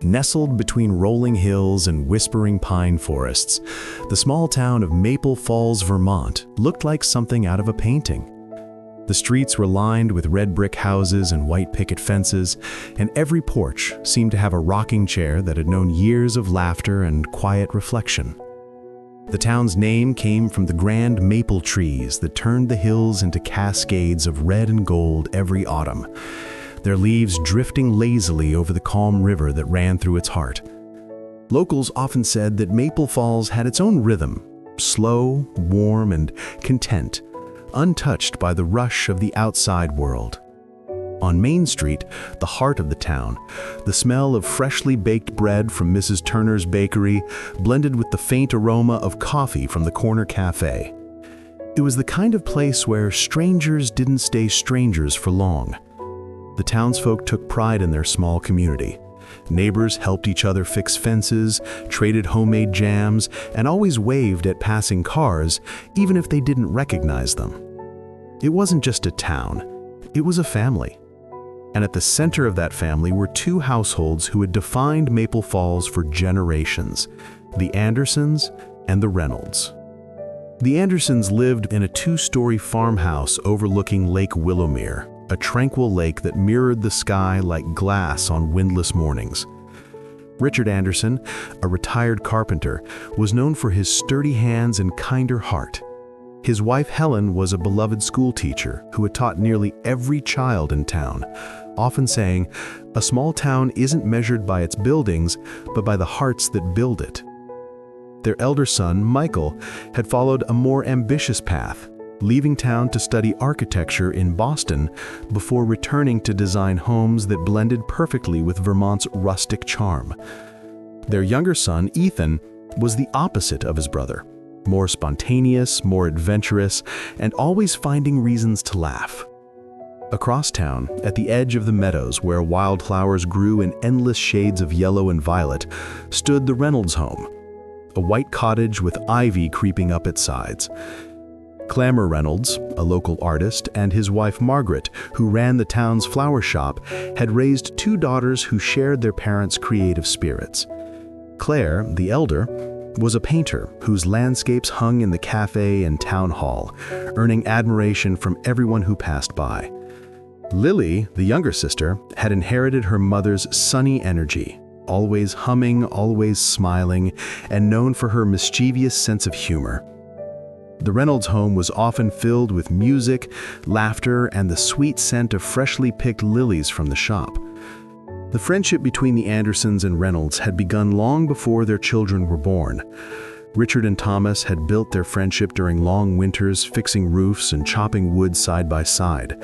Nestled between rolling hills and whispering pine forests, the small town of Maple Falls, Vermont, looked like something out of a painting. The streets were lined with red brick houses and white picket fences, and every porch seemed to have a rocking chair that had known years of laughter and quiet reflection. The town's name came from the grand maple trees that turned the hills into cascades of red and gold every autumn, their leaves drifting lazily over the calm river that ran through its heart. Locals often said that Maple Falls had its own rhythm, slow, warm, and content, untouched by the rush of the outside world. On Main Street, the heart of the town, the smell of freshly baked bread from Mrs. Turner's bakery blended with the faint aroma of coffee from the corner cafe. It was the kind of place where strangers didn't stay strangers for long. The townsfolk took pride in their small community. Neighbors helped each other fix fences, traded homemade jams, and always waved at passing cars, even if they didn't recognize them. It wasn't just a town, it was a family. And at the center of that family were two households who had defined Maple Falls for generations: the Andersons and the Reynolds. The Andersons lived in a two-story farmhouse overlooking Lake Willowmere, a tranquil lake that mirrored the sky like glass on windless mornings. Richard Anderson, a retired carpenter, was known for his sturdy hands and kinder heart. His wife Helen was a beloved schoolteacher who had taught nearly every child in town, often saying, "A small town isn't measured by its buildings, but by the hearts that build it." Their elder son, Michael, had followed a more ambitious path, leaving town to study architecture in Boston before returning to design homes that blended perfectly with Vermont's rustic charm. Their younger son, Ethan, was the opposite of his brother, more spontaneous, more adventurous, and always finding reasons to laugh. Across town, at the edge of the meadows where wildflowers grew in endless shades of yellow and violet, stood the Reynolds home, a white cottage with ivy creeping up its sides. Clamor Reynolds, a local artist, and his wife Margaret, who ran the town's flower shop, had raised two daughters who shared their parents' creative spirits. Claire, the elder, was a painter whose landscapes hung in the cafe and town hall, earning admiration from everyone who passed by. Lily, the younger sister, had inherited her mother's sunny energy, always humming, always smiling, and known for her mischievous sense of humor. The Reynolds home was often filled with music, laughter, and the sweet scent of freshly picked lilies from the shop. The friendship between the Andersons and Reynolds had begun long before their children were born. Richard and Thomas had built their friendship during long winters, fixing roofs and chopping wood side by side.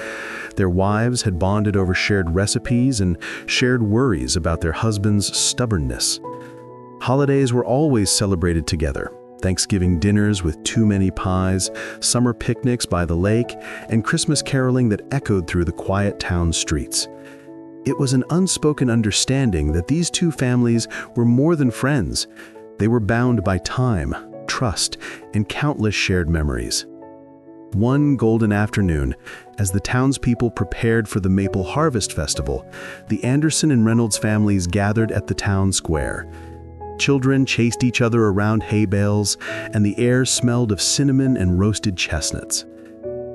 Their wives had bonded over shared recipes and shared worries about their husbands' stubbornness. Holidays were always celebrated together: Thanksgiving dinners with too many pies, summer picnics by the lake, and Christmas caroling that echoed through the quiet town streets. It was an unspoken understanding that these two families were more than friends. They were bound by time, trust, and countless shared memories. One golden afternoon, as the townspeople prepared for the Maple Harvest Festival, the Anderson and Reynolds families gathered at the town square. Children chased each other around hay bales, and the air smelled of cinnamon and roasted chestnuts.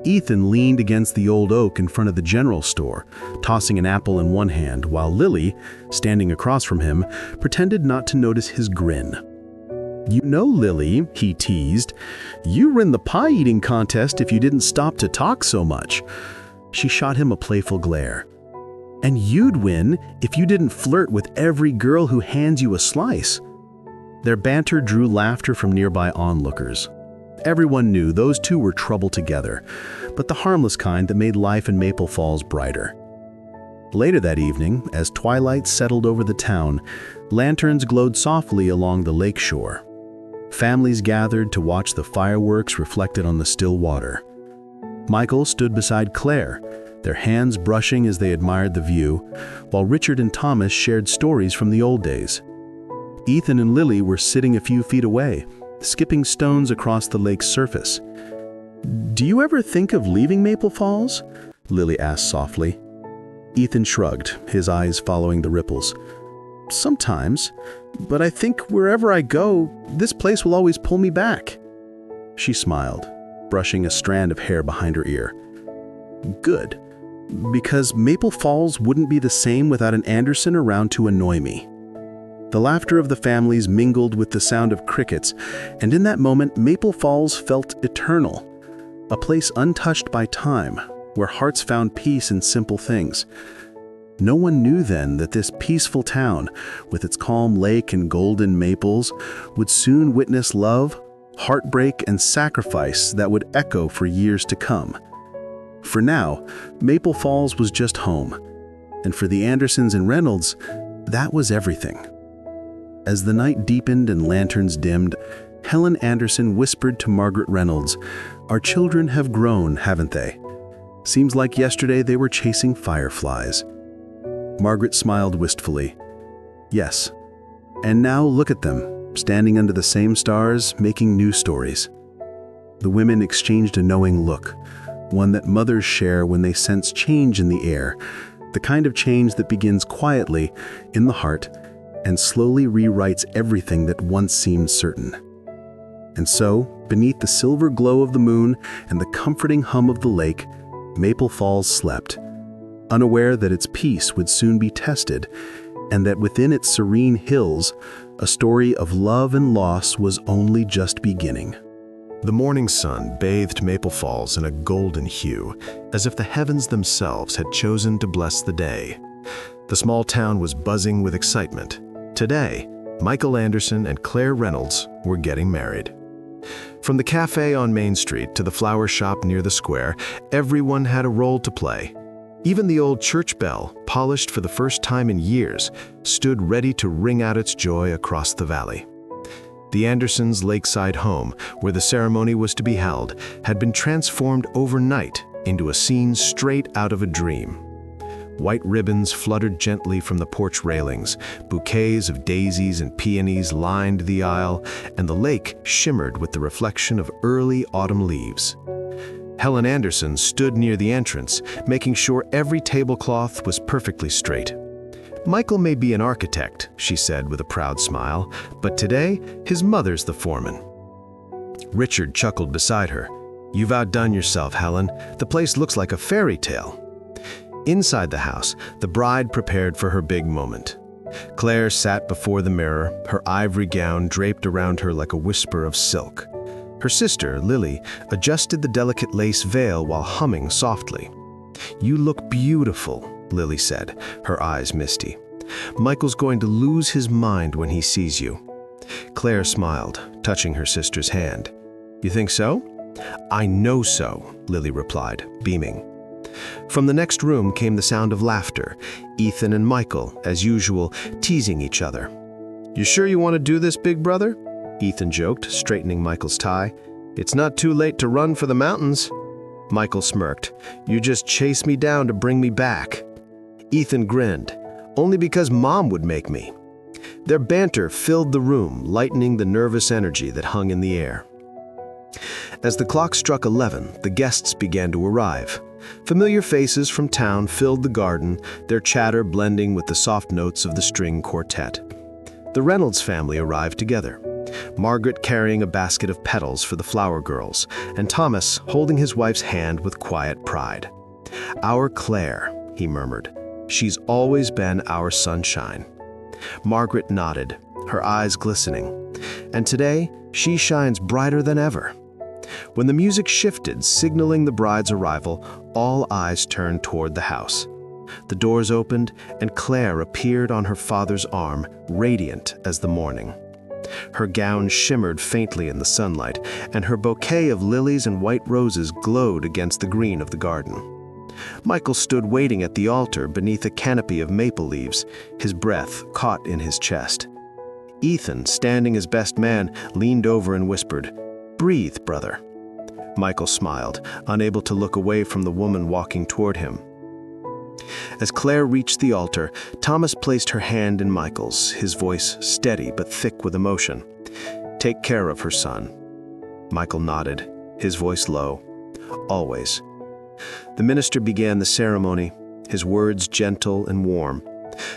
Ethan leaned against the old oak in front of the general store, tossing an apple in one hand, while Lily, standing across from him, pretended not to notice his grin. "You know, Lily," he teased, "you win the pie-eating contest if you didn't stop to talk so much." She shot him a playful glare. "And you'd win if you didn't flirt with every girl who hands you a slice." Their banter drew laughter from nearby onlookers. Everyone knew those two were trouble together, but the harmless kind that made life in Maple Falls brighter. Later that evening, as twilight settled over the town, lanterns glowed softly along the lake shore. Families gathered to watch the fireworks reflected on the still water. Michael stood beside Claire, their hands brushing as they admired the view, while Richard and Thomas shared stories from the old days. Ethan and Lily were sitting a few feet away, skipping stones across the lake's surface. "Do you ever think of leaving Maple Falls?" Lily asked softly. Ethan shrugged, his eyes following the ripples. Sometimes, but I think wherever I go, this place will always pull me back." She smiled, brushing a strand of hair behind her ear. "Good, because Maple Falls wouldn't be the same without an Anderson around to annoy me." The laughter of the families mingled with the sound of crickets, and in that moment, Maple Falls felt eternal, a place untouched by time, where hearts found peace in simple things. No one knew then that this peaceful town, with its calm lake and golden maples, would soon witness love, heartbreak, and sacrifice that would echo for years to come. For now, Maple Falls was just home, and for the Andersons and Reynolds, that was everything. As the night deepened and lanterns dimmed, Helen Anderson whispered to Margaret Reynolds, "Our children have grown, haven't they? Seems like yesterday they were chasing fireflies." Margaret smiled wistfully. "Yes, and now look at them, standing under the same stars, making new stories." The women exchanged a knowing look, one that mothers share when they sense change in the air, the kind of change that begins quietly in the heart and slowly rewrites everything that once seemed certain. And so, beneath the silver glow of the moon and the comforting hum of the lake, Maple Falls slept, unaware that its peace would soon be tested, and that within its serene hills, a story of love and loss was only just beginning. The morning sun bathed Maple Falls in a golden hue, as if the heavens themselves had chosen to bless the day. The small town was buzzing with excitement. Today, Michael Anderson and Claire Reynolds were getting married. From the cafe on Main Street to the flower shop near the square, everyone had a role to play. Even the old church bell, polished for the first time in years, stood ready to ring out its joy across the valley. The Andersons' lakeside home, where the ceremony was to be held, had been transformed overnight into a scene straight out of a dream. White ribbons fluttered gently from the porch railings, bouquets of daisies and peonies lined the aisle, and the lake shimmered with the reflection of early autumn leaves. Helen Anderson stood near the entrance, making sure every tablecloth was perfectly straight. "Michael may be an architect," she said with a proud smile, "but today, his mother's the foreman." Richard chuckled beside her. "You've outdone yourself, Helen. The place looks like a fairy tale." Inside the house, the bride prepared for her big moment. Claire sat before the mirror, her ivory gown draped around her like a whisper of silk. Her sister, Lily, adjusted the delicate lace veil while humming softly. "You look beautiful," Lily said, her eyes misty. "Michael's going to lose his mind when he sees you." Claire smiled, touching her sister's hand. "You think so?" "I know so," Lily replied, beaming. From the next room came the sound of laughter, Ethan and Michael, as usual, teasing each other. "You sure you want to do this, big brother?" Ethan joked, straightening Michael's tie. "It's not too late to run for the mountains." Michael smirked. "You just chase me down to bring me back." Ethan grinned. "Only because Mom would make me." Their banter filled the room, lightening the nervous energy that hung in the air. As the clock struck 11, the guests began to arrive. Familiar faces from town filled the garden, their chatter blending with the soft notes of the string quartet. The Reynolds family arrived together, Margaret carrying a basket of petals for the flower girls, and Thomas holding his wife's hand with quiet pride. "Our Claire," he murmured. "She's always been our sunshine." Margaret nodded, her eyes glistening. "And today, she shines brighter than ever." When the music shifted, signaling the bride's arrival, all eyes turned toward the house. The doors opened, and Claire appeared on her father's arm, radiant as the morning. Her gown shimmered faintly in the sunlight, and her bouquet of lilies and white roses glowed against the green of the garden. Michael stood waiting at the altar beneath a canopy of maple leaves, his breath caught in his chest. Ethan, standing as best man, leaned over and whispered, "Breathe, brother." Michael smiled, unable to look away from the woman walking toward him. As Claire reached the altar, Thomas placed her hand in Michael's, his voice steady but thick with emotion. "Take care of her, son." Michael nodded, his voice low. "Always." The minister began the ceremony, his words gentle and warm.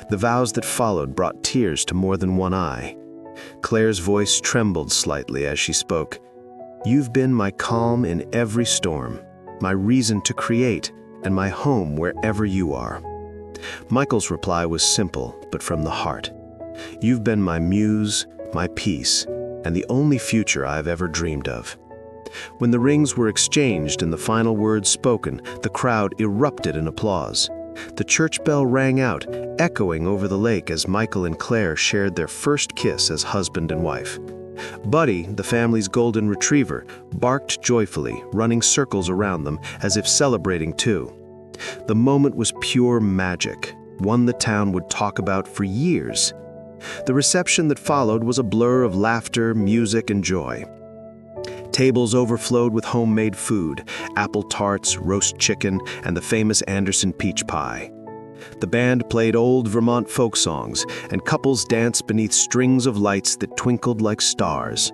The vows that followed brought tears to more than one eye. Claire's voice trembled slightly as she spoke. "You've been my calm in every storm, my reason to create, and my home wherever you are." Michael's reply was simple, but from the heart. "You've been my muse, my peace, and the only future I've ever dreamed of." When the rings were exchanged and the final words spoken, the crowd erupted in applause. The church bell rang out, echoing over the lake as Michael and Claire shared their first kiss as husband and wife. Buddy, the family's golden retriever, barked joyfully, running circles around them as if celebrating too. The moment was pure magic, one the town would talk about for years. The reception that followed was a blur of laughter, music, and joy. Tables overflowed with homemade food, apple tarts, roast chicken, and the famous Anderson peach pie. The band played old Vermont folk songs, and couples danced beneath strings of lights that twinkled like stars.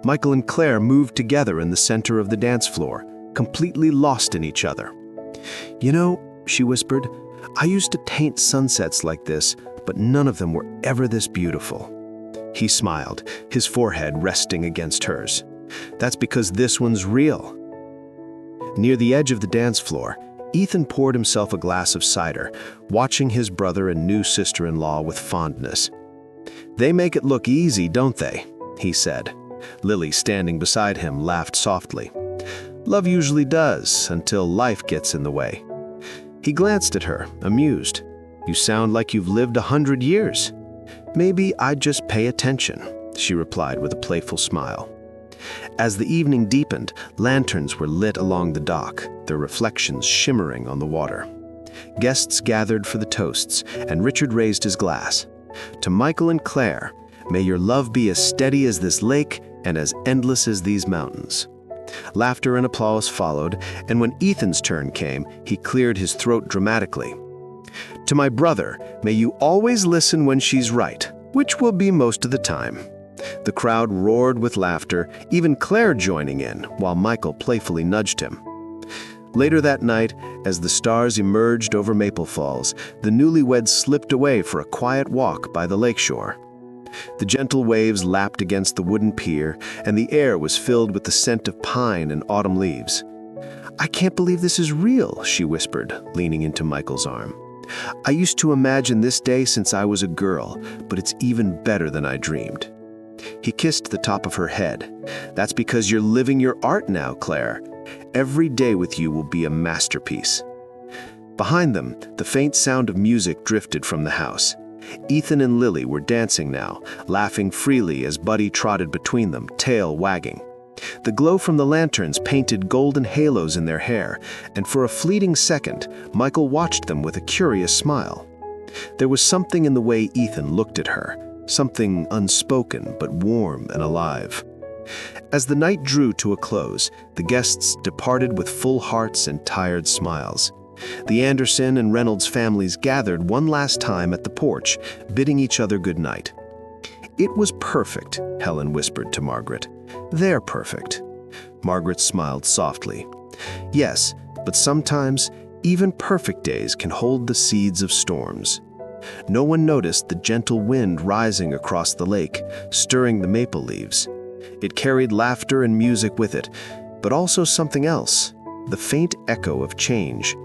Michael and Claire moved together in the center of the dance floor, completely lost in each other. "You know," she whispered, "I used to paint sunsets like this, but none of them were ever this beautiful." He smiled, his forehead resting against hers. "That's because this one's real." Near the edge of the dance floor, Ethan poured himself a glass of cider, watching his brother and new sister-in-law with fondness. "They make it look easy, don't they?" he said. Lily, standing beside him, laughed softly. "Love usually does, until life gets in the way." He glanced at her, amused. "You sound like you've lived 100 years. Maybe I'd just pay attention," she replied with a playful smile. As the evening deepened, lanterns were lit along the dock, their reflections shimmering on the water. Guests gathered for the toasts, and Richard raised his glass. "To Michael and Claire, may your love be as steady as this lake and as endless as these mountains." Laughter and applause followed, and when Ethan's turn came, he cleared his throat dramatically. "To my brother, may you always listen when she's right, which will be most of the time." The crowd roared with laughter, even Claire joining in, while Michael playfully nudged him. Later that night, as the stars emerged over Maple Falls, the newlyweds slipped away for a quiet walk by the lakeshore. The gentle waves lapped against the wooden pier, and the air was filled with the scent of pine and autumn leaves. "I can't believe this is real," she whispered, leaning into Michael's arm. "I used to imagine this day since I was a girl, but it's even better than I dreamed." He kissed the top of her head. "That's because you're living your art now, Claire. Every day with you will be a masterpiece." Behind them, the faint sound of music drifted from the house. Ethan and Lily were dancing now, laughing freely as Buddy trotted between them, tail wagging. The glow from the lanterns painted golden halos in their hair, and for a fleeting second, Michael watched them with a curious smile. There was something in the way Ethan looked at her, something unspoken but warm and alive. As the night drew to a close, the guests departed with full hearts and tired smiles. The Anderson and Reynolds families gathered one last time at the porch, bidding each other good night. "It was perfect," Helen whispered to Margaret. "They're perfect." Margaret smiled softly. "Yes, but sometimes even perfect days can hold the seeds of storms." No one noticed the gentle wind rising across the lake, stirring the maple leaves. It carried laughter and music with it, but also something else, the faint echo of change.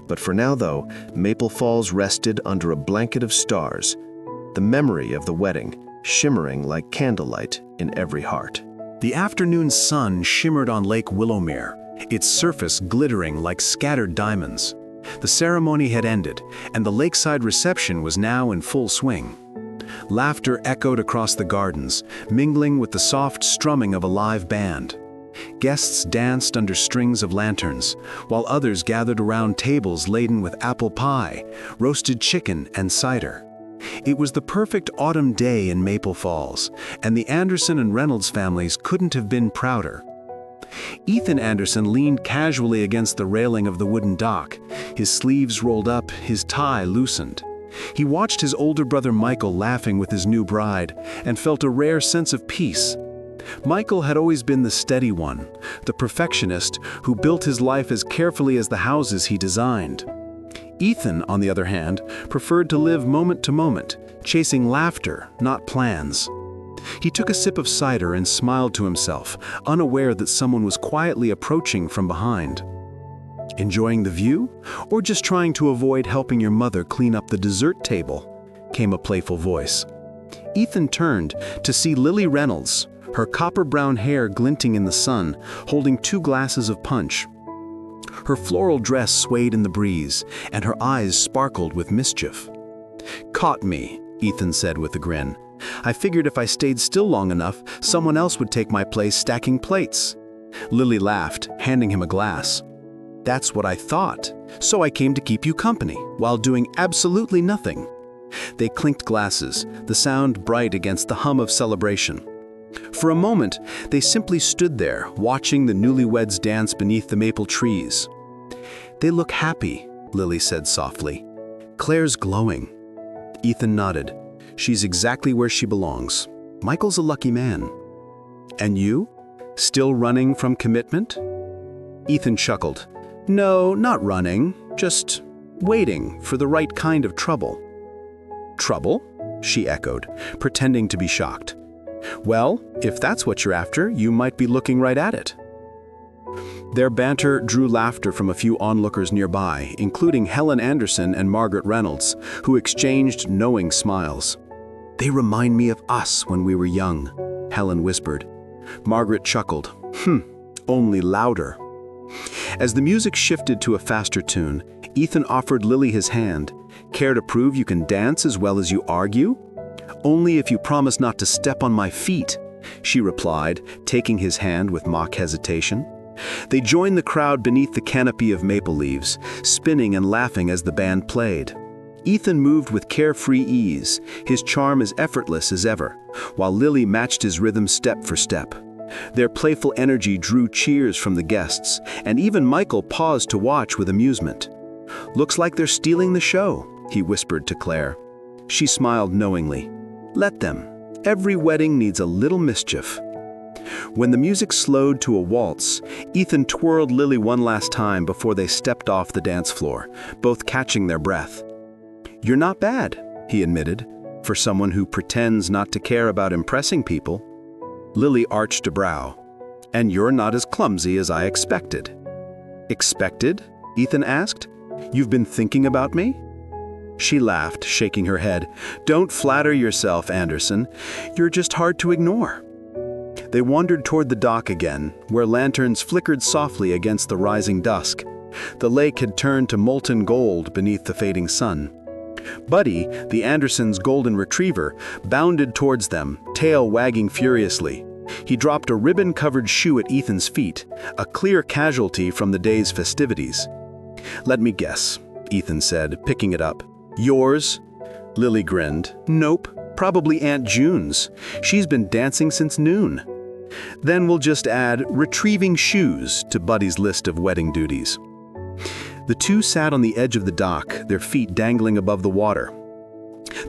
But for now, though, Maple Falls rested under a blanket of stars, the memory of the wedding shimmering like candlelight in every heart. The afternoon sun shimmered on Lake Willowmere, its surface glittering like scattered diamonds. The ceremony had ended, and the lakeside reception was now in full swing. Laughter echoed across the gardens, mingling with the soft strumming of a live band. Guests danced under strings of lanterns, while others gathered around tables laden with apple pie, roasted chicken, and cider. It was the perfect autumn day in Maple Falls, and the Anderson and Reynolds families couldn't have been prouder. Ethan Anderson leaned casually against the railing of the wooden dock, his sleeves rolled up, his tie loosened. He watched his older brother Michael laughing with his new bride, and felt a rare sense of peace. Michael had always been the steady one, the perfectionist who built his life as carefully as the houses he designed. Ethan, on the other hand, preferred to live moment to moment, chasing laughter, not plans. He took a sip of cider and smiled to himself, unaware that someone was quietly approaching from behind. "Enjoying the view? Or just trying to avoid helping your mother clean up the dessert table?" came a playful voice. Ethan turned to see Lily Reynolds, her copper-brown hair glinting in the sun, holding 2 glasses of punch. Her floral dress swayed in the breeze, and her eyes sparkled with mischief. "Caught me," Ethan said with a grin. "I figured if I stayed still long enough, someone else would take my place stacking plates." Lily laughed, handing him a glass. "That's what I thought, so I came to keep you company, while doing absolutely nothing." They clinked glasses, the sound bright against the hum of celebration. For a moment, they simply stood there, watching the newlyweds dance beneath the maple trees. "They look happy," Lily said softly. "Claire's glowing." Ethan nodded. "She's exactly where she belongs. Michael's a lucky man." "And you? Still running from commitment?" Ethan chuckled. "No, not running, just waiting for the right kind of trouble." "Trouble?" she echoed, pretending to be shocked. "Well, if that's what you're after, you might be looking right at it." Their banter drew laughter from a few onlookers nearby, including Helen Anderson and Margaret Reynolds, who exchanged knowing smiles. "They remind me of us when we were young," Helen whispered. Margaret chuckled. Only louder." As the music shifted to a faster tune, Ethan offered Lily his hand. "Care to prove you can dance as well as you argue?" "Only if you promise not to step on my feet," she replied, taking his hand with mock hesitation. They joined the crowd beneath the canopy of maple leaves, spinning and laughing as the band played. Ethan moved with carefree ease, his charm as effortless as ever, while Lily matched his rhythm step for step. Their playful energy drew cheers from the guests, and even Michael paused to watch with amusement. "Looks like they're stealing the show," he whispered to Claire. She smiled knowingly. "Let them. Every wedding needs a little mischief." When the music slowed to a waltz, Ethan twirled Lily one last time before they stepped off the dance floor, both catching their breath. "You're not bad," he admitted, "for someone who pretends not to care about impressing people." Lily arched a brow. "And you're not as clumsy as I expected." "Expected?" Ethan asked. "You've been thinking about me?" She laughed, shaking her head. "Don't flatter yourself, Anderson. You're just hard to ignore." They wandered toward the dock again, where lanterns flickered softly against the rising dusk. The lake had turned to molten gold beneath the fading sun. Buddy, the Andersons' golden retriever, bounded towards them, tail wagging furiously. He dropped a ribbon-covered shoe at Ethan's feet, a clear casualty from the day's festivities. "Let me guess," Ethan said, picking it up. "Yours?" Lily grinned. "Nope, probably Aunt June's. She's been dancing since noon." "Then we'll just add retrieving shoes to Buddy's list of wedding duties." The two sat on the edge of the dock, their feet dangling above the water.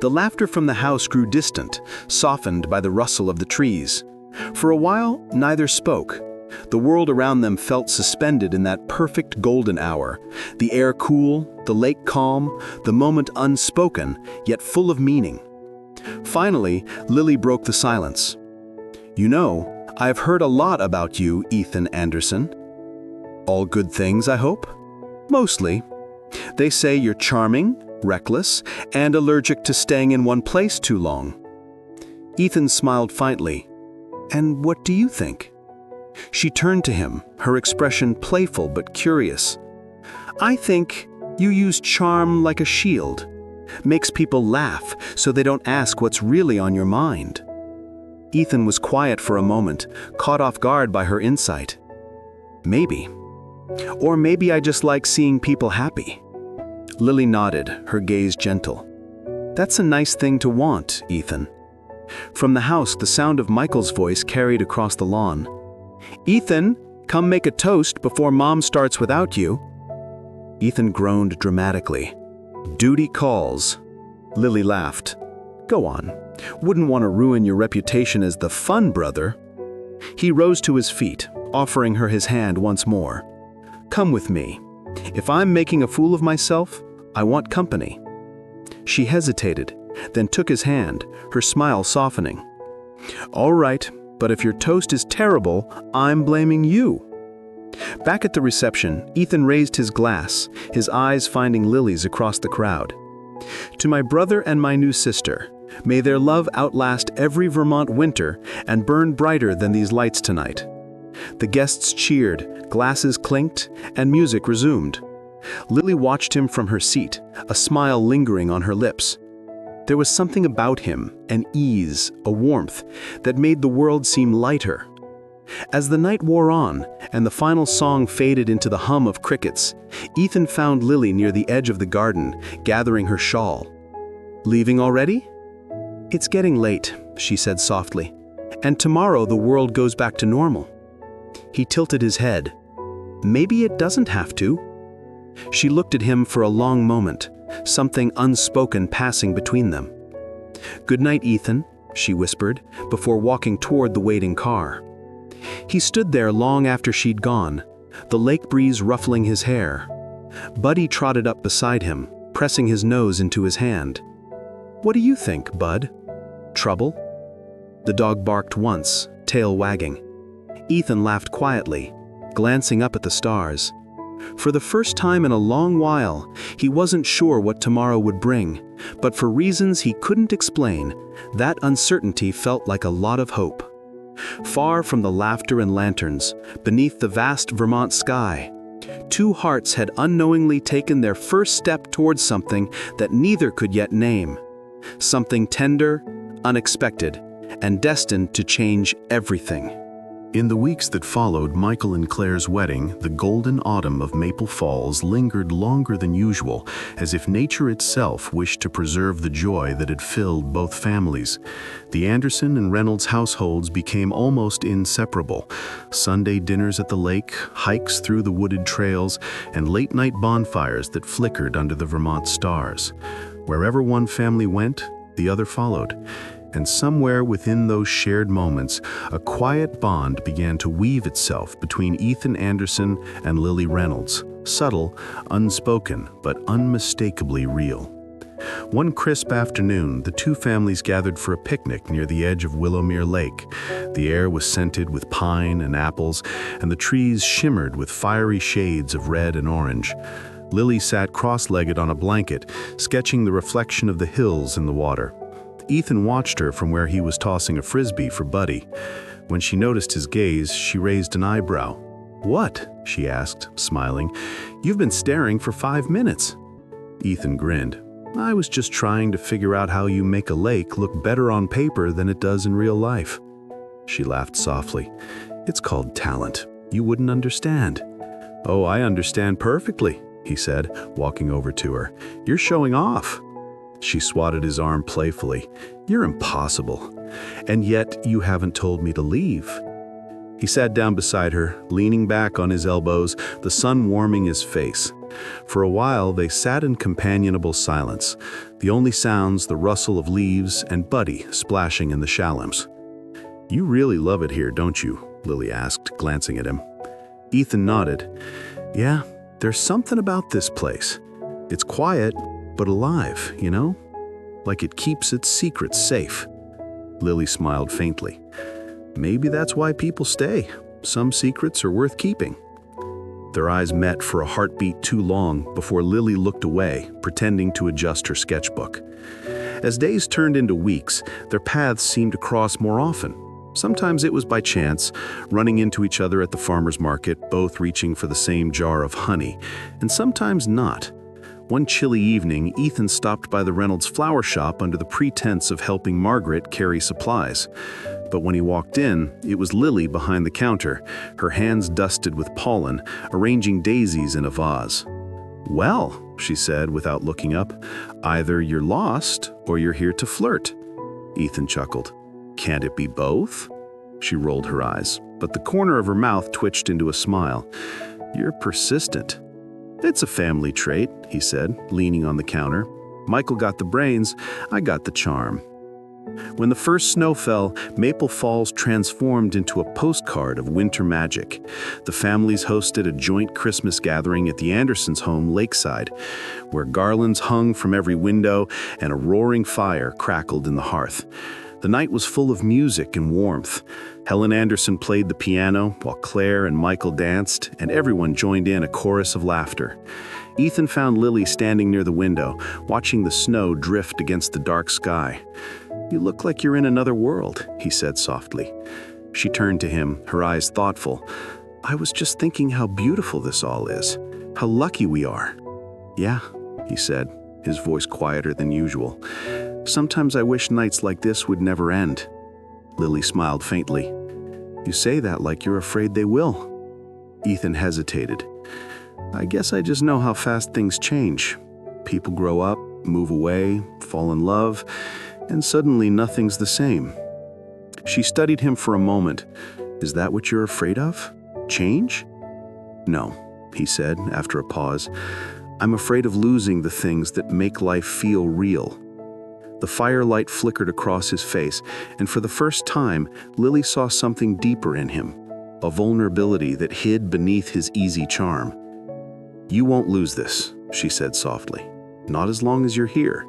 The laughter from the house grew distant, softened by the rustle of the trees. For a while, neither spoke. The world around them felt suspended in that perfect golden hour, the air cool, the lake calm, the moment unspoken, yet full of meaning. Finally, Lily broke the silence. "You know, I've heard a lot about you, Ethan Anderson." "All good things, I hope?" "Mostly. They say you're charming, reckless, and allergic to staying in one place too long." Ethan smiled faintly. "And what do you think?" She turned to him, her expression playful but curious. "I think you use charm like a shield. Makes people laugh so they don't ask what's really on your mind." Ethan was quiet for a moment, caught off guard by her insight. "Maybe. Or maybe I just like seeing people happy." Lily nodded, her gaze gentle. "That's a nice thing to want, Ethan." From the house, the sound of Michael's voice carried across the lawn. "Ethan, come make a toast before Mom starts without you." Ethan groaned dramatically. "Duty calls." Lily laughed. "Go on. Wouldn't want to ruin your reputation as the fun brother." He rose to his feet, offering her his hand once more. "Come with me. If I'm making a fool of myself, I want company." She hesitated, then took his hand, her smile softening. "All right, but if your toast is terrible, I'm blaming you." Back at the reception, Ethan raised his glass, his eyes finding Lily's across the crowd. "To my brother and my new sister, may their love outlast every Vermont winter and burn brighter than these lights tonight." The guests cheered, glasses clinked, and music resumed. Lily watched him from her seat, a smile lingering on her lips. There was something about him, an ease, a warmth, that made the world seem lighter. As the night wore on, and the final song faded into the hum of crickets, Ethan found Lily near the edge of the garden, gathering her shawl. "Leaving already?" "It's getting late," she said softly, "and tomorrow the world goes back to normal." He tilted his head. "Maybe it doesn't have to." She looked at him for a long moment, something unspoken passing between them. "Good night, Ethan," she whispered, before walking toward the waiting car. He stood there long after she'd gone, the lake breeze ruffling his hair. Buddy trotted up beside him, pressing his nose into his hand. "What do you think, Bud? Trouble?" The dog barked once, tail wagging. Ethan laughed quietly, glancing up at the stars. For the first time in a long while, he wasn't sure what tomorrow would bring, but for reasons he couldn't explain, that uncertainty felt like a lot of hope. Far from the laughter and lanterns, beneath the vast Vermont sky, two hearts had unknowingly taken their first step towards something that neither could yet name. Something tender, unexpected, and destined to change everything. In the weeks that followed Michael and Claire's wedding, the golden autumn of Maple Falls lingered longer than usual, as if nature itself wished to preserve the joy that had filled both families. The Anderson and Reynolds households became almost inseparable. Sunday dinners at the lake, hikes through the wooded trails, and late-night bonfires that flickered under the Vermont stars. Wherever one family went, the other followed. And somewhere within those shared moments, a quiet bond began to weave itself between Ethan Anderson and Lily Reynolds, subtle, unspoken, but unmistakably real. One crisp afternoon, the two families gathered for a picnic near the edge of Willowmere Lake. The air was scented with pine and apples, and the trees shimmered with fiery shades of red and orange. Lily sat cross-legged on a blanket, sketching the reflection of the hills in the water. Ethan watched her from where he was tossing a frisbee for Buddy. When she noticed his gaze, she raised an eyebrow. "What?" she asked, smiling. "You've been staring for 5 minutes." Ethan grinned. "I was just trying to figure out how you make a lake look better on paper than it does in real life." She laughed softly. "It's called talent. You wouldn't understand." "Oh, I understand perfectly," he said, walking over to her. "You're showing off." She swatted his arm playfully. "You're impossible. And yet you haven't told me to leave." He sat down beside her, leaning back on his elbows, the sun warming his face. For a while, they sat in companionable silence, the only sounds the rustle of leaves and Buddy splashing in the shallows. "You really love it here, don't you?" Lily asked, glancing at him. Ethan nodded. "Yeah, there's something about this place. It's quiet, but alive, you know? Like it keeps its secrets safe." Lily smiled faintly. "Maybe that's why people stay. Some secrets are worth keeping." Their eyes met for a heartbeat too long before Lily looked away, pretending to adjust her sketchbook. As days turned into weeks, their paths seemed to cross more often. Sometimes it was by chance, running into each other at the farmer's market, both reaching for the same jar of honey, and sometimes not. One chilly evening, Ethan stopped by the Reynolds flower shop under the pretense of helping Margaret carry supplies. But when he walked in, it was Lily behind the counter, her hands dusted with pollen, arranging daisies in a vase. "Well," she said without looking up, "either you're lost or you're here to flirt." Ethan chuckled. "Can't it be both?" She rolled her eyes, but the corner of her mouth twitched into a smile. "You're persistent." "It's a family trait," he said, leaning on the counter. "Michael got the brains, I got the charm." When the first snow fell, Maple Falls transformed into a postcard of winter magic. The families hosted a joint Christmas gathering at the Andersons' home lakeside, where garlands hung from every window and a roaring fire crackled in the hearth. The night was full of music and warmth. Helen Anderson played the piano while Claire and Michael danced, and everyone joined in a chorus of laughter. Ethan found Lily standing near the window, watching the snow drift against the dark sky. "You look like you're in another world," he said softly. She turned to him, her eyes thoughtful. "I was just thinking how beautiful this all is, how lucky we are." "Yeah," he said, his voice quieter than usual. "Sometimes I wish nights like this would never end." Lily smiled faintly. "You say that like you're afraid they will." Ethan hesitated. "I guess I just know how fast things change. People grow up, move away, fall in love, and suddenly nothing's the same." She studied him for a moment. "Is that what you're afraid of? Change?" "No," he said after a pause. "I'm afraid of losing the things that make life feel real." The firelight flickered across his face, and for the first time, Lily saw something deeper in him, a vulnerability that hid beneath his easy charm. "You won't lose this," she said softly. "Not as long as you're here."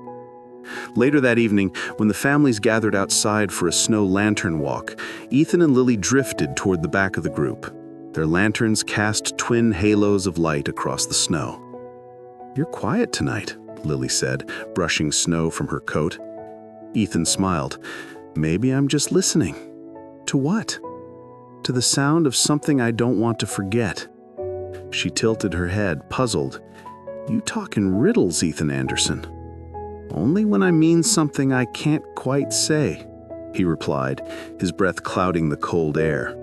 Later that evening, when the families gathered outside for a snow lantern walk, Ethan and Lily drifted toward the back of the group. Their lanterns cast twin halos of light across the snow. "You're quiet tonight," Lily said, brushing snow from her coat. Ethan smiled. "Maybe I'm just listening." "To what?" "To the sound of something I don't want to forget." She tilted her head, puzzled. "You talk in riddles, Ethan Anderson." "Only when I mean something I can't quite say," he replied, his breath clouding the cold air.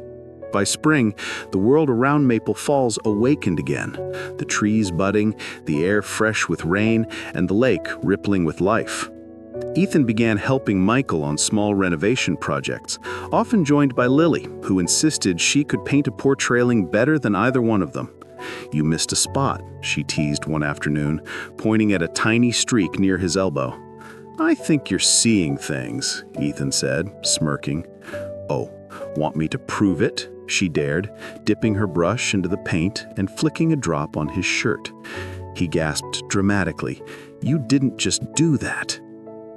By spring, the world around Maple Falls awakened again, the trees budding, the air fresh with rain, and the lake rippling with life. Ethan began helping Michael on small renovation projects, often joined by Lily, who insisted she could paint a porch railing better than either one of them. "You missed a spot," she teased one afternoon, pointing at a tiny streak near his elbow. "I think you're seeing things," Ethan said, smirking. "Oh, want me to prove it?" she dared, dipping her brush into the paint and flicking a drop on his shirt. He gasped dramatically. "You didn't just do that."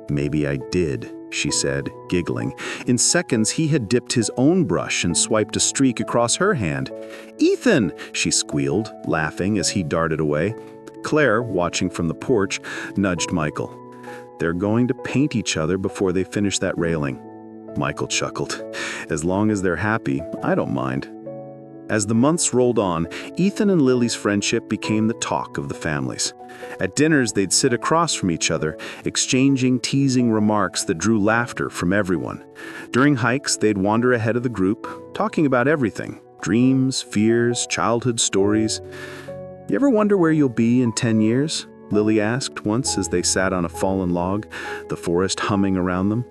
"Maybe I did," she said, giggling. In seconds, he had dipped his own brush and swiped a streak across her hand. "Ethan!" she squealed, laughing as he darted away. Claire, watching from the porch, nudged Michael. "They're going to paint each other before they finish that railing." Michael chuckled. "As long as they're happy, I don't mind." As the months rolled on, Ethan and Lily's friendship became the talk of the families. At dinners, they'd sit across from each other, exchanging teasing remarks that drew laughter from everyone. During hikes, they'd wander ahead of the group, talking about everything: dreams, fears, childhood stories. "You ever wonder where you'll be in 10 years? Lily asked once as they sat on a fallen log, the forest humming around them.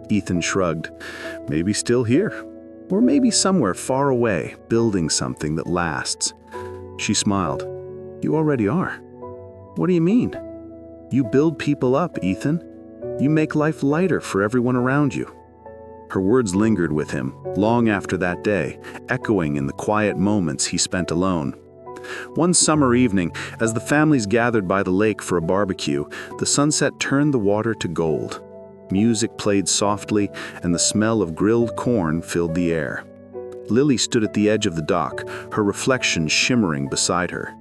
Ethan shrugged. "Maybe still here. Or maybe somewhere far away, building something that lasts." She smiled. "You already are." "What do you mean?" "You build people up, Ethan. You make life lighter for everyone around you." Her words lingered with him, long after that day, echoing in the quiet moments he spent alone. One summer evening, as the families gathered by the lake for a barbecue, the sunset turned the water to gold. Music played softly, and the smell of grilled corn filled the air. Lily stood at the edge of the dock, her reflection shimmering beside her.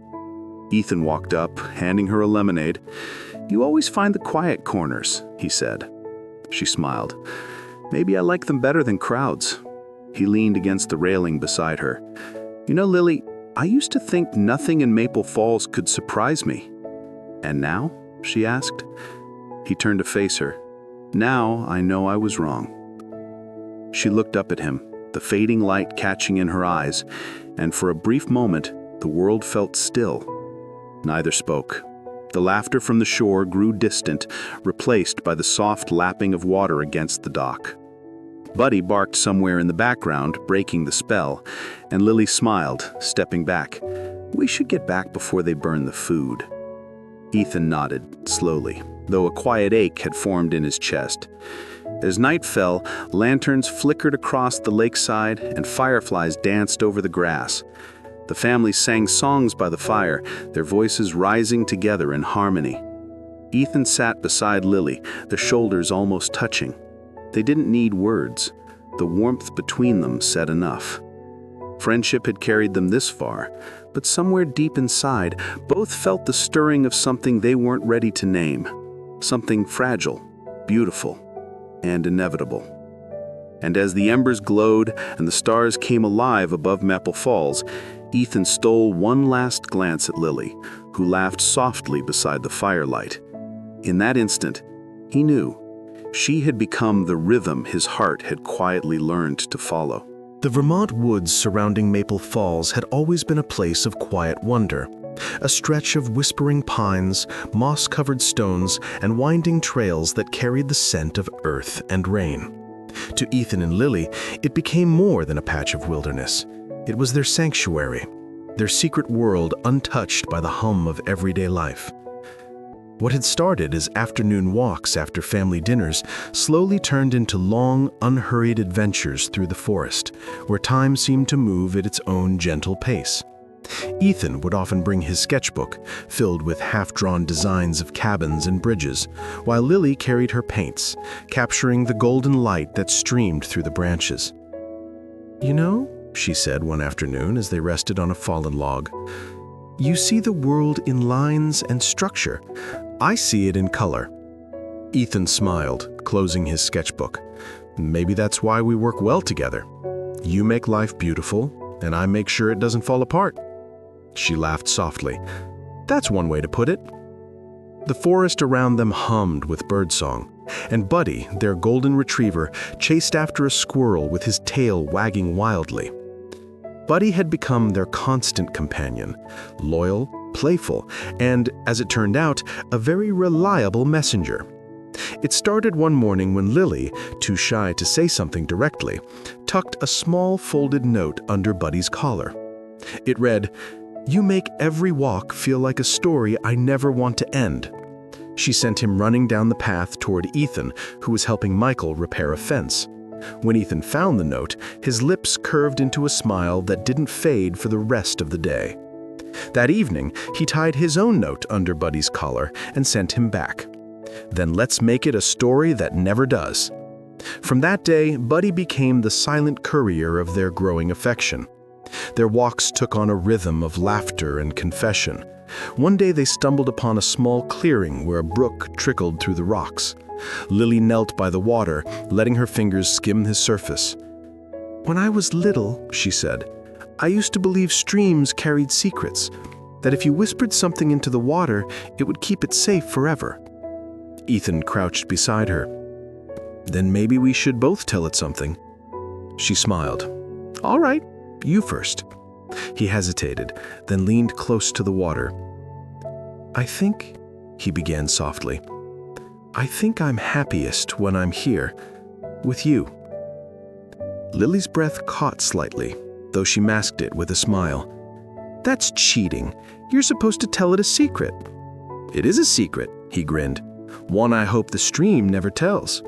Ethan walked up, handing her a lemonade. "You always find the quiet corners," he said. She smiled. "Maybe I like them better than crowds." He leaned against the railing beside her. "You know, Lily, I used to think nothing in Maple Falls could surprise me." "And now?" she asked. He turned to face her. "Now I know I was wrong." She looked up at him, the fading light catching in her eyes, and for a brief moment, the world felt still. Neither spoke. The laughter from the shore grew distant, replaced by the soft lapping of water against the dock. Buddy barked somewhere in the background, breaking the spell, and Lily smiled, stepping back. "We should get back before they burn the food." Ethan nodded, slowly, though a quiet ache had formed in his chest. As night fell, lanterns flickered across the lakeside and fireflies danced over the grass. The family sang songs by the fire, their voices rising together in harmony. Ethan sat beside Lily, their shoulders almost touching. They didn't need words. The warmth between them said enough. Friendship had carried them this far, but somewhere deep inside, both felt the stirring of something they weren't ready to name. Something fragile, beautiful, and inevitable. And as the embers glowed and the stars came alive above Maple Falls, Ethan stole one last glance at Lily, who laughed softly beside the firelight. In that instant, he knew. She had become the rhythm his heart had quietly learned to follow. The Vermont woods surrounding Maple Falls had always been a place of quiet wonder, a stretch of whispering pines, moss-covered stones, and winding trails that carried the scent of earth and rain. To Ethan and Lily, it became more than a patch of wilderness. It was their sanctuary, their secret world untouched by the hum of everyday life. What had started as afternoon walks after family dinners slowly turned into long, unhurried adventures through the forest, where time seemed to move at its own gentle pace. Ethan would often bring his sketchbook, filled with half-drawn designs of cabins and bridges, while Lily carried her paints, capturing the golden light that streamed through the branches. "You know," she said one afternoon as they rested on a fallen log, "you see the world in lines and structure. I see it in color." Ethan smiled, closing his sketchbook. "Maybe that's why we work well together. You make life beautiful, and I make sure it doesn't fall apart." She laughed softly. "That's one way to put it." The forest around them hummed with birdsong, and Buddy, their golden retriever, chased after a squirrel with his tail wagging wildly. Buddy had become their constant companion, loyal, playful, and, as it turned out, a very reliable messenger. It started one morning when Lily, too shy to say something directly, tucked a small folded note under Buddy's collar. It read, "You make every walk feel like a story I never want to end." She sent him running down the path toward Ethan, who was helping Michael repair a fence. When Ethan found the note, his lips curved into a smile that didn't fade for the rest of the day. That evening, he tied his own note under Buddy's collar and sent him back. "Then let's make it a story that never does." From that day, Buddy became the silent courier of their growing affection. Their walks took on a rhythm of laughter and confession. One day they stumbled upon a small clearing where a brook trickled through the rocks. Lily knelt by the water, letting her fingers skim the surface. "When I was little," she said, "I used to believe streams carried secrets, that if you whispered something into the water, it would keep it safe forever." Ethan crouched beside her. "Then maybe we should both tell it something." She smiled. "All right, you first." He hesitated, then leaned close to the water. "I think," he began softly, "I think I'm happiest when I'm here, with you." Lily's breath caught slightly, though she masked it with a smile. "That's cheating. You're supposed to tell it a secret." "It is a secret," he grinned. "One I hope the stream never tells."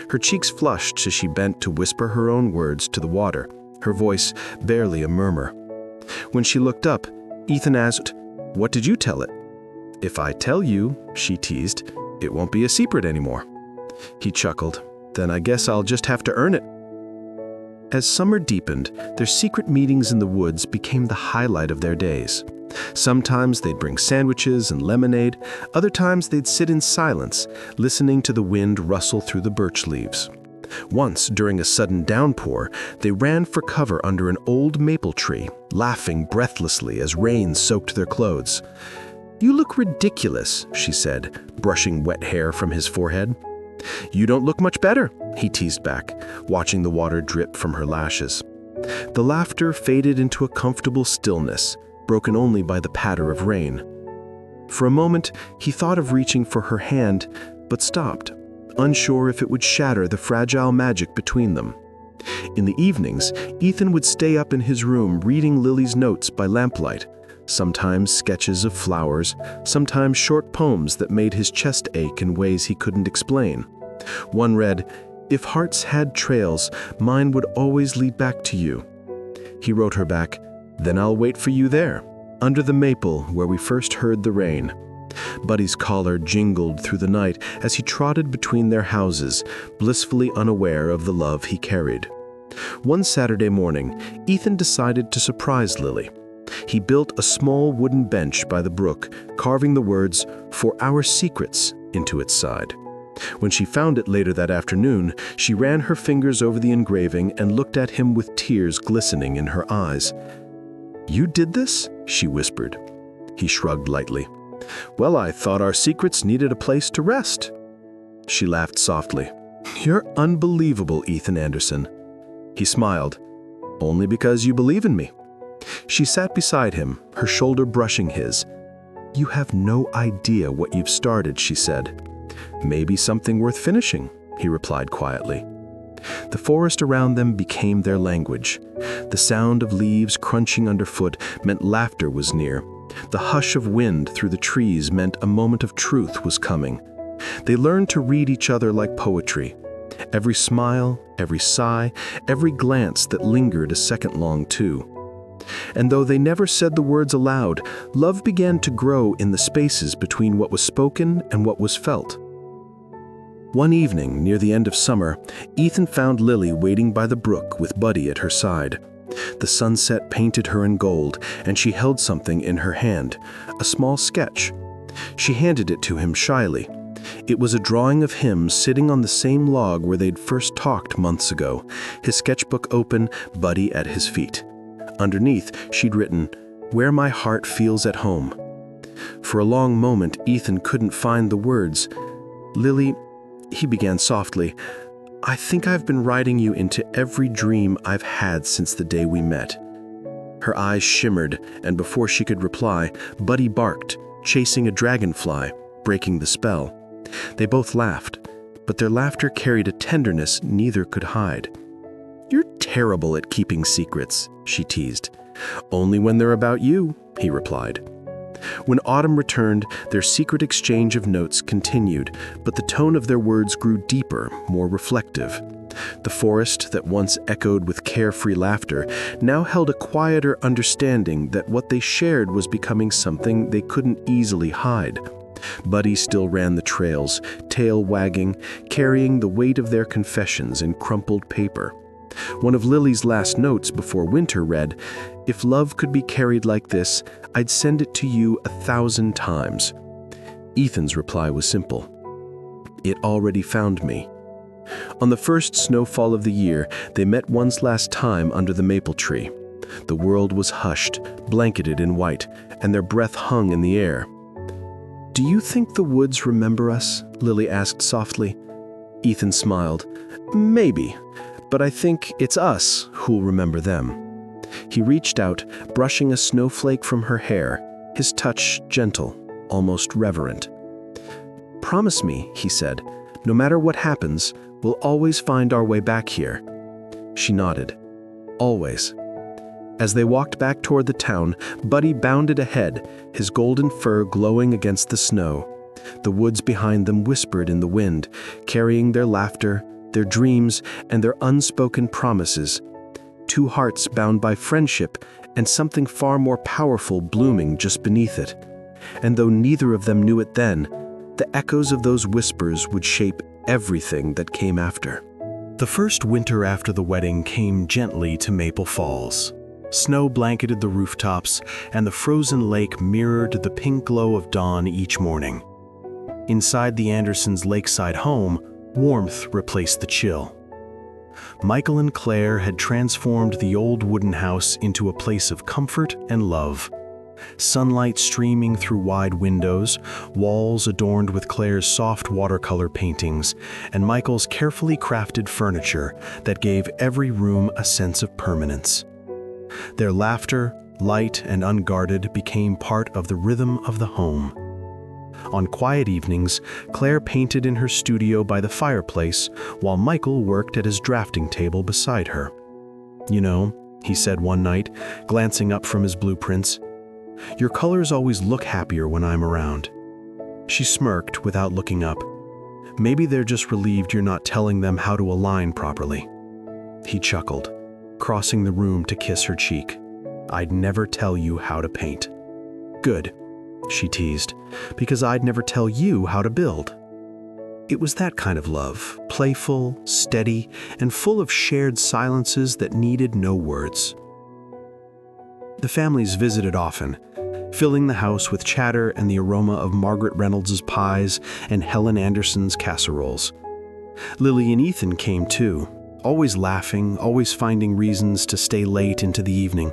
Her cheeks flushed as she bent to whisper her own words to the water, her voice barely a murmur. When she looked up, Ethan asked, "What did you tell it?" "If I tell you," she teased, "it won't be a secret anymore." He chuckled. "Then I guess I'll just have to earn it." As summer deepened, their secret meetings in the woods became the highlight of their days. Sometimes they'd bring sandwiches and lemonade, other times they'd sit in silence, listening to the wind rustle through the birch leaves. Once, during a sudden downpour, they ran for cover under an old maple tree, laughing breathlessly as rain soaked their clothes. "You look ridiculous," she said, brushing wet hair from his forehead. "You don't look much better," he teased back, watching the water drip from her lashes. The laughter faded into a comfortable stillness, broken only by the patter of rain. For a moment, he thought of reaching for her hand, but stopped, unsure if it would shatter the fragile magic between them. In the evenings, Ethan would stay up in his room reading Lily's notes by lamplight, sometimes sketches of flowers, sometimes short poems that made his chest ache in ways he couldn't explain. One read, If hearts had trails, mine would always lead back to you." He wrote her back, "Then I'll wait for you there, under the maple where we first heard the rain." Buddy's collar jingled through the night as he trotted between their houses, blissfully unaware of the love he carried. One Saturday morning, Ethan decided to surprise Lily. He built a small wooden bench by the brook, carving the words, "For Our Secrets," into its side. When she found it later that afternoon, she ran her fingers over the engraving and looked at him with tears glistening in her eyes. "You did this?" she whispered. He shrugged lightly. "Well, I thought our secrets needed a place to rest." She laughed softly. "You're unbelievable, Ethan Anderson." He smiled. "Only because you believe in me." She sat beside him, her shoulder brushing his. "You have no idea what you've started," she said. "Maybe something worth finishing," he replied quietly. The forest around them became their language. The sound of leaves crunching underfoot meant laughter was near. The hush of wind through the trees meant a moment of truth was coming. They learned to read each other like poetry. Every smile, every sigh, every glance that lingered a second long too. And though they never said the words aloud, love began to grow in the spaces between what was spoken and what was felt. One evening, near the end of summer, Ethan found Lily waiting by the brook with Buddy at her side. The sunset painted her in gold, and she held something in her hand, a small sketch. She handed it to him shyly. It was a drawing of him sitting on the same log where they'd first talked months ago, his sketchbook open, Buddy at his feet. Underneath, she'd written, "Where my heart feels at home." For a long moment, Ethan couldn't find the words. "Lily," he began softly, "I think I've been writing you into every dream I've had since the day we met." Her eyes shimmered, and before she could reply, Buddy barked, chasing a dragonfly, breaking the spell. They both laughed, but their laughter carried a tenderness neither could hide. "You're terrible at keeping secrets," she teased. "Only when they're about you," he replied. When autumn returned, their secret exchange of notes continued, but the tone of their words grew deeper, more reflective. The forest that once echoed with carefree laughter now held a quieter understanding that what they shared was becoming something they couldn't easily hide. Buddy still ran the trails, tail wagging, carrying the weight of their confessions in crumpled paper. One of Lily's last notes before winter read, "If love could be carried like this, I'd send it to you 1,000 times." Ethan's reply was simple. "It already found me." On the first snowfall of the year, they met once last time under the maple tree. The world was hushed, blanketed in white, and their breath hung in the air. "Do you think the woods remember us?" Lily asked softly. Ethan smiled. "Maybe. But I think it's us who'll remember them." He reached out, brushing a snowflake from her hair, his touch gentle, almost reverent. "Promise me," he said, "no matter what happens, we'll always find our way back here." She nodded. "Always." As they walked back toward the town, Buddy bounded ahead, his golden fur glowing against the snow. The woods behind them whispered in the wind, carrying their laughter, their dreams, and their unspoken promises. Two hearts bound by friendship and something far more powerful blooming just beneath it. And though neither of them knew it then, the echoes of those whispers would shape everything that came after. The first winter after the wedding came gently to Maple Falls. Snow blanketed the rooftops, and the frozen lake mirrored the pink glow of dawn each morning. Inside the Andersons' lakeside home, warmth replaced the chill. Michael and Claire had transformed the old wooden house into a place of comfort and love. Sunlight streaming through wide windows, walls adorned with Claire's soft watercolor paintings, and Michael's carefully crafted furniture that gave every room a sense of permanence. Their laughter, light and unguarded, became part of the rhythm of the home. On quiet evenings, Claire painted in her studio by the fireplace, while Michael worked at his drafting table beside her. "You know," he said one night, glancing up from his blueprints, "your colors always look happier when I'm around." She smirked without looking up. Maybe they're just relieved you're not telling them how to align properly." He chuckled, crossing the room to kiss her cheek. "I'd never tell you how to paint." "Good," she teased, "because I'd never tell you how to build." It was that kind of love, playful, steady, and full of shared silences that needed no words. The families visited often, filling the house with chatter and the aroma of Margaret Reynolds' pies and Helen Anderson's casseroles. Lily and Ethan came too, always laughing, always finding reasons to stay late into the evening.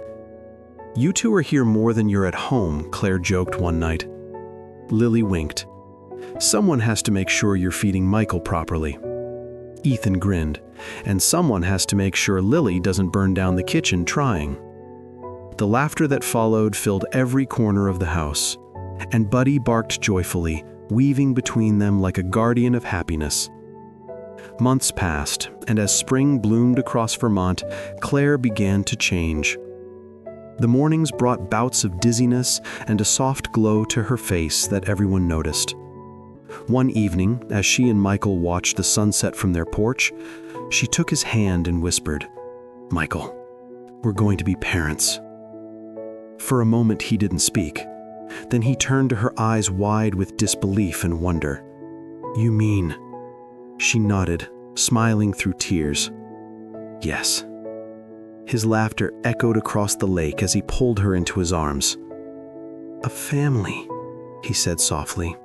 "You two are here more than you're at home," Claire joked one night. Lily winked. "Someone has to make sure you're feeding Michael properly." Ethan grinned. "And someone has to make sure Lily doesn't burn down the kitchen trying." The laughter that followed filled every corner of the house, and Buddy barked joyfully, weaving between them like a guardian of happiness. Months passed, and as spring bloomed across Vermont, Claire began to change. The mornings brought bouts of dizziness and a soft glow to her face that everyone noticed. One evening, as she and Michael watched the sunset from their porch, she took his hand and whispered, "Michael, we're going to be parents." For a moment he didn't speak. Then he turned to her eyes wide with disbelief and wonder. "You mean?" She nodded, smiling through tears. "Yes." His laughter echoed across the lake as he pulled her into his arms. "A family," he said softly.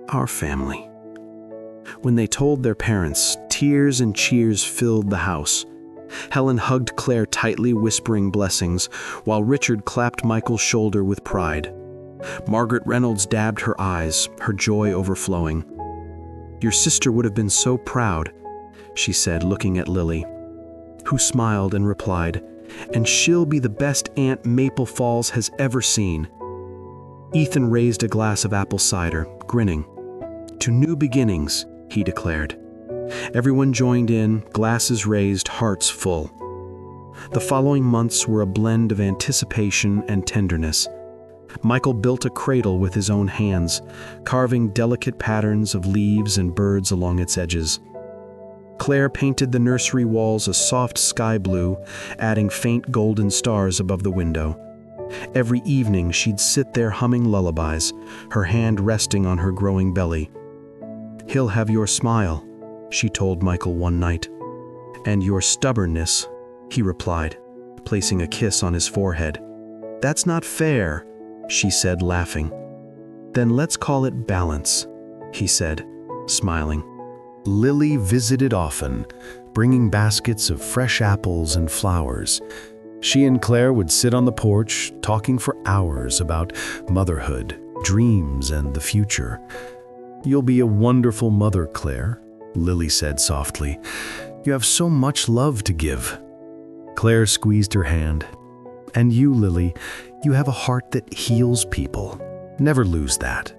"Our family." When they told their parents, tears and cheers filled the house. Helen hugged Claire tightly, whispering blessings, while Richard clapped Michael's shoulder with pride. Margaret Reynolds dabbed her eyes, her joy overflowing. "Your sister would have been so proud," she said, looking at Lily, who smiled and replied, "And she'll be the best aunt Maple Falls has ever seen." Ethan raised a glass of apple cider, grinning. "To new beginnings," he declared. Everyone joined in, glasses raised, hearts full. The following months were a blend of anticipation and tenderness. Michael built a cradle with his own hands, carving delicate patterns of leaves and birds along its edges. Claire painted the nursery walls a soft sky blue, adding faint golden stars above the window. Every evening she'd sit there humming lullabies, her hand resting on her growing belly. "He'll have your smile," she told Michael one night. "And your stubbornness," he replied, placing a kiss on his forehead. "That's not fair," she said, laughing. "Then let's call it balance," he said, smiling. Lily visited often, bringing baskets of fresh apples and flowers. She and Claire would sit on the porch, talking for hours about motherhood, dreams, and the future. "You'll be a wonderful mother, Claire," Lily said softly. "You have so much love to give." Claire squeezed her hand. "And you, Lily, you have a heart that heals people. Never lose that."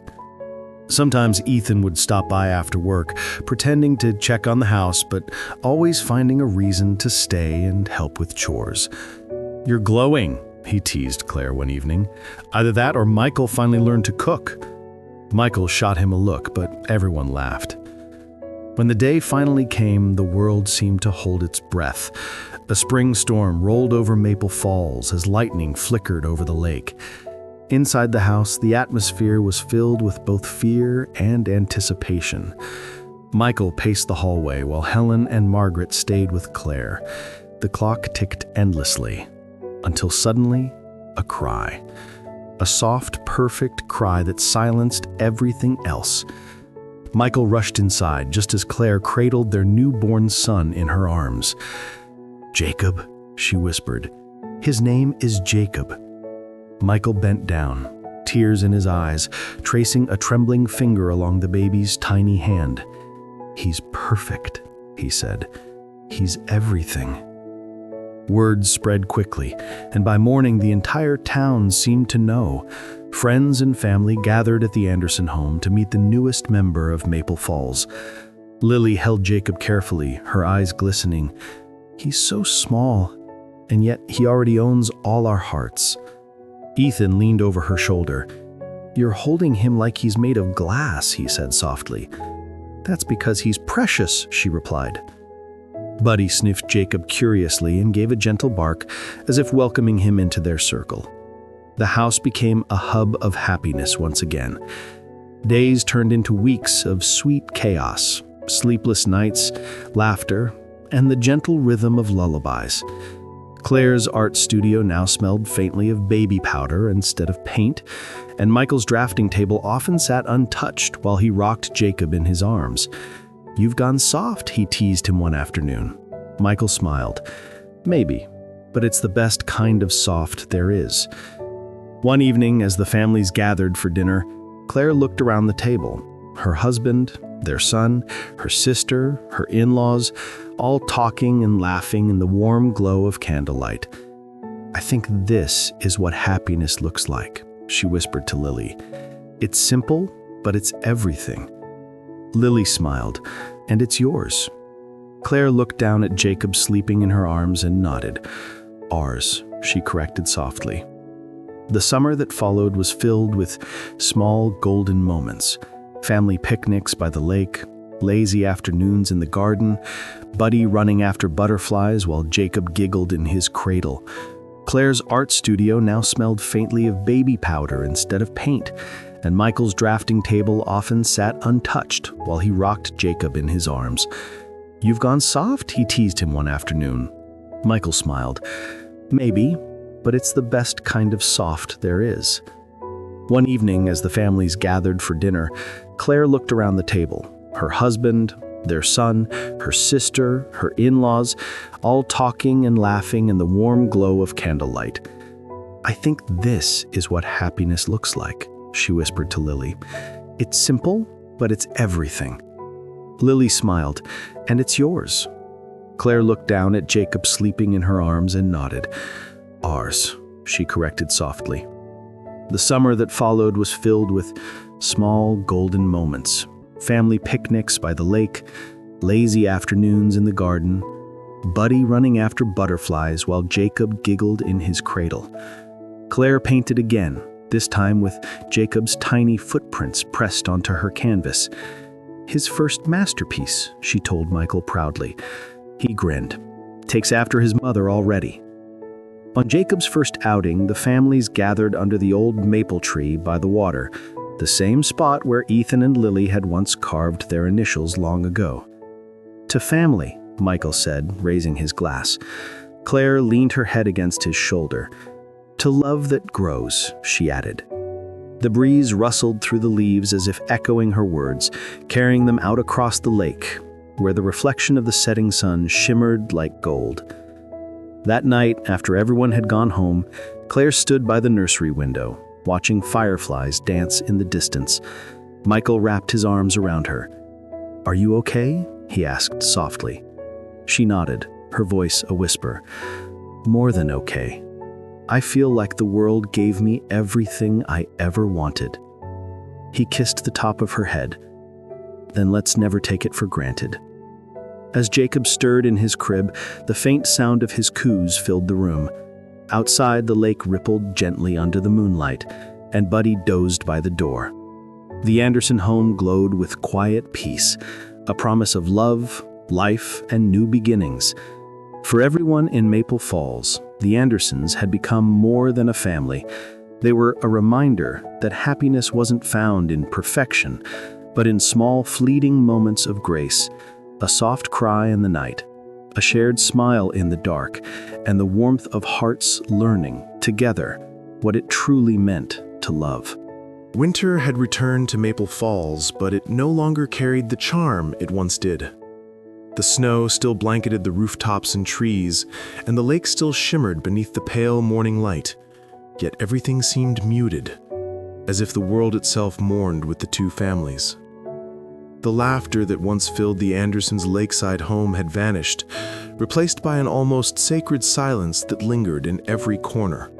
Sometimes Ethan would stop by after work, pretending to check on the house, but always finding a reason to stay and help with chores. "You're glowing," he teased Claire one evening. "Either that or Michael finally learned to cook." Michael shot him a look, but everyone laughed. When the day finally came, the world seemed to hold its breath. A spring storm rolled over Maple Falls as lightning flickered over the lake. Inside the house, the atmosphere was filled with both fear and anticipation. Michael paced the hallway while Helen and Margaret stayed with Claire. The clock ticked endlessly, until suddenly, a cry. A soft, perfect cry that silenced everything else. Michael rushed inside just as Claire cradled their newborn son in her arms. "Jacob," she whispered. "His name is Jacob." Michael bent down, tears in his eyes, tracing a trembling finger along the baby's tiny hand. "He's perfect," he said. "He's everything." Word spread quickly, and by morning the entire town seemed to know. Friends and family gathered at the Anderson home to meet the newest member of Maple Falls. Lily held Jacob carefully, her eyes glistening. "He's so small, and yet he already owns all our hearts." Ethan leaned over her shoulder. "You're holding him like he's made of glass," he said softly. "That's because he's precious," she replied. Buddy sniffed Jacob curiously and gave a gentle bark, as if welcoming him into their circle. The house became a hub of happiness once again. Days turned into weeks of sweet chaos, sleepless nights, laughter, and the gentle rhythm of lullabies. Claire's art studio now smelled faintly of baby powder instead of paint, and Michael's drafting table often sat untouched while he rocked Jacob in his arms. "You've gone soft," he teased him one afternoon. Michael smiled. "Maybe, but it's the best kind of soft there is." One evening, as the families gathered for dinner, Claire looked around the table. Her husband, their son, her sister, her in-laws, all talking and laughing in the warm glow of candlelight. "I think this is what happiness looks like," she whispered to Lily. "It's simple, but it's everything." Lily smiled. "And it's yours." Claire looked down at Jacob sleeping in her arms and nodded. "Ours," she corrected softly. The summer that followed was filled with small golden moments. Family picnics by the lake, lazy afternoons in the garden, Buddy running after butterflies while Jacob giggled in his cradle. Claire's art studio now smelled faintly of baby powder instead of paint, and Michael's drafting table often sat untouched while he rocked Jacob in his arms. "You've gone soft," he teased him one afternoon. Michael smiled. "Maybe, but it's the best kind of soft there is." One evening, as the families gathered for dinner, Claire looked around the table. Her husband, their son, her sister, her in-laws, all talking and laughing in the warm glow of candlelight. "I think this is what happiness looks like," she whispered to Lily. "It's simple, but it's everything." Lily smiled. "And it's yours." Claire looked down at Jacob sleeping in her arms and nodded. "Ours," she corrected softly. The summer that followed was filled with small golden moments. Family picnics by the lake, lazy afternoons in the garden, Buddy running after butterflies while Jacob giggled in his cradle. Claire painted again, this time with Jacob's tiny footprints pressed onto her canvas. "His first masterpiece," she told Michael proudly. He grinned. "Takes after his mother already." On Jacob's first outing, the families gathered under the old maple tree by the water, the same spot where Ethan and Lily had once carved their initials long ago. "To family," Michael said, raising his glass. Claire leaned her head against his shoulder. "To love that grows," she added. The breeze rustled through the leaves as if echoing her words, carrying them out across the lake, where the reflection of the setting sun shimmered like gold. That night, after everyone had gone home, Claire stood by the nursery window, watching fireflies dance in the distance. Michael wrapped his arms around her. "Are you okay?" he asked softly. She nodded, her voice a whisper. "More than okay. I feel like the world gave me everything I ever wanted." He kissed the top of her head. "Then let's never take it for granted." As Jacob stirred in his crib, the faint sound of his coos filled the room. Outside, the lake rippled gently under the moonlight, and Buddy dozed by the door. The Anderson home glowed with quiet peace, a promise of love, life, and new beginnings. For everyone in Maple Falls, the Andersons had become more than a family. They were a reminder that happiness wasn't found in perfection, but in small, fleeting moments of grace. A soft cry in the night, a shared smile in the dark, and the warmth of hearts learning, together, what it truly meant to love. Winter had returned to Maple Falls, but it no longer carried the charm it once did. The snow still blanketed the rooftops and trees, and the lake still shimmered beneath the pale morning light, yet everything seemed muted, as if the world itself mourned with the two families. The laughter that once filled the Andersons' lakeside home had vanished, replaced by an almost sacred silence that lingered in every corner.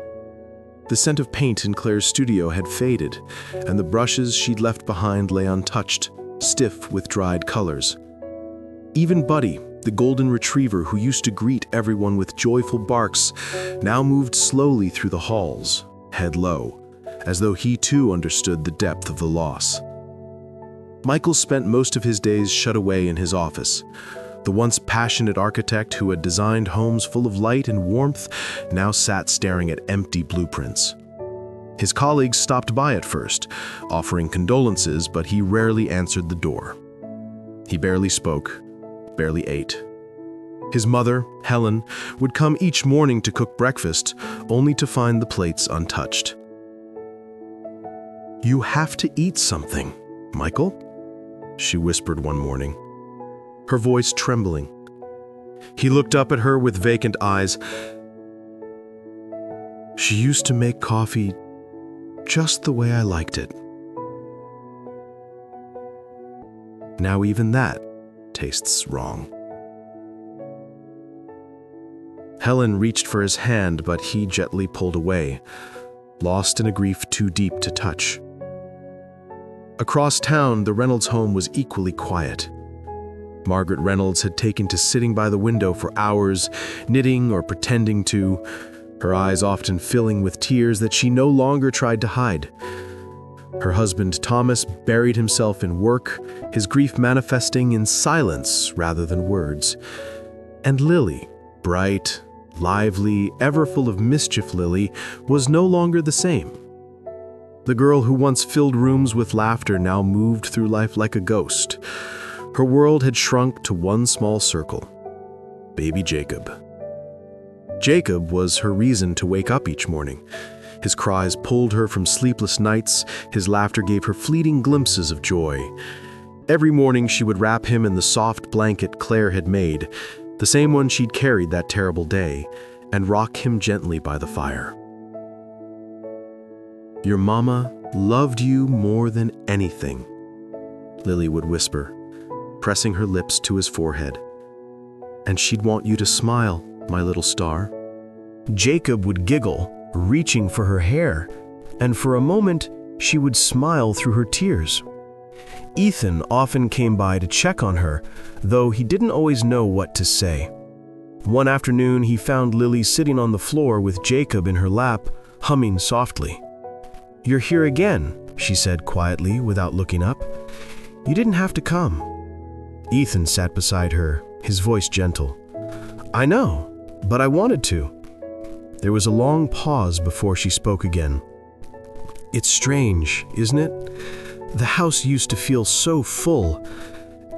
The scent of paint in Claire's studio had faded, and the brushes she'd left behind lay untouched, stiff with dried colors. Even Buddy, the golden retriever who used to greet everyone with joyful barks, now moved slowly through the halls, head low, as though he too understood the depth of the loss. Michael spent most of his days shut away in his office. The once passionate architect who had designed homes full of light and warmth now sat staring at empty blueprints. His colleagues stopped by at first, offering condolences, but he rarely answered the door. He barely spoke, barely ate. His mother, Helen, would come each morning to cook breakfast, only to find the plates untouched. "You have to eat something, Michael," she whispered one morning, her voice trembling. He looked up at her with vacant eyes. "She used to make coffee just the way I liked it. Now even that tastes wrong." Helen reached for his hand, but he gently pulled away, lost in a grief too deep to touch. Across town, the Reynolds home was equally quiet. Margaret Reynolds had taken to sitting by the window for hours, knitting or pretending to, her eyes often filling with tears that she no longer tried to hide. Her husband, Thomas, buried himself in work, his grief manifesting in silence rather than words. And Lily, bright, lively, ever full of mischief Lily, was no longer the same. The girl who once filled rooms with laughter now moved through life like a ghost. Her world had shrunk to one small circle: baby Jacob. Jacob was her reason to wake up each morning. His cries pulled her from sleepless nights, his laughter gave her fleeting glimpses of joy. Every morning she would wrap him in the soft blanket Claire had made, the same one she'd carried that terrible day, and rock him gently by the fire. "Your mama loved you more than anything," Lily would whisper, pressing her lips to his forehead. "And she'd want you to smile, my little star." Jacob would giggle, reaching for her hair, and for a moment she would smile through her tears. Ethan often came by to check on her, though he didn't always know what to say. One afternoon he found Lily sitting on the floor with Jacob in her lap, humming softly. "You're here again," she said quietly without looking up. "You didn't have to come." Ethan sat beside her, his voice gentle. "I know, but I wanted to." There was a long pause before she spoke again. "It's strange, isn't it? The house used to feel so full,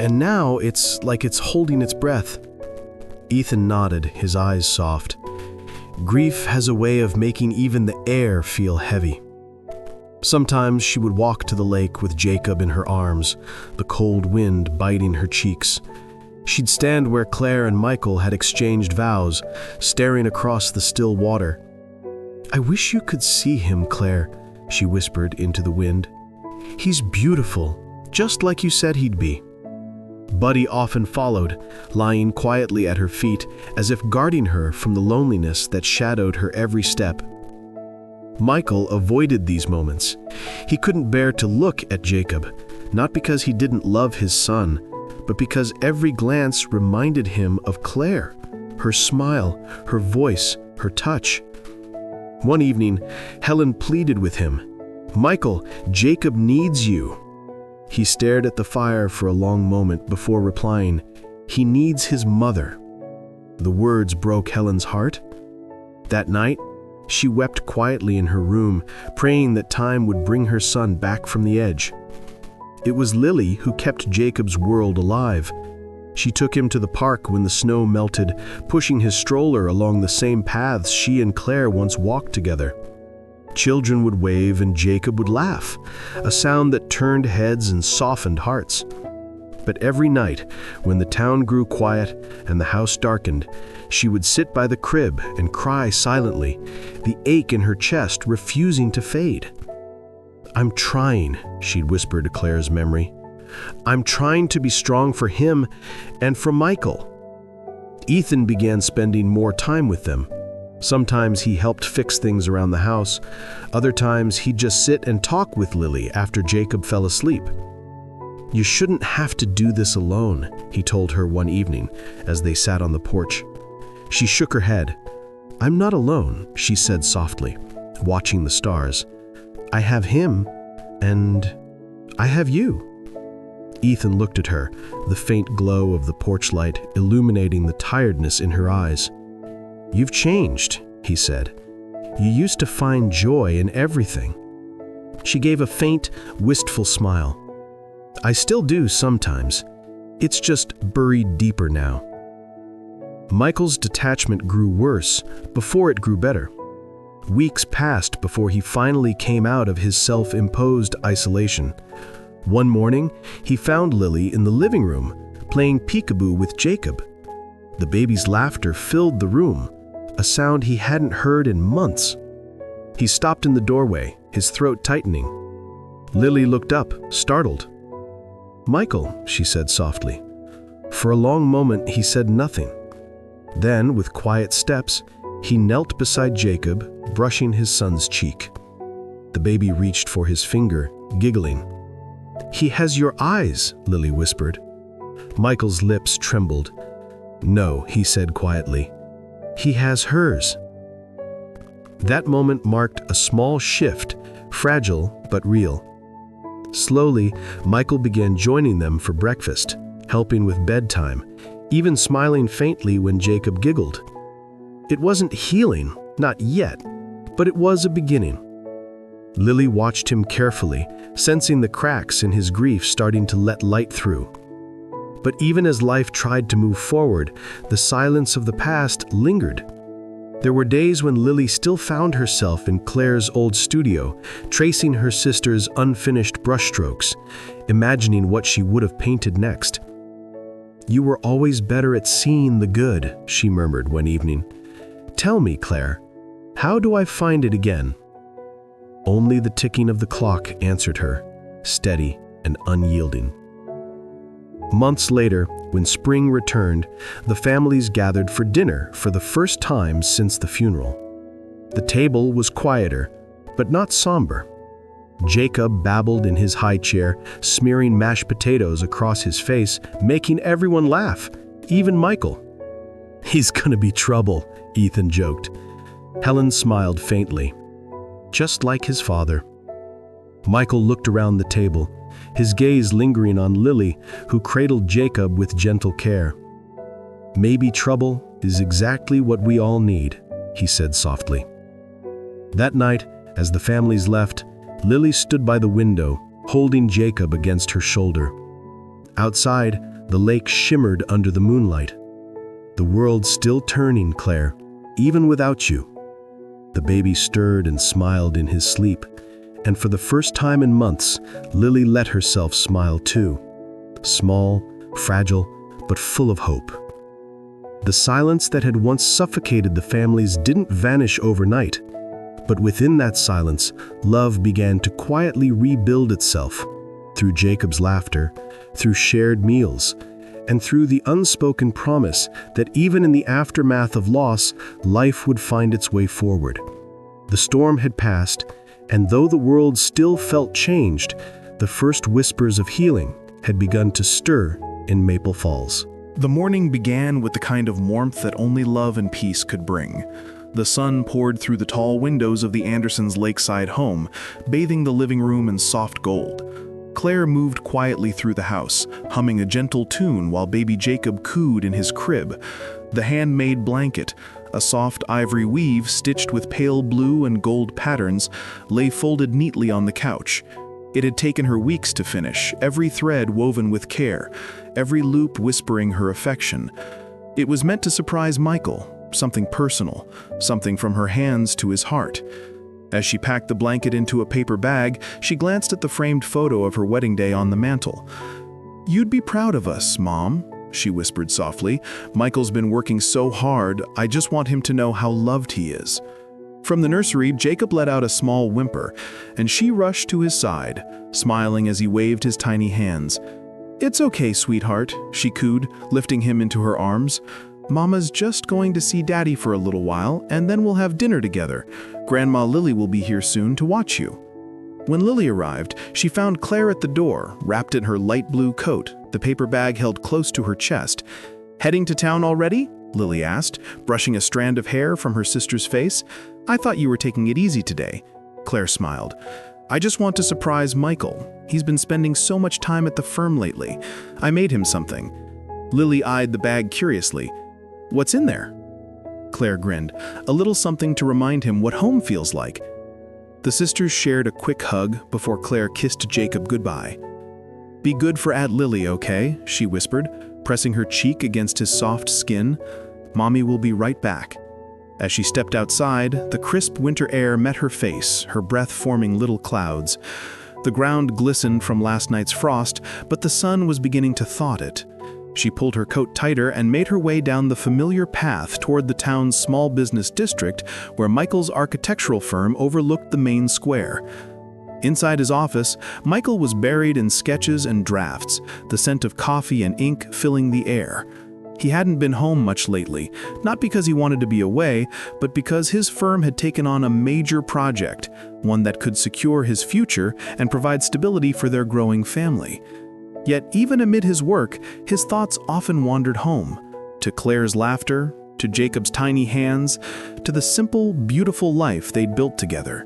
and now it's like it's holding its breath." Ethan nodded, his eyes soft. Grief has a way of making even the air feel heavy. Sometimes she would walk to the lake with Jacob in her arms, the cold wind biting her cheeks. She'd stand where Claire and Michael had exchanged vows, staring across the still water. "I wish you could see him, Claire," she whispered into the wind. "He's beautiful, just like you said he'd be." Buddy often followed, lying quietly at her feet, as if guarding her from the loneliness that shadowed her every step. Michael avoided these moments. He couldn't bear to look at Jacob, not because he didn't love his son, but because every glance reminded him of Claire, her smile, her voice, her touch. One evening, Helen pleaded with him, "Michael, Jacob needs you." He stared at the fire for a long moment before replying, "He needs his mother." The words broke Helen's heart. That night, she wept quietly in her room, praying that time would bring her son back from the edge. It was Lily who kept Jacob's world alive. She took him to the park when the snow melted, pushing his stroller along the same paths she and Claire once walked together. Children would wave and Jacob would laugh, a sound that turned heads and softened hearts. But every night, when the town grew quiet and the house darkened, she would sit by the crib and cry silently, the ache in her chest refusing to fade. "I'm trying," she'd whisper to Claire's memory. "I'm trying to be strong for him and for Michael." Ethan began spending more time with them. Sometimes he helped fix things around the house. Other times he'd just sit and talk with Lily after Jacob fell asleep. "You shouldn't have to do this alone," he told her one evening as they sat on the porch. She shook her head. "I'm not alone," she said softly, watching the stars. "I have him, and I have you." Ethan looked at her, the faint glow of the porch light illuminating the tiredness in her eyes. "You've changed," he said. "You used to find joy in everything." She gave a faint, wistful smile. "I still do sometimes. It's just buried deeper now." Michael's detachment grew worse before it grew better. Weeks passed before he finally came out of his self-imposed isolation. One morning, he found Lily in the living room, playing peekaboo with Jacob. The baby's laughter filled the room, a sound he hadn't heard in months. He stopped in the doorway, his throat tightening. Lily looked up, startled. "Michael," she said softly. For a long moment, he said nothing. Then, with quiet steps, he knelt beside Jacob, brushing his son's cheek. The baby reached for his finger, giggling. "He has your eyes," Lily whispered. Michael's lips trembled. "No," he said quietly. "He has hers." That moment marked a small shift, fragile but real. Slowly, Michael began joining them for breakfast, helping with bedtime, even smiling faintly when Jacob giggled. It wasn't healing, not yet, but it was a beginning. Lily watched him carefully, sensing the cracks in his grief starting to let light through. But even as life tried to move forward, the silence of the past lingered. There were days when Lily still found herself in Claire's old studio, tracing her sister's unfinished brushstrokes, imagining what she would have painted next. "You were always better at seeing the good," she murmured one evening. "Tell me, Claire, how do I find it again?" Only the ticking of the clock answered her, steady and unyielding. Months later, when spring returned, the families gathered for dinner for the first time since the funeral. The table was quieter, but not somber. Jacob babbled in his high chair, smearing mashed potatoes across his face, making everyone laugh, even Michael. "He's gonna be trouble," Ethan joked. Helen smiled faintly. "Just like his father." Michael looked around the table, his gaze lingering on Lily, who cradled Jacob with gentle care. "Maybe trouble is exactly what we all need," he said softly. That night, as the families left, Lily stood by the window, holding Jacob against her shoulder. Outside, the lake shimmered under the moonlight. "The world's still turning, Claire, even without you." The baby stirred and smiled in his sleep, and for the first time in months, Lily let herself smile too. Small, fragile, but full of hope. The silence that had once suffocated the families didn't vanish overnight, but within that silence, love began to quietly rebuild itself, through Jacob's laughter, through shared meals, and through the unspoken promise that even in the aftermath of loss, life would find its way forward. The storm had passed, and though the world still felt changed, the first whispers of healing had begun to stir in Maple Falls. The morning began with the kind of warmth that only love and peace could bring. The sun poured through the tall windows of the Andersons' lakeside home, bathing the living room in soft gold. Claire moved quietly through the house, humming a gentle tune while baby Jacob cooed in his crib. The handmade blanket, a soft ivory weave stitched with pale blue and gold patterns, lay folded neatly on the couch. It had taken her weeks to finish, every thread woven with care, every loop whispering her affection. It was meant to surprise Michael, something personal, something from her hands to his heart. As she packed the blanket into a paper bag, she glanced at the framed photo of her wedding day on the mantel. "You'd be proud of us, Mom," she whispered softly. "Michael's been working so hard, I just want him to know how loved he is." From the nursery, Jacob let out a small whimper, and she rushed to his side, smiling as he waved his tiny hands. "It's okay, sweetheart," she cooed, lifting him into her arms. "Mama's just going to see Daddy for a little while, and then we'll have dinner together. Grandma Lily will be here soon to watch you." When Lily arrived, she found Claire at the door, wrapped in her light blue coat, the paper bag held close to her chest. "Heading to town already?" Lily asked, brushing a strand of hair from her sister's face. "I thought you were taking it easy today." Claire smiled. I just want to surprise Michael. He's been spending so much time at the firm lately. I made him something." Lily eyed the bag curiously. "What's in there?" Claire grinned. "A little something to remind him what home feels like." The sisters shared a quick hug before Claire kissed Jacob goodbye. "Be good for Aunt Lily, okay?" she whispered, pressing her cheek against his soft skin. "Mommy will be right back." As she stepped outside, the crisp winter air met her face, her breath forming little clouds. The ground glistened from last night's frost, but the sun was beginning to thaw it. She pulled her coat tighter and made her way down the familiar path toward the town's small business district, where Michael's architectural firm overlooked the main square. Inside his office, Michael was buried in sketches and drafts, the scent of coffee and ink filling the air. He hadn't been home much lately, not because he wanted to be away, but because his firm had taken on a major project, one that could secure his future and provide stability for their growing family. Yet even amid his work, his thoughts often wandered home, to Claire's laughter, to Jacob's tiny hands, to the simple, beautiful life they'd built together.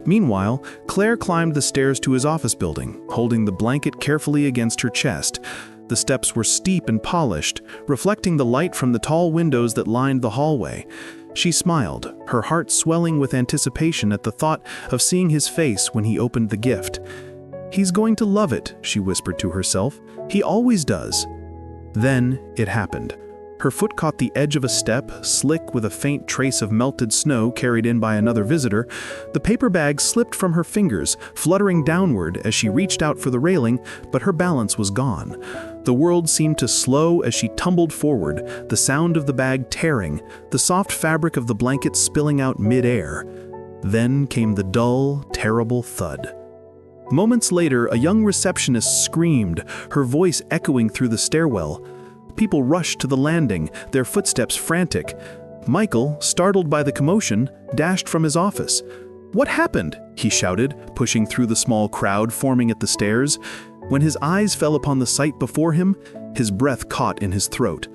Meanwhile, Claire climbed the stairs to his office building, holding the blanket carefully against her chest. The steps were steep and polished, reflecting the light from the tall windows that lined the hallway. She smiled, her heart swelling with anticipation at the thought of seeing his face when he opened the gift. "He's going to love it," she whispered to herself. "He always does." Then it happened. Her foot caught the edge of a step, slick with a faint trace of melted snow carried in by another visitor. The paper bag slipped from her fingers, fluttering downward as she reached out for the railing, but her balance was gone. The world seemed to slow as she tumbled forward, the sound of the bag tearing, the soft fabric of the blanket spilling out mid-air. Then came the dull, terrible thud. Moments later, a young receptionist screamed, her voice echoing through the stairwell. People rushed to the landing, their footsteps frantic. Michael, startled by the commotion, dashed from his office. "What happened?" he shouted, pushing through the small crowd forming at the stairs. When his eyes fell upon the sight before him, his breath caught in his throat.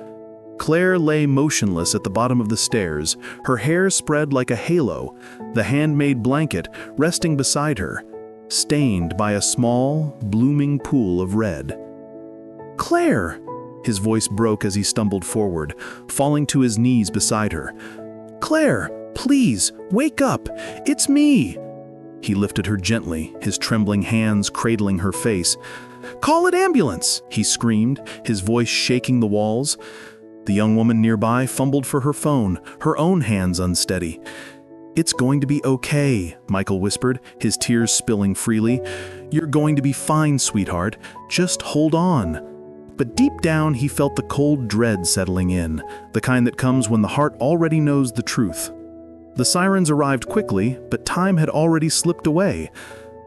Claire lay motionless at the bottom of the stairs, her hair spread like a halo, the handmade blanket resting beside her, stained by a small, blooming pool of red. "Claire!" His voice broke as he stumbled forward, falling to his knees beside her. "Claire, please, wake up! It's me!" He lifted her gently, his trembling hands cradling her face. "Call an ambulance!" he screamed, his voice shaking the walls. The young woman nearby fumbled for her phone, her own hands unsteady. "It's going to be okay," Michael whispered, his tears spilling freely. "You're going to be fine, sweetheart. Just hold on." But deep down, he felt the cold dread settling in, the kind that comes when the heart already knows the truth. The sirens arrived quickly, but time had already slipped away.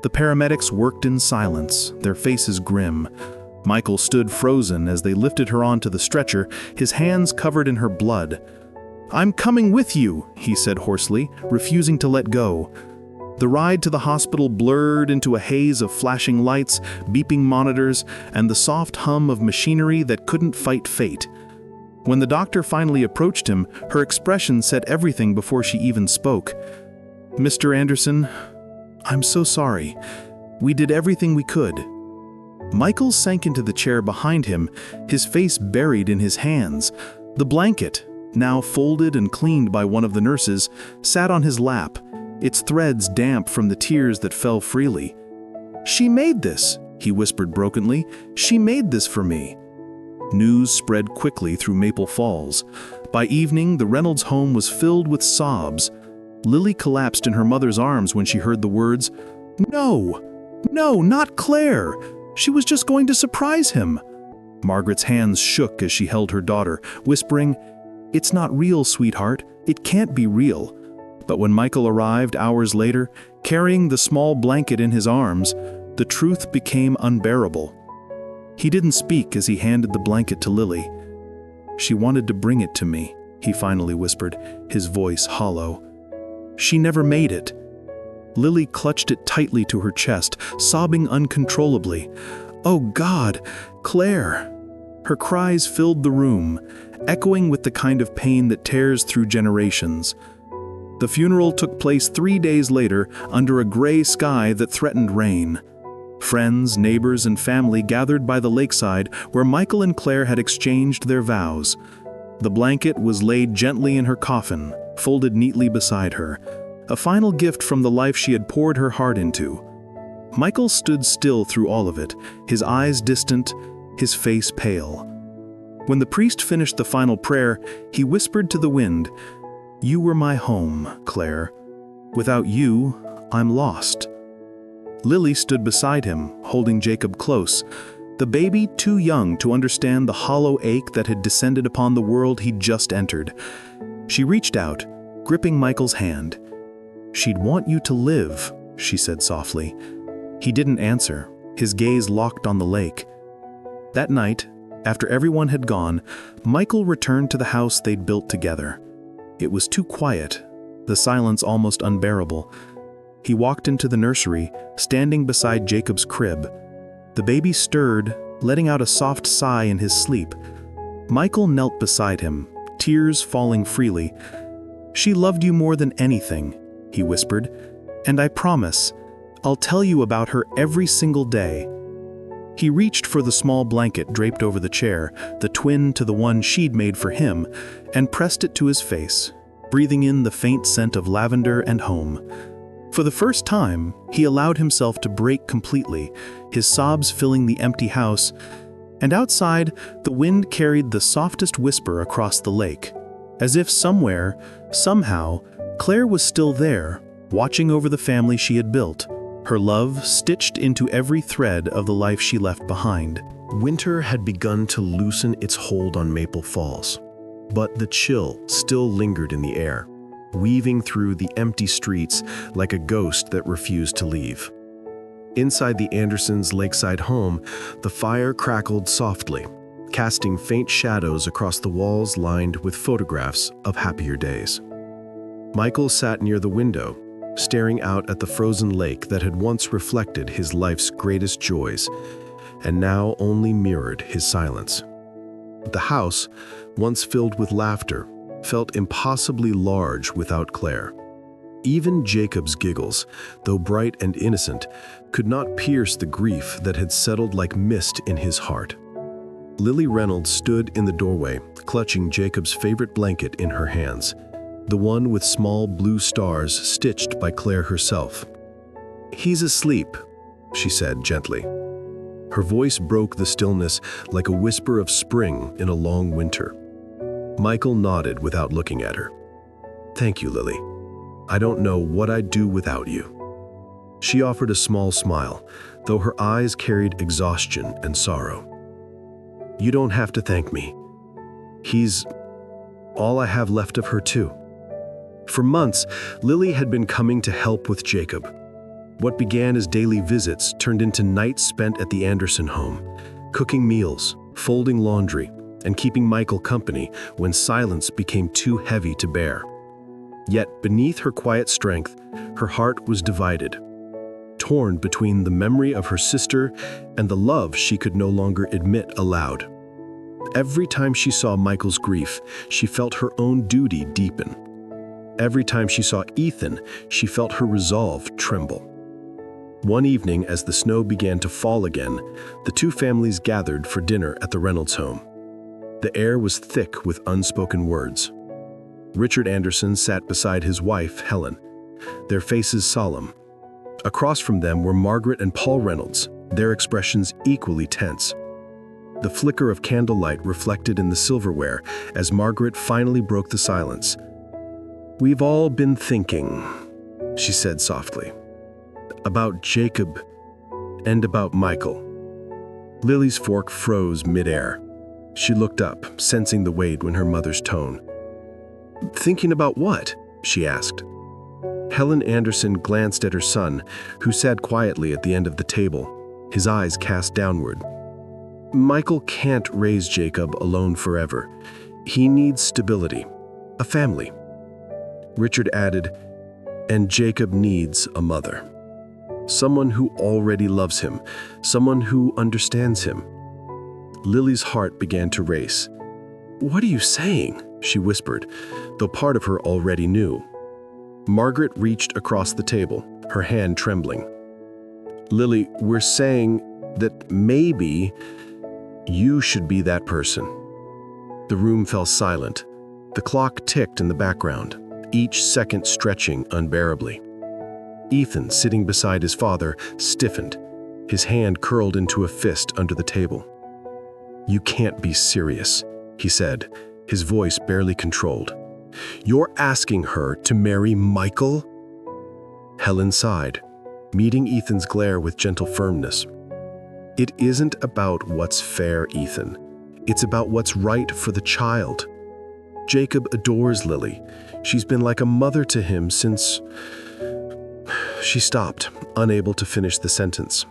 The paramedics worked in silence, their faces grim. Michael stood frozen as they lifted her onto the stretcher, his hands covered in her blood. "I'm coming with you," he said hoarsely, refusing to let go. The ride to the hospital blurred into a haze of flashing lights, beeping monitors, and the soft hum of machinery that couldn't fight fate. When the doctor finally approached him, her expression said everything before she even spoke. "Mr. Anderson, I'm so sorry. We did everything we could." Michael sank into the chair behind him, his face buried in his hands. The blanket, now folded and cleaned by one of the nurses, sat on his lap, its threads damp from the tears that fell freely. "She made this," he whispered brokenly. "She made this for me." News spread quickly through Maple Falls. By evening, the Reynolds home was filled with sobs. Lily collapsed in her mother's arms when she heard the words, "No, no, not Claire. She was just going to surprise him." Margaret's hands shook as she held her daughter, whispering, "It's not real, sweetheart. It can't be real." But when Michael arrived hours later, carrying the small blanket in his arms, the truth became unbearable. He didn't speak as he handed the blanket to Lily. "She wanted to bring it to me," he finally whispered, his voice hollow. "She never made it." Lily clutched it tightly to her chest, sobbing uncontrollably. "Oh God, Claire!" Her cries filled the room, echoing with the kind of pain that tears through generations. The funeral took place 3 days later under a gray sky that threatened rain. Friends, neighbors, and family gathered by the lakeside where Michael and Claire had exchanged their vows. The blanket was laid gently in her coffin, folded neatly beside her, a final gift from the life she had poured her heart into. Michael stood still through all of it, his eyes distant, his face pale. When the priest finished the final prayer, he whispered to the wind, "You were my home, Claire. Without you, I'm lost." Lily stood beside him, holding Jacob close, the baby too young to understand the hollow ache that had descended upon the world he'd just entered. She reached out, gripping Michael's hand. "She'd want you to live," she said softly. He didn't answer, his gaze locked on the lake. That night, after everyone had gone, Michael returned to the house they'd built together. It was too quiet, the silence almost unbearable. He walked into the nursery, standing beside Jacob's crib. The baby stirred, letting out a soft sigh in his sleep. Michael knelt beside him, tears falling freely. "She loved you more than anything," he whispered, "and I promise, I'll tell you about her every single day." He reached for the small blanket draped over the chair, the twin to the one she'd made for him, and pressed it to his face, breathing in the faint scent of lavender and home. For the first time, he allowed himself to break completely, his sobs filling the empty house, and outside, the wind carried the softest whisper across the lake, as if somewhere, somehow, Claire was still there, watching over the family she had built, her love stitched into every thread of the life she left behind. Winter had begun to loosen its hold on Maple Falls, but the chill still lingered in the air, weaving through the empty streets like a ghost that refused to leave. Inside the Andersons' lakeside home, the fire crackled softly, casting faint shadows across the walls lined with photographs of happier days. Michael sat near the window, staring out at the frozen lake that had once reflected his life's greatest joys, and now only mirrored his silence. The house, once filled with laughter, felt impossibly large without Claire. Even Jacob's giggles, though bright and innocent, could not pierce the grief that had settled like mist in his heart. Lily Reynolds stood in the doorway, clutching Jacob's favorite blanket in her hands, the one with small blue stars stitched by Claire herself. "He's asleep," she said gently. Her voice broke the stillness like a whisper of spring in a long winter. Michael nodded without looking at her. "Thank you, Lily. I don't know what I'd do without you." She offered a small smile, though her eyes carried exhaustion and sorrow. "You don't have to thank me. He's all I have left of her, too." For months, Lily had been coming to help with Jacob. What began as daily visits turned into nights spent at the Anderson home, cooking meals, folding laundry, and keeping Michael company when silence became too heavy to bear. Yet beneath her quiet strength, her heart was divided, torn between the memory of her sister and the love she could no longer admit aloud. Every time she saw Michael's grief, she felt her own duty deepen. Every time she saw Ethan, she felt her resolve tremble. One evening, as the snow began to fall again, the two families gathered for dinner at the Reynolds home. The air was thick with unspoken words. Richard Anderson sat beside his wife, Helen, their faces solemn. Across from them were Margaret and Paul Reynolds, their expressions equally tense. The flicker of candlelight reflected in the silverware as Margaret finally broke the silence. "We've all been thinking," she said softly, "about Jacob and about Michael." Lily's fork froze midair. She looked up, sensing the weight in her mother's tone. "Thinking about what?" she asked. Helen Anderson glanced at her son, who sat quietly at the end of the table, his eyes cast downward. "Michael can't raise Jacob alone forever. He needs stability, a family." Richard added, "And Jacob needs a mother. Someone who already loves him, someone who understands him." Lily's heart began to race. "What are you saying?" she whispered, though part of her already knew. Margaret reached across the table, her hand trembling. Lily, we're saying that maybe you should be that person. The room fell silent. The clock ticked in the background, each second stretching unbearably. Ethan, sitting beside his father, stiffened, his hand curled into a fist under the table. You can't be serious, he said, his voice barely controlled. You're asking her to marry Michael? Helen sighed, meeting Ethan's glare with gentle firmness. It isn't about what's fair, Ethan. It's about what's right for the child. Jacob adores Lily. She's been like a mother to him since... She stopped, unable to finish the sentence.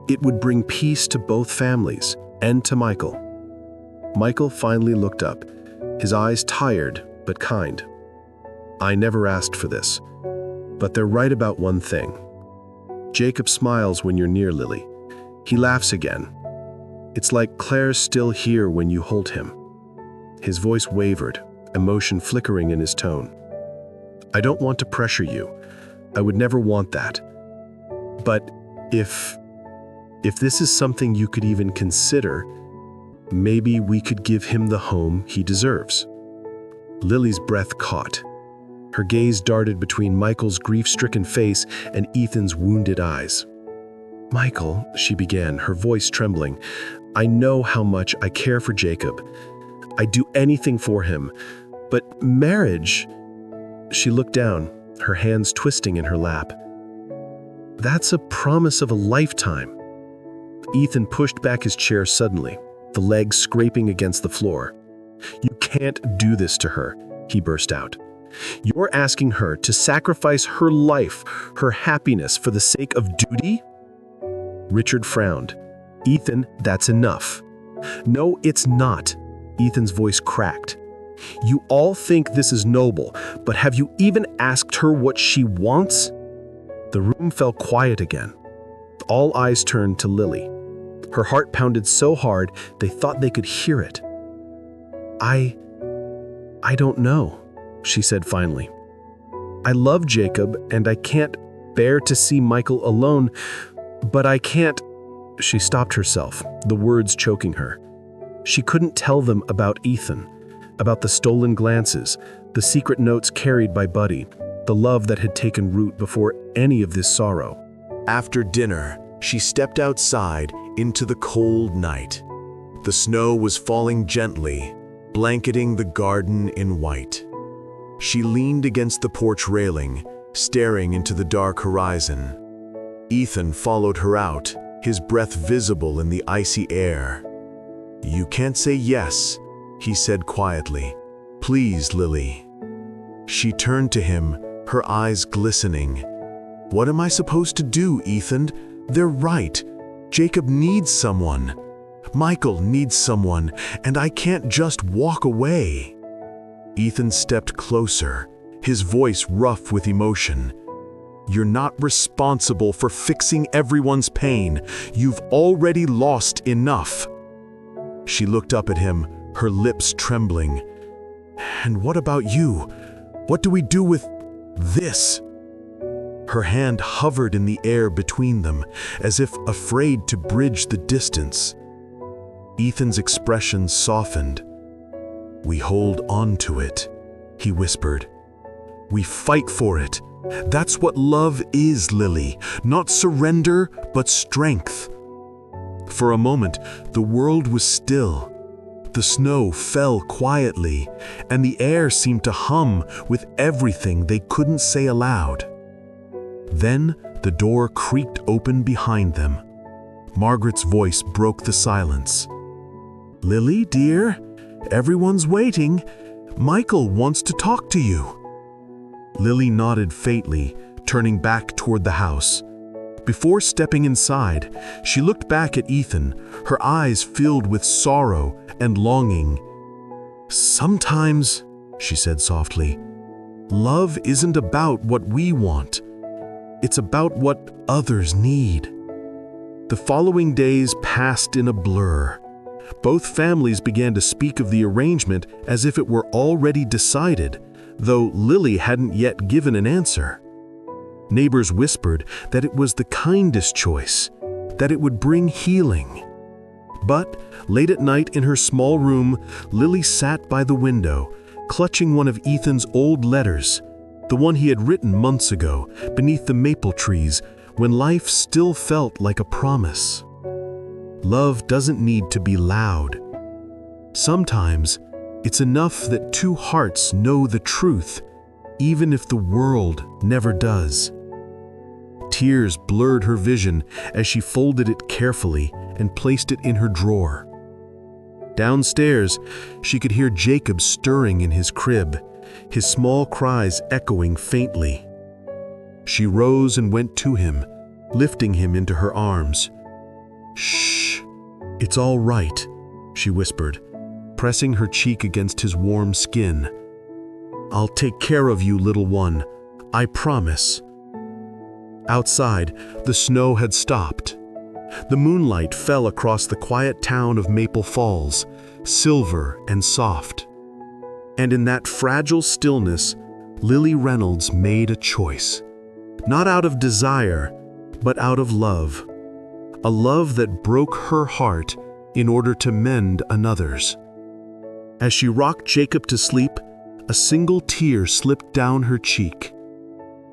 It would bring peace to both families and to Michael. Michael finally looked up, his eyes tired but kind. I never asked for this, but they're right about one thing. Jacob smiles when you're near Lily. He laughs again. It's like Claire's still here when you hold him. His voice wavered, emotion flickering in his tone. I don't want to pressure you. I would never want that. But if this is something you could even consider, maybe we could give him the home he deserves. Lily's breath caught. Her gaze darted between Michael's grief-stricken face and Ethan's wounded eyes. Michael, she began, her voice trembling, I know how much I care for Jacob. I'd do anything for him. But marriage... She looked down, her hands twisting in her lap. That's a promise of a lifetime. Ethan pushed back his chair suddenly, the legs scraping against the floor. You can't do this to her, he burst out. You're asking her to sacrifice her life, her happiness for the sake of duty? Richard frowned. Ethan, that's enough. No, it's not. Ethan's voice cracked. You all think this is noble, but have you even asked her what she wants? The room fell quiet again. All eyes turned to Lily. Her heart pounded so hard they thought they could hear it. I don't know, she said finally. I love Jacob and I can't bear to see Michael alone, but I can't... She stopped herself, the words choking her. She couldn't tell them about Ethan, about the stolen glances, the secret notes carried by Buddy, the love that had taken root before any of this sorrow. After dinner, she stepped outside into the cold night. The snow was falling gently, blanketing the garden in white. She leaned against the porch railing, staring into the dark horizon. Ethan followed her out, his breath visible in the icy air. You can't say yes, he said quietly. Please, Lily. She turned to him, her eyes glistening. What am I supposed to do, Ethan? They're right. Jacob needs someone. Michael needs someone, and I can't just walk away. Ethan stepped closer, his voice rough with emotion. You're not responsible for fixing everyone's pain. You've already lost enough. She looked up at him, her lips trembling. And what about you? What do we do with this? Her hand hovered in the air between them, as if afraid to bridge the distance. Ethan's expression softened. We hold on to it, he whispered. We fight for it. That's what love is, Lily. Not surrender, but strength. For a moment, the world was still. The snow fell quietly, and the air seemed to hum with everything they couldn't say aloud. Then the door creaked open behind them. Margaret's voice broke the silence. Lily, dear, everyone's waiting. Michael wants to talk to you. Lily nodded faintly, turning back toward the house. Before stepping inside, she looked back at Ethan, her eyes filled with sorrow and longing. Sometimes, she said softly, love isn't about what we want. It's about what others need. The following days passed in a blur. Both families began to speak of the arrangement as if it were already decided, though Lily hadn't yet given an answer. Neighbors whispered that it was the kindest choice, that it would bring healing. But late at night in her small room, Lily sat by the window, clutching one of Ethan's old letters, the one he had written months ago beneath the maple trees when life still felt like a promise. Love doesn't need to be loud. Sometimes it's enough that two hearts know the truth, even if the world never does. Tears blurred her vision as she folded it carefully and placed it in her drawer. Downstairs, she could hear Jacob stirring in his crib, his small cries echoing faintly. She rose and went to him, lifting him into her arms. "Shh, it's all right," she whispered, pressing her cheek against his warm skin. "I'll take care of you, little one, I promise." Outside, the snow had stopped. The moonlight fell across the quiet town of Maple Falls, silver and soft. And in that fragile stillness, Lily Reynolds made a choice. Not out of desire, but out of love. A love that broke her heart in order to mend another's. As she rocked Jacob to sleep, a single tear slipped down her cheek.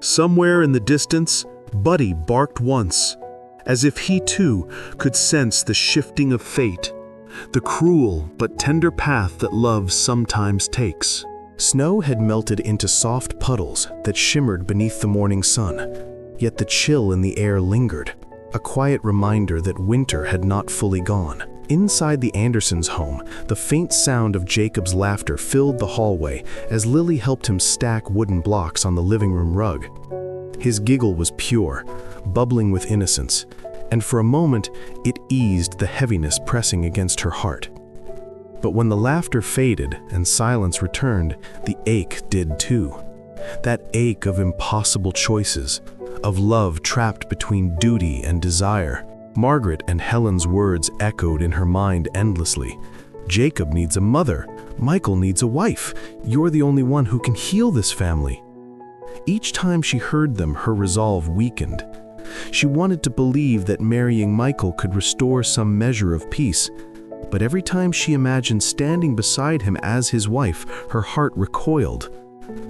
Somewhere in the distance, Buddy barked once, as if he too could sense the shifting of fate, the cruel but tender path that love sometimes takes. Snow had melted into soft puddles that shimmered beneath the morning sun, yet the chill in the air lingered, a quiet reminder that winter had not fully gone. Inside the Andersons' home, the faint sound of Jacob's laughter filled the hallway as Lily helped him stack wooden blocks on the living room rug. His giggle was pure, bubbling with innocence, and for a moment it eased the heaviness pressing against her heart. But when the laughter faded and silence returned, the ache did too. That ache of impossible choices, of love trapped between duty and desire. Margaret and Helen's words echoed in her mind endlessly. Jacob needs a mother. Michael needs a wife. You're the only one who can heal this family. Each time she heard them, her resolve weakened. She wanted to believe that marrying Michael could restore some measure of peace, but every time she imagined standing beside him as his wife, her heart recoiled,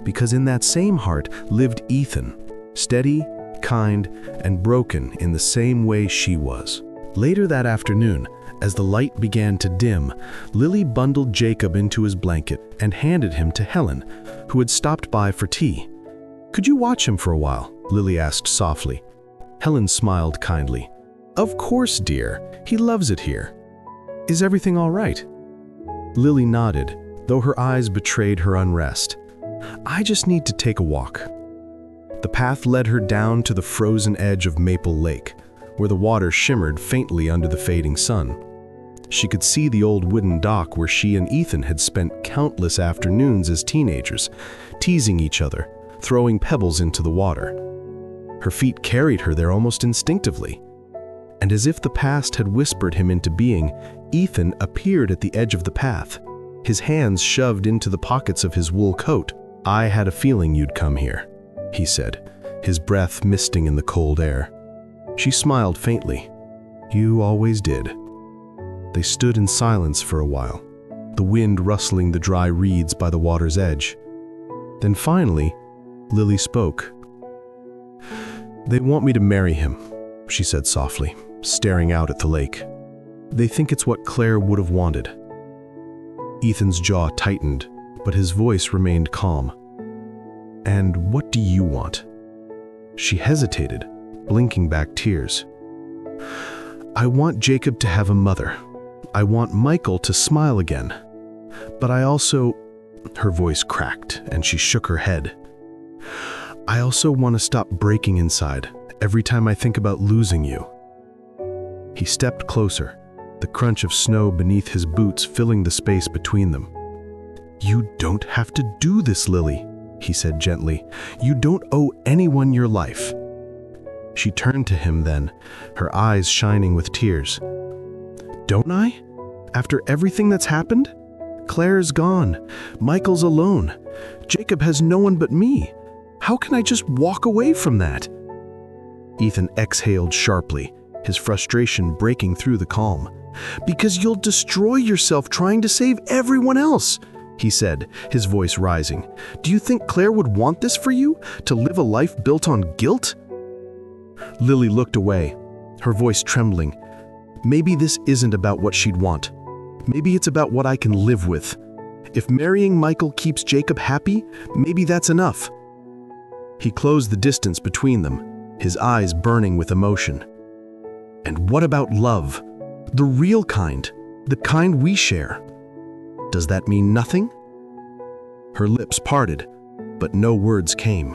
because in that same heart lived Ethan, steady, kind, and broken in the same way she was. Later that afternoon, as the light began to dim, Lily bundled Jacob into his blanket and handed him to Helen, who had stopped by for tea. "Could you watch him for a while?" Lily asked softly. Helen smiled kindly. "Of course, dear. He loves it here. Is everything all right?" Lily nodded, though her eyes betrayed her unrest. "I just need to take a walk." The path led her down to the frozen edge of Maple Lake, where the water shimmered faintly under the fading sun. She could see the old wooden dock where she and Ethan had spent countless afternoons as teenagers, teasing each other, throwing pebbles into the water. Her feet carried her there almost instinctively. And as if the past had whispered him into being, Ethan appeared at the edge of the path, his hands shoved into the pockets of his wool coat. "I had a feeling you'd come here," he said, his breath misting in the cold air. She smiled faintly. "You always did." They stood in silence for a while, the wind rustling the dry reeds by the water's edge. Then finally, Lily spoke. "They want me to marry him," she said softly, staring out at the lake. "They think it's what Claire would have wanted." Ethan's jaw tightened, but his voice remained calm. "And what do you want?" She hesitated, blinking back tears. "I want Jacob to have a mother. I want Michael to smile again. But I also..." Her voice cracked, and she shook her head. "I also want to stop breaking inside every time I think about losing you." He stepped closer, the crunch of snow beneath his boots filling the space between them. "You don't have to do this, Lily," he said gently. "You don't owe anyone your life." She turned to him then, her eyes shining with tears. "Don't I? After everything that's happened? Claire's gone. Michael's alone. Jacob has no one but me. How can I just walk away from that? Ethan exhaled sharply, his frustration breaking through the calm. Because you'll destroy yourself trying to save everyone else, he said, his voice rising. Do you think Claire would want this for you, to live a life built on guilt? Lily looked away, her voice trembling. Maybe this isn't about what she'd want. Maybe it's about what I can live with. If marrying Michael keeps Jacob happy, maybe that's enough. He closed the distance between them, his eyes burning with emotion. And what about love? The real kind, the kind we share. Does that mean nothing? Her lips parted, but no words came.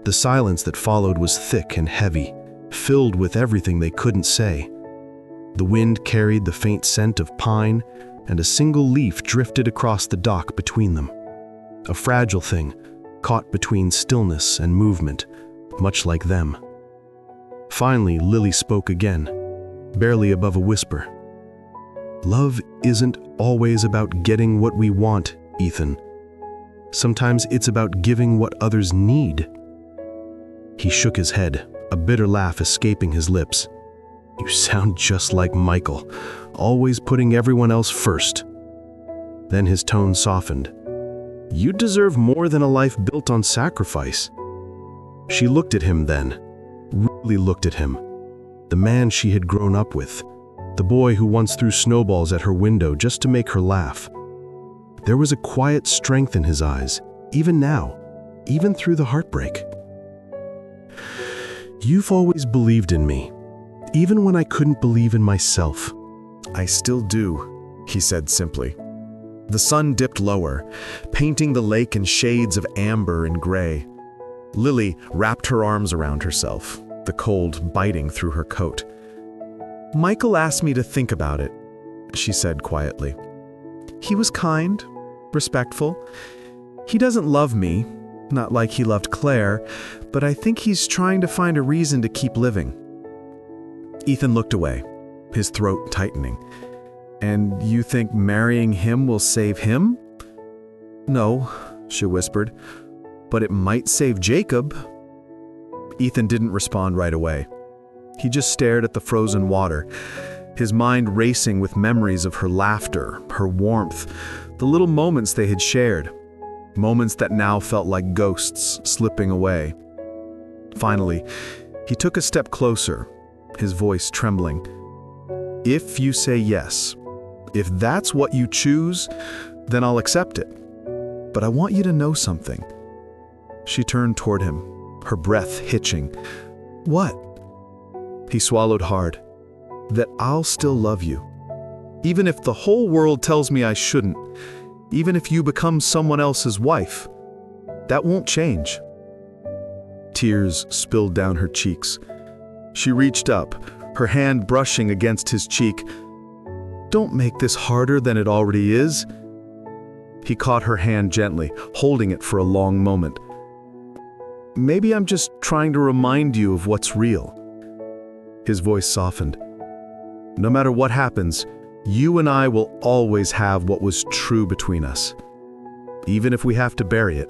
The silence that followed was thick and heavy, filled with everything they couldn't say. The wind carried the faint scent of pine, and a single leaf drifted across the dock between them. A fragile thing, caught between stillness and movement, much like them. Finally, Lily spoke again, barely above a whisper. Love isn't always about getting what we want, Ethan. Sometimes it's about giving what others need. He shook his head, a bitter laugh escaping his lips. You sound just like Michael, always putting everyone else first. Then his tone softened. You deserve more than a life built on sacrifice. She looked at him then, really looked at him. The man she had grown up with, the boy who once threw snowballs at her window just to make her laugh. There was a quiet strength in his eyes, even now, even through the heartbreak. You've always believed in me, even when I couldn't believe in myself. I still do, he said simply. The sun dipped lower, painting the lake in shades of amber and gray. Lily wrapped her arms around herself, the cold biting through her coat. Michael asked me to think about it, she said quietly. He was kind, respectful. He doesn't love me, not like he loved Claire, but I think he's trying to find a reason to keep living. Ethan looked away, his throat tightening. And you think marrying him will save him? No, she whispered, but it might save Jacob. Ethan didn't respond right away. He just stared at the frozen water, his mind racing with memories of her laughter, her warmth, the little moments they had shared, moments that now felt like ghosts slipping away. Finally, he took a step closer, his voice trembling. If you say yes, if that's what you choose, then I'll accept it. But I want you to know something. She turned toward him, her breath hitching. What? He swallowed hard. That I'll still love you. Even if the whole world tells me I shouldn't, even if you become someone else's wife, that won't change. Tears spilled down her cheeks. She reached up, her hand brushing against his cheek. Don't make this harder than it already is. He caught her hand gently, holding it for a long moment. Maybe I'm just trying to remind you of what's real. His voice softened. No matter what happens, you and I will always have what was true between us, even if we have to bury it.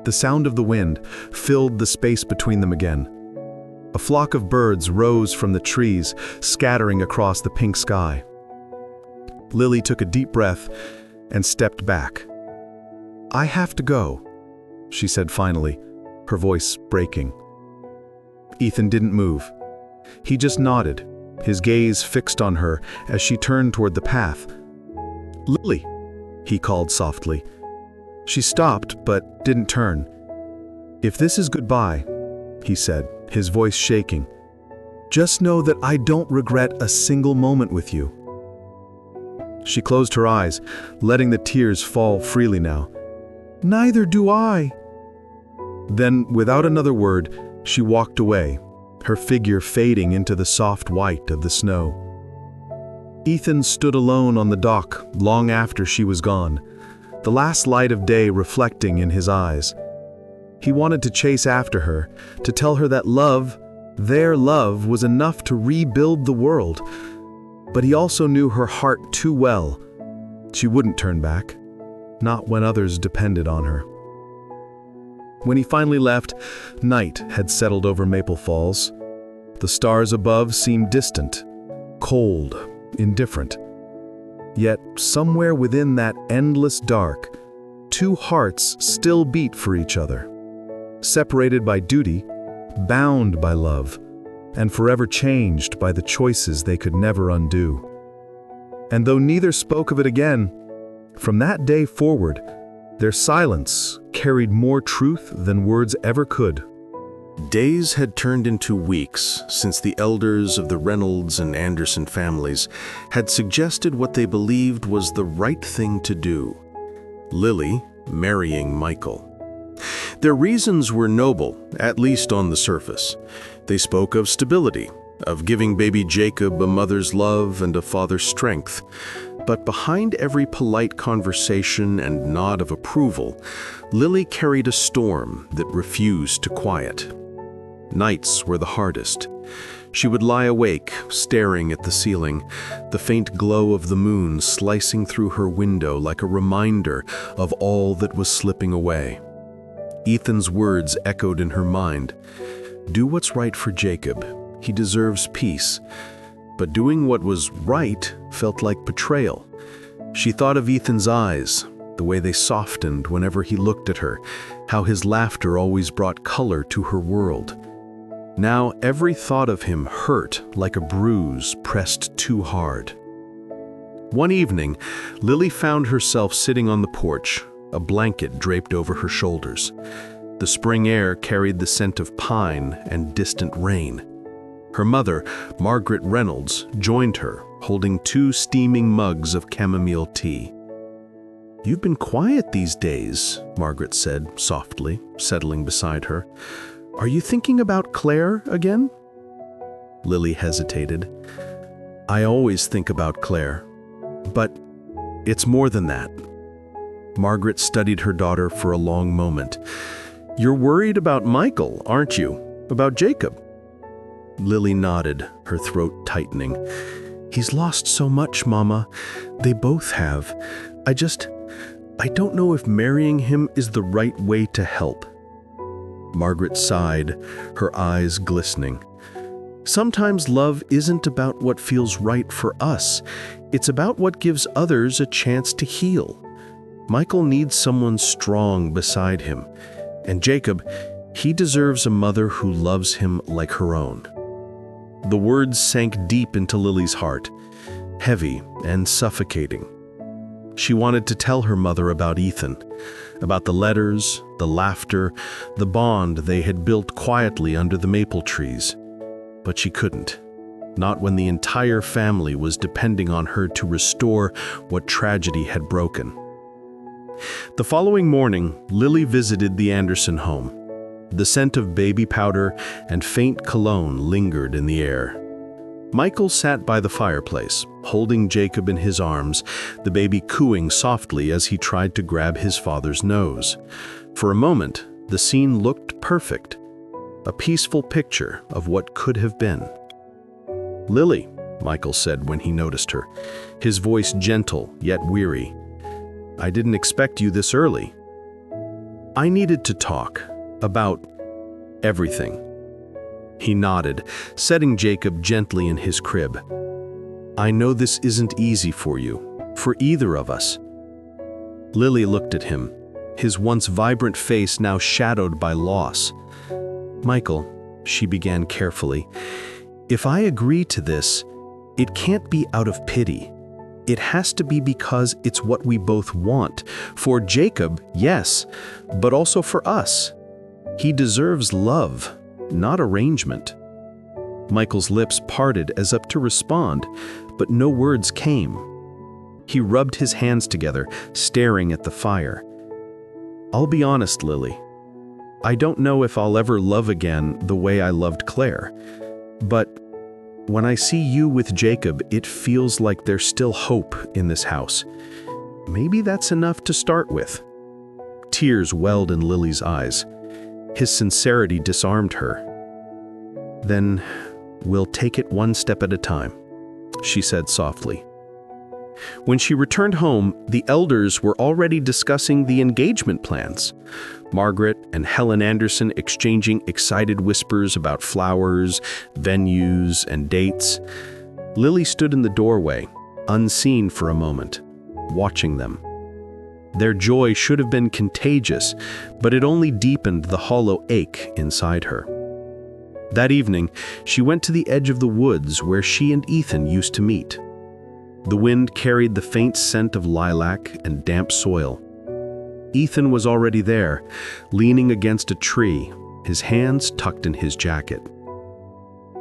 The sound of the wind filled the space between them again. A flock of birds rose from the trees, scattering across the pink sky. Lily took a deep breath and stepped back. I have to go, she said finally, her voice breaking. Ethan didn't move. He just nodded, his gaze fixed on her as she turned toward the path. Lily, he called softly. She stopped but didn't turn. If this is goodbye, he said, his voice shaking, just know that I don't regret a single moment with you. She closed her eyes, letting the tears fall freely now. Neither do I. Then, without another word, she walked away, her figure fading into the soft white of the snow. Ethan stood alone on the dock long after she was gone, the last light of day reflecting in his eyes. He wanted to chase after her, to tell her that love, their love, was enough to rebuild the world. But he also knew her heart too well. She wouldn't turn back. not when others depended on her. When he finally left, night had settled over Maple Falls. The stars above seemed distant, cold, indifferent. Yet somewhere within that endless dark, two hearts still beat for each other, separated by duty, bound by love, and forever changed by the choices they could never undo. And though neither spoke of it again, from that day forward, their silence carried more truth than words ever could. Days had turned into weeks since the elders of the Reynolds and Anderson families had suggested what they believed was the right thing to do: Lily marrying Michael. Their reasons were noble, at least on the surface. They spoke of stability, of giving baby Jacob a mother's love and a father's strength. But behind every polite conversation and nod of approval, Lily carried a storm that refused to quiet. Nights were the hardest. She would lie awake, staring at the ceiling, the faint glow of the moon slicing through her window like a reminder of all that was slipping away. Ethan's words echoed in her mind. Do what's right for Jacob. He deserves peace. But doing what was right felt like betrayal. She thought of Ethan's eyes, the way they softened whenever he looked at her, how his laughter always brought color to her world. Now every thought of him hurt like a bruise pressed too hard. One evening, Lily found herself sitting on the porch, a blanket draped over her shoulders. The spring air carried the scent of pine and distant rain. Her mother, Margaret Reynolds, joined her, holding 2 steaming mugs of chamomile tea. "You've been quiet these days," Margaret said softly, settling beside her. "Are you thinking about Claire again?" Lily hesitated. "I always think about Claire, but it's more than that." Margaret studied her daughter for a long moment. "You're worried about Michael, aren't you? About Jacob?" Lily nodded, her throat tightening. "He's lost so much, Mama. They both have. I don't know if marrying him is the right way to help." Margaret sighed, her eyes glistening. "Sometimes love isn't about what feels right for us. It's about what gives others a chance to heal. Michael needs someone strong beside him. And Jacob, he deserves a mother who loves him like her own." The words sank deep into Lily's heart, heavy and suffocating. She wanted to tell her mother about Ethan, about the letters, the laughter, the bond they had built quietly under the maple trees. But she couldn't, not when the entire family was depending on her to restore what tragedy had broken. The following morning, Lily visited the Anderson home. The scent of baby powder and faint cologne lingered in the air. Michael sat by the fireplace, holding Jacob in his arms, the baby cooing softly as he tried to grab his father's nose. For a moment, the scene looked perfect, a peaceful picture of what could have been. "Lily," Michael said when he noticed her, his voice gentle yet weary, "I didn't expect you this early. I needed to talk about everything." He nodded, setting Jacob gently in his crib. "I know this isn't easy for you, for either of us." Lily looked at him, his once vibrant face now shadowed by loss. "Michael," she began carefully, "if I agree to this, it can't be out of pity. It has to be because it's what we both want. For Jacob, yes, but also for us. He deserves love, not arrangement." Michael's lips parted as up to respond, but no words came. He rubbed his hands together, staring at the fire. "I'll be honest, Lily. I don't know if I'll ever love again the way I loved Claire. But when I see you with Jacob, it feels like there's still hope in this house. Maybe that's enough to start with." Tears welled in Lily's eyes. His sincerity disarmed her. "Then we'll take it one step at a time," she said softly. When she returned home, the elders were already discussing the engagement plans. Margaret and Helen Anderson exchanging excited whispers about flowers, venues, and dates. Lily stood in the doorway, unseen for a moment, watching them. Their joy should have been contagious, but it only deepened the hollow ache inside her. That evening, she went to the edge of the woods where she and Ethan used to meet. The wind carried the faint scent of lilac and damp soil. Ethan was already there, leaning against a tree, his hands tucked in his jacket.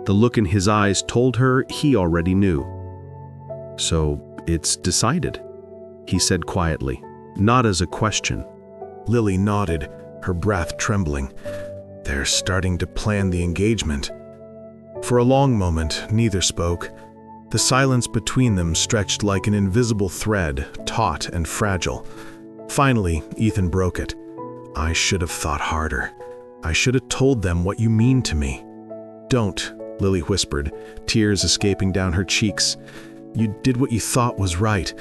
The look in his eyes told her he already knew. "So, it's decided," he said quietly, not as a question. Lily nodded, her breath trembling. "They're starting to plan the engagement." For a long moment, neither spoke. The silence between them stretched like an invisible thread, taut and fragile. Finally, Ethan broke it. "I should have thought harder. I should have told them what you mean to me." "Don't," Lily whispered, tears escaping down her cheeks. "You did what you thought was right,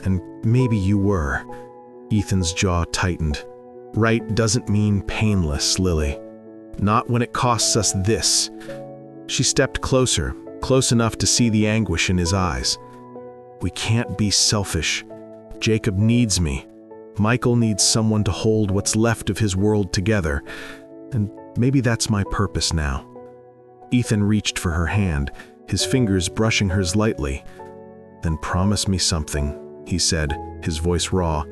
and maybe you were." Ethan's jaw tightened. "Right doesn't mean painless, Lily. Not when it costs us this." She stepped closer, close enough to see the anguish in his eyes. "We can't be selfish. Jacob needs me. Michael needs someone to hold what's left of his world together. And maybe that's my purpose now." Ethan reached for her hand, his fingers brushing hers lightly. "Then promise me something," he said, his voice raw.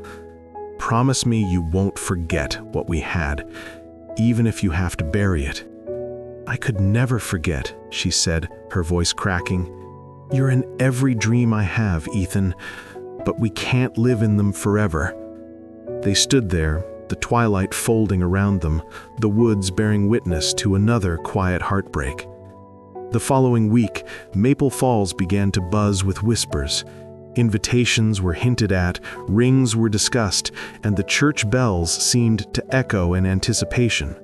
"Promise me you won't forget what we had, even if you have to bury it." "I could never forget," she said, her voice cracking. "You're in every dream I have, Ethan, but we can't live in them forever." They stood there, the twilight folding around them, the woods bearing witness to another quiet heartbreak. The following week, Maple Falls began to buzz with whispers. Invitations were hinted at, rings were discussed, and the church bells seemed to echo in anticipation.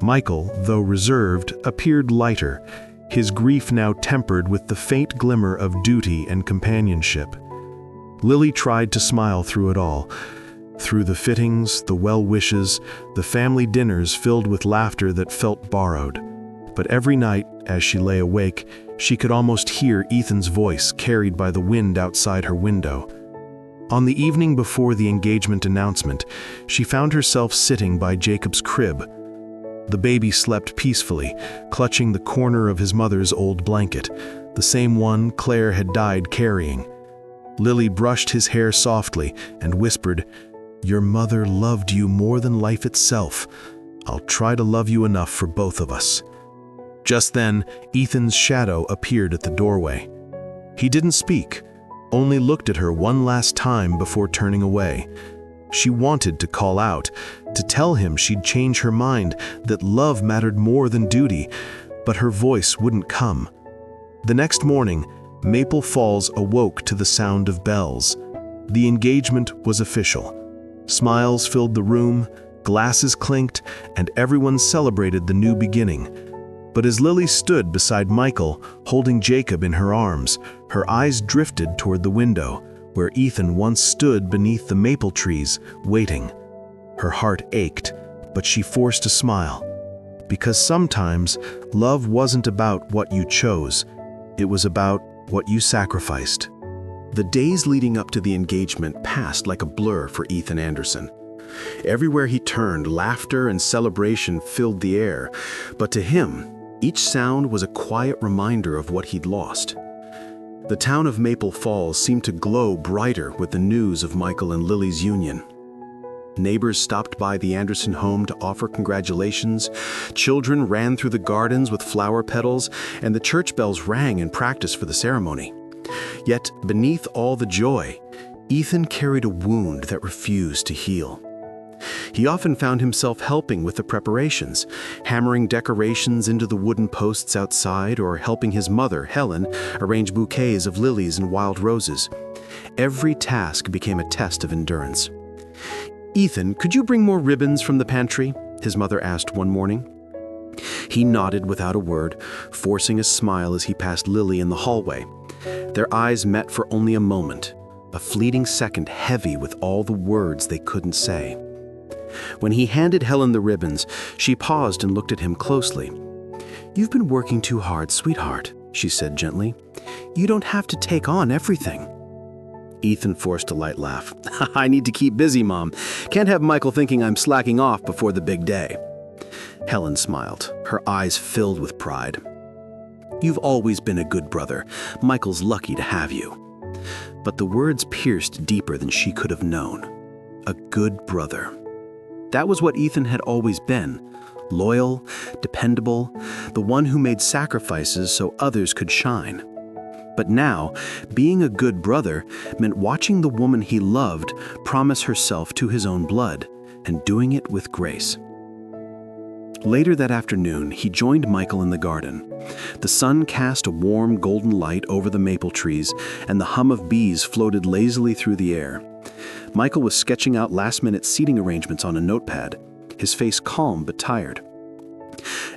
Michael, though reserved, appeared lighter, his grief now tempered with the faint glimmer of duty and companionship. Lily tried to smile through it all. Through the fittings, the well wishes, the family dinners filled with laughter that felt borrowed. But every night, as she lay awake, she could almost hear Ethan's voice carried by the wind outside her window. On the evening before the engagement announcement, she found herself sitting by Jacob's crib. The baby slept peacefully, clutching the corner of his mother's old blanket, the same one Claire had died carrying. Lily brushed his hair softly and whispered, "Your mother loved you more than life itself. I'll try to love you enough for both of us." Just then, Ethan's shadow appeared at the doorway. He didn't speak, only looked at her one last time before turning away. She wanted to call out, to tell him she'd change her mind, that love mattered more than duty, but her voice wouldn't come. The next morning, Maple Falls awoke to the sound of bells. The engagement was official. Smiles filled the room, glasses clinked, and everyone celebrated the new beginning. But as Lily stood beside Michael, holding Jacob in her arms, her eyes drifted toward the window, where Ethan once stood beneath the maple trees, waiting. Her heart ached, but she forced a smile. Because sometimes, love wasn't about what you chose, it was about what you sacrificed. The days leading up to the engagement passed like a blur for Ethan Anderson. Everywhere he turned, laughter and celebration filled the air, but to him, each sound was a quiet reminder of what he'd lost. The town of Maple Falls seemed to glow brighter with the news of Michael and Lily's union. Neighbors stopped by the Anderson home to offer congratulations, children ran through the gardens with flower petals, and the church bells rang in practice for the ceremony. Yet, beneath all the joy, Ethan carried a wound that refused to heal. He often found himself helping with the preparations, hammering decorations into the wooden posts outside or helping his mother, Helen, arrange bouquets of lilies and wild roses. Every task became a test of endurance. "Ethan, could you bring more ribbons from the pantry?" his mother asked one morning. He nodded without a word, forcing a smile as he passed Lily in the hallway. Their eyes met for only a moment, a fleeting second heavy with all the words they couldn't say. When he handed Helen the ribbons, she paused and looked at him closely. "You've been working too hard, sweetheart," she said gently. "You don't have to take on everything." Ethan forced a light laugh. "I need to keep busy, Mom. Can't have Michael thinking I'm slacking off before the big day." Helen smiled, her eyes filled with pride. "You've always been a good brother. Michael's lucky to have you." But the words pierced deeper than she could have known. A good brother. That was what Ethan had always been. Loyal, dependable, the one who made sacrifices so others could shine. But now, being a good brother meant watching the woman he loved promise herself to his own blood, and doing it with grace. Later that afternoon, he joined Michael in the garden. The sun cast a warm golden light over the maple trees, and the hum of bees floated lazily through the air. Michael was sketching out last-minute seating arrangements on a notepad, his face calm but tired.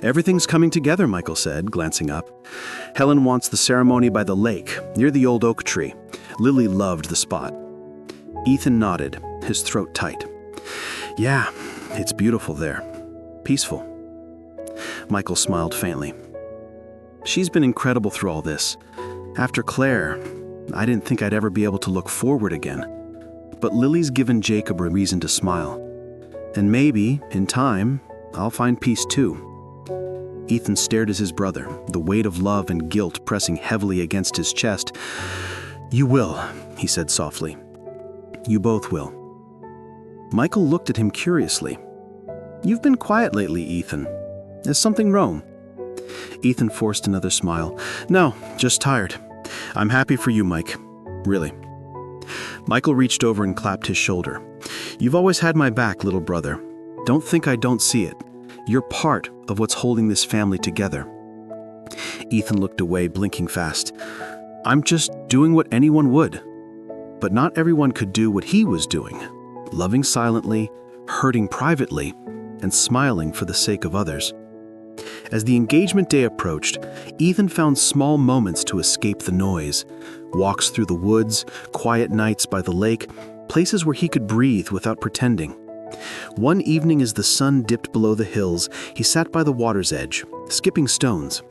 "Everything's coming together," Michael said, glancing up. "Helen wants the ceremony by the lake, near the old oak tree. Lily loved the spot." Ethan nodded, his throat tight. "Yeah, it's beautiful there. Peaceful." Michael smiled faintly. "She's been incredible through all this. After Claire, I didn't think I'd ever be able to look forward again. But Lily's given Jacob a reason to smile. And maybe, in time, I'll find peace too." Ethan stared at his brother, the weight of love and guilt pressing heavily against his chest. "You will," he said softly. "You both will." Michael looked at him curiously. "You've been quiet lately, Ethan. Is something wrong?" Ethan forced another smile. "No, just tired. I'm happy for you, Mike. Really." Michael reached over and clapped his shoulder. "You've always had my back, little brother. Don't think I don't see it. You're part of what's holding this family together." Ethan looked away, blinking fast. "I'm just doing what anyone would." But not everyone could do what he was doing, loving silently, hurting privately, and smiling for the sake of others. As the engagement day approached, Ethan found small moments to escape the noise. Walks through the woods, quiet nights by the lake, places where he could breathe without pretending. One evening as the sun dipped below the hills, he sat by the water's edge, skipping stones.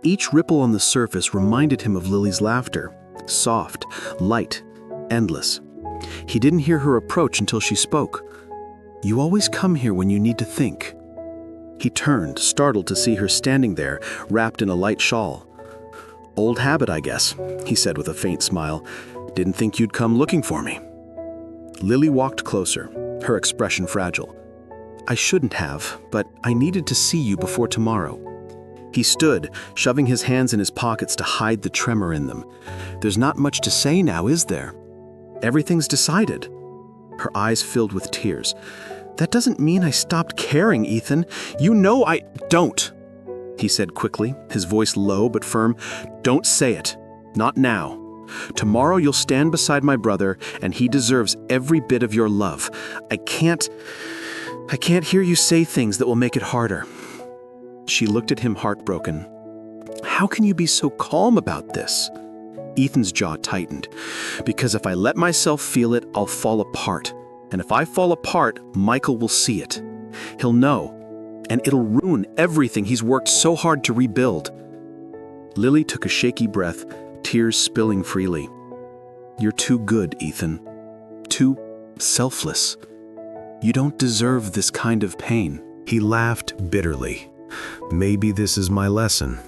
Each ripple on the surface reminded him of Lily's laughter, soft, light, endless. He didn't hear her approach until she spoke. "You always come here when you need to think." He turned, startled to see her standing there, wrapped in a light shawl. "Old habit, I guess," he said with a faint smile. "Didn't think you'd come looking for me." Lily walked closer, her expression fragile. "I shouldn't have, but I needed to see you before tomorrow." He stood, shoving his hands in his pockets to hide the tremor in them. "There's not much to say now, is there? Everything's decided." Her eyes filled with tears. "That doesn't mean I stopped caring, Ethan. You know I don't," he said quickly, his voice low but firm. "Don't say it. Not now. Tomorrow you'll stand beside my brother, and he deserves every bit of your love. I can't hear you say things that will make it harder." She looked at him heartbroken. "How can you be so calm about this?" Ethan's jaw tightened. "Because if I let myself feel it, I'll fall apart. And if I fall apart, Michael will see it. He'll know. And it'll ruin everything he's worked so hard to rebuild." Lily took a shaky breath, tears spilling freely. "You're too good, Ethan. Too selfless. You don't deserve this kind of pain." He laughed bitterly. "Maybe this is my lesson.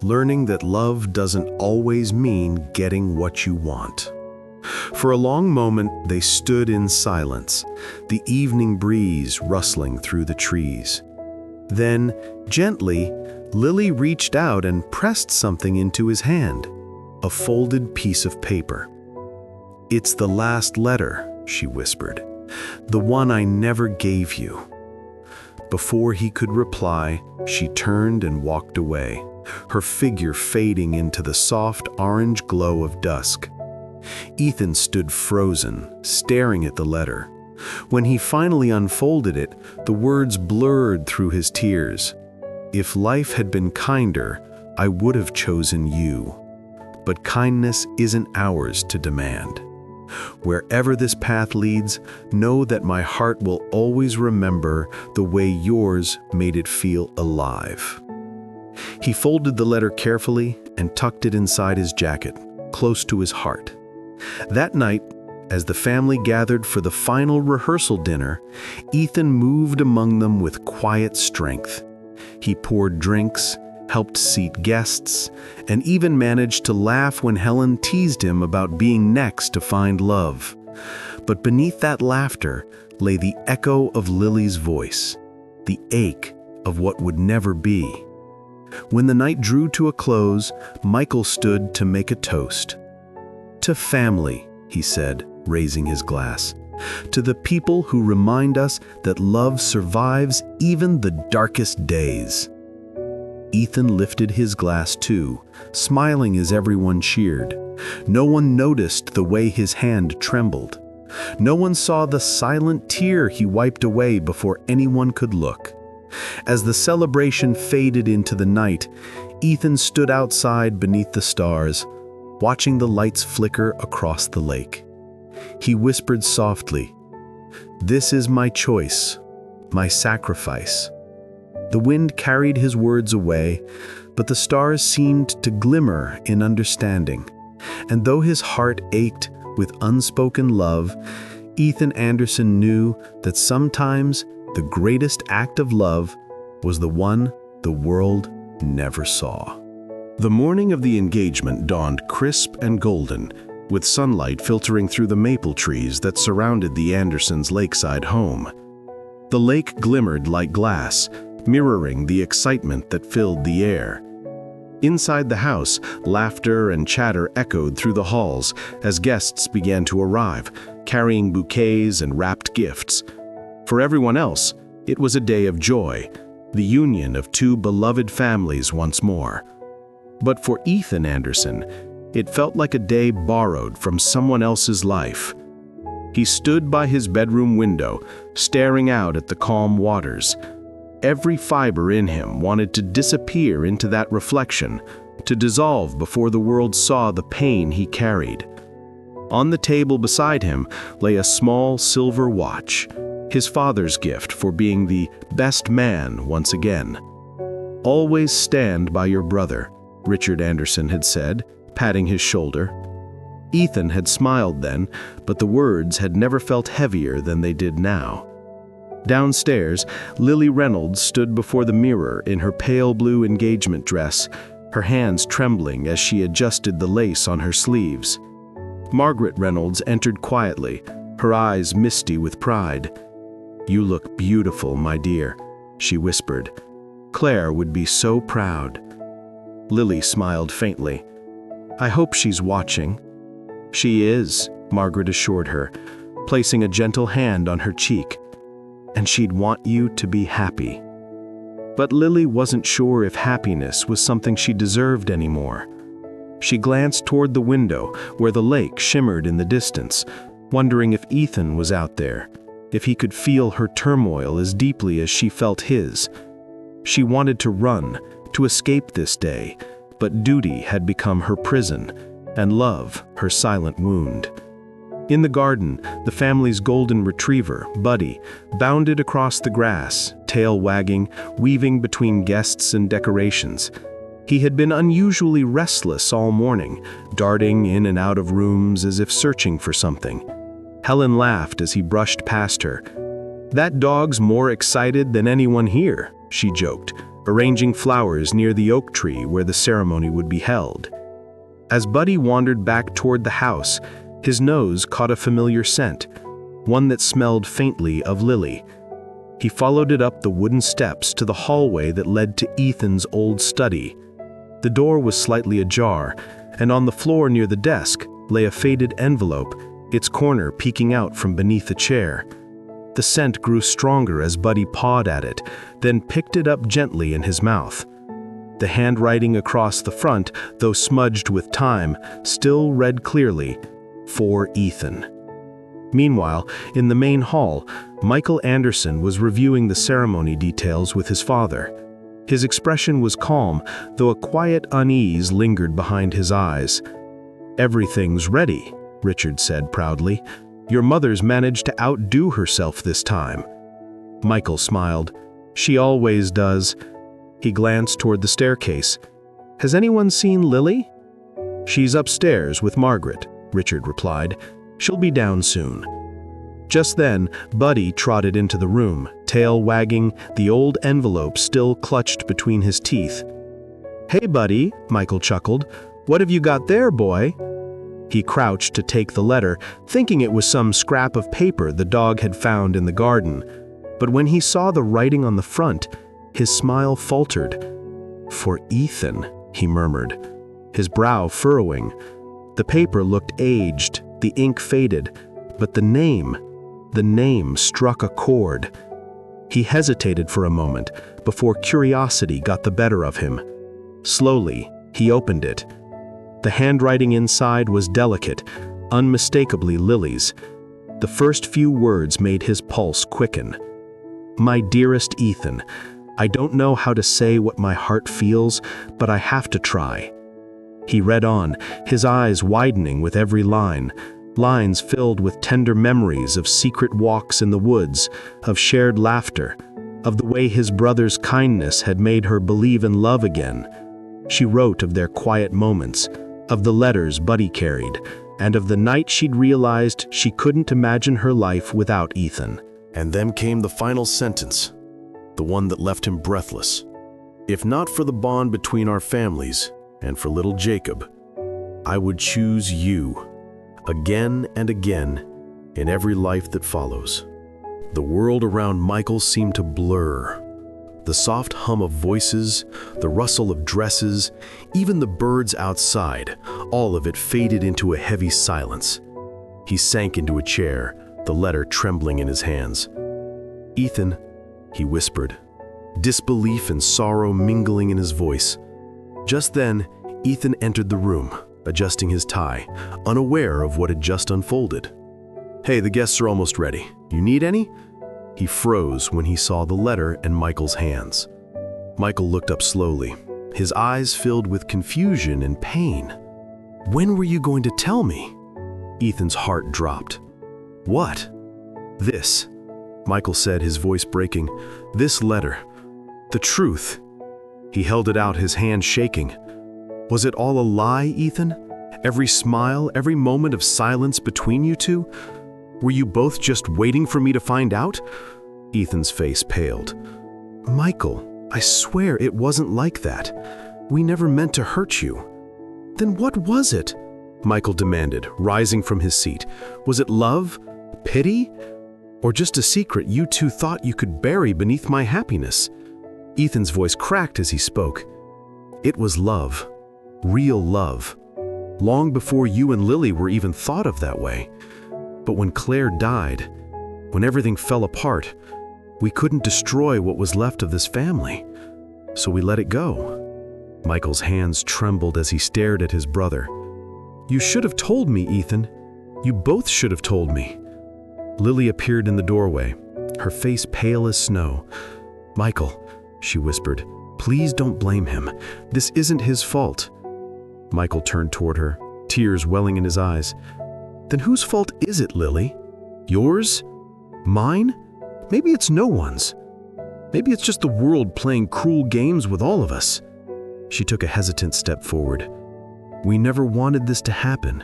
Learning that love doesn't always mean getting what you want." For a long moment, they stood in silence, the evening breeze rustling through the trees. Then, gently, Lily reached out and pressed something into his hand, a folded piece of paper. "It's the last letter," she whispered, "the one I never gave you." Before he could reply, she turned and walked away, her figure fading into the soft orange glow of dusk. Ethan stood frozen, staring at the letter. When he finally unfolded it, the words blurred through his tears. "If life had been kinder, I would have chosen you. But kindness isn't ours to demand." Wherever this path leads, know that my heart will always remember the way yours made it feel alive." He folded the letter carefully and tucked it inside his jacket, close to his heart. That night, as the family gathered for the final rehearsal dinner, Ethan moved among them with quiet strength. He poured drinks, helped seat guests, and even managed to laugh when Helen teased him about being next to find love. But beneath that laughter lay the echo of Lily's voice, the ache of what would never be. When the night drew to a close, Michael stood to make a toast. "To family," he said, raising his glass. "To the people who remind us that love survives even the darkest days." Ethan lifted his glass too, smiling as everyone cheered. No one noticed the way his hand trembled. No one saw the silent tear he wiped away before anyone could look. As the celebration faded into the night, Ethan stood outside beneath the stars, watching the lights flicker across the lake. He whispered softly, "This is my choice, my sacrifice." The wind carried his words away, but the stars seemed to glimmer in understanding. And though his heart ached with unspoken love, Ethan Anderson knew that sometimes the greatest act of love was the one the world never saw. The morning of the engagement dawned crisp and golden, with sunlight filtering through the maple trees that surrounded the Andersons' lakeside home. The lake glimmered like glass, mirroring the excitement that filled the air. Inside the house, laughter and chatter echoed through the halls as guests began to arrive, carrying bouquets and wrapped gifts. For everyone else, it was a day of joy, the union of two beloved families once more. But for Ethan Anderson, it felt like a day borrowed from someone else's life. He stood by his bedroom window, staring out at the calm waters. Every fiber in him wanted to disappear into that reflection, to dissolve before the world saw the pain he carried. On the table beside him lay a small silver watch, his father's gift for being the best man once again. "Always stand by your brother," Richard Anderson had said, patting his shoulder. Ethan had smiled then, but the words had never felt heavier than they did now. Downstairs, Lily Reynolds stood before the mirror in her pale blue engagement dress, her hands trembling as she adjusted the lace on her sleeves. Margaret Reynolds entered quietly, her eyes misty with pride. "You look beautiful, my dear," she whispered. "Claire would be so proud." Lily smiled faintly. "I hope she's watching." "She is," Margaret assured her, placing a gentle hand on her cheek. "And she'd want you to be happy." But Lily wasn't sure if happiness was something she deserved anymore. She glanced toward the window where the lake shimmered in the distance, wondering if Ethan was out there, if he could feel her turmoil as deeply as she felt his. She wanted to run, to escape this day, but duty had become her prison, and love her silent wound. In the garden, the family's golden retriever, Buddy, bounded across the grass, tail wagging, weaving between guests and decorations. He had been unusually restless all morning, darting in and out of rooms as if searching for something. Helen laughed as he brushed past her. "That dog's more excited than anyone here," she joked, arranging flowers near the oak tree where the ceremony would be held. As Buddy wandered back toward the house, his nose caught a familiar scent, one that smelled faintly of Lily. He followed it up the wooden steps to the hallway that led to Ethan's old study. The door was slightly ajar, and on the floor near the desk lay a faded envelope, its corner peeking out from beneath a chair. The scent grew stronger as Buddy pawed at it, then picked it up gently in his mouth. The handwriting across the front, though smudged with time, still read clearly, "For Ethan." Meanwhile, in the main hall, Michael Anderson was reviewing the ceremony details with his father. His expression was calm, though a quiet unease lingered behind his eyes. "Everything's ready," Richard said proudly. "Your mother's managed to outdo herself this time." Michael smiled. "She always does." He glanced toward the staircase. "Has anyone seen Lily?" "She's upstairs with Margaret," Richard replied. "She'll be down soon." Just then, Buddy trotted into the room, tail wagging, the old envelope still clutched between his teeth. "Hey, Buddy," Michael chuckled. "What have you got there, boy?" He crouched to take the letter, thinking it was some scrap of paper the dog had found in the garden. But when he saw the writing on the front, his smile faltered. "For Ethan," he murmured, his brow furrowing. The paper looked aged, the ink faded, but the name struck a chord. He hesitated for a moment before curiosity got the better of him. Slowly, he opened it. The handwriting inside was delicate, unmistakably Lily's. The first few words made his pulse quicken. "My dearest Ethan, I don't know how to say what my heart feels, but I have to try." He read on, his eyes widening with every line, lines filled with tender memories of secret walks in the woods, of shared laughter, of the way his brother's kindness had made her believe in love again. She wrote of their quiet moments, of the letters Buddy carried, and of the night she'd realized she couldn't imagine her life without Ethan. And then came the final sentence, the one that left him breathless. "If not for the bond between our families, and for little Jacob, I would choose you, again and again, in every life that follows." The world around Michael seemed to blur. The soft hum of voices, the rustle of dresses, even the birds outside, all of it faded into a heavy silence. He sank into a chair, the letter trembling in his hands. "Ethan," he whispered, disbelief and sorrow mingling in his voice. Just then, Ethan entered the room, adjusting his tie, unaware of what had just unfolded. "Hey, the guests are almost ready. You need any?" He froze when he saw the letter in Michael's hands. Michael looked up slowly, his eyes filled with confusion and pain. "When were you going to tell me?" Ethan's heart dropped. "What?" "This," Michael said, his voice breaking. "This letter. The truth." He held it out, his hand shaking. "Was it all a lie, Ethan? Every smile, every moment of silence between you two? Were you both just waiting for me to find out?" Ethan's face paled. "Michael, I swear it wasn't like that. We never meant to hurt you." "Then what was it?" Michael demanded, rising from his seat. "Was it love? Pity? Or just a secret you two thought you could bury beneath my happiness?" Ethan's voice cracked as he spoke. "It was love. Real love. Long before you and Lily were even thought of that way. But when Claire died, when everything fell apart, we couldn't destroy what was left of this family. So we let it go." Michael's hands trembled as he stared at his brother. "You should have told me, Ethan. You both should have told me." Lily appeared in the doorway, her face pale as snow. "Michael," she whispered, "please don't blame him. This isn't his fault." Michael turned toward her, tears welling in his eyes. "Then whose fault is it, Lily? Yours? Mine? Maybe it's no one's. Maybe it's just the world playing cruel games with all of us." She took a hesitant step forward. "We never wanted this to happen.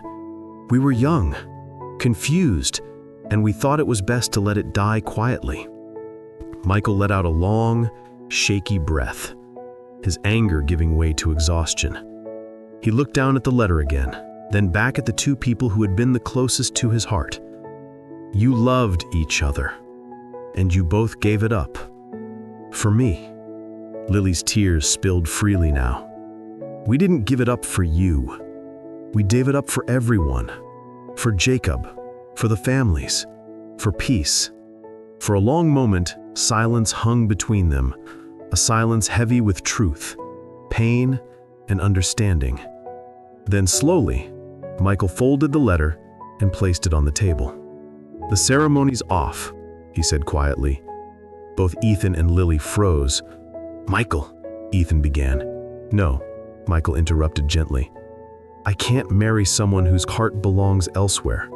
We were young, confused, and we thought it was best to let it die quietly." Michael let out a long, shaky breath, his anger giving way to exhaustion. He looked down at the letter again, then back at the two people who had been the closest to his heart. "You loved each other, and you both gave it up. For me." Lily's tears spilled freely now. "We didn't give it up for you. We gave it up for everyone. For Jacob, for the families, for peace." For a long moment, silence hung between them, a silence heavy with truth, pain, and understanding. Then slowly, Michael folded the letter and placed it on the table. "The ceremony's off," he said quietly. Both Ethan and Lily froze. "Michael," Ethan began. "No," Michael interrupted gently. I can't marry someone whose heart belongs elsewhere.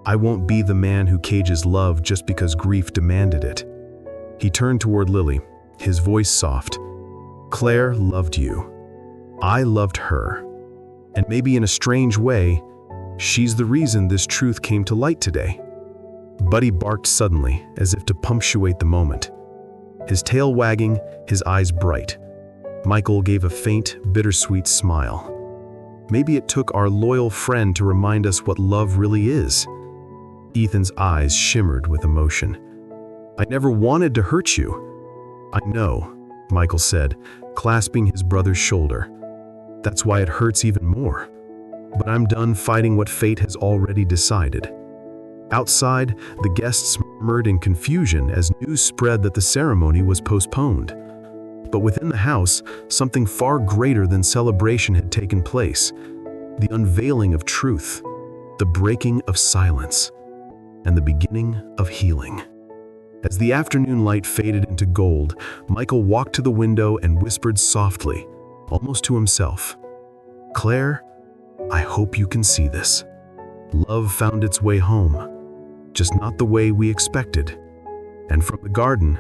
I won't be the man who cages love just because grief demanded it." He turned toward Lily, his voice soft. "Claire loved you. I loved her. And maybe in a strange way, she's the reason this truth came to light today." Buddy barked suddenly, as if to punctuate the moment. His tail wagging, his eyes bright. Michael gave a faint, bittersweet smile. Maybe it took our loyal friend to remind us what love really is. Ethan's eyes shimmered with emotion. "I never wanted to hurt you." "I know," Michael said, clasping his brother's shoulder. "That's why it hurts even more. But I'm done fighting what fate has already decided." Outside, the guests murmured in confusion as news spread that the ceremony was postponed. But within the house, something far greater than celebration had taken place. The unveiling of truth, the breaking of silence, and the beginning of healing. As the afternoon light faded into gold, Michael walked to the window and whispered softly, almost to himself, "Claire, I hope you can see this. Love found its way home, just not the way we expected." And from the garden,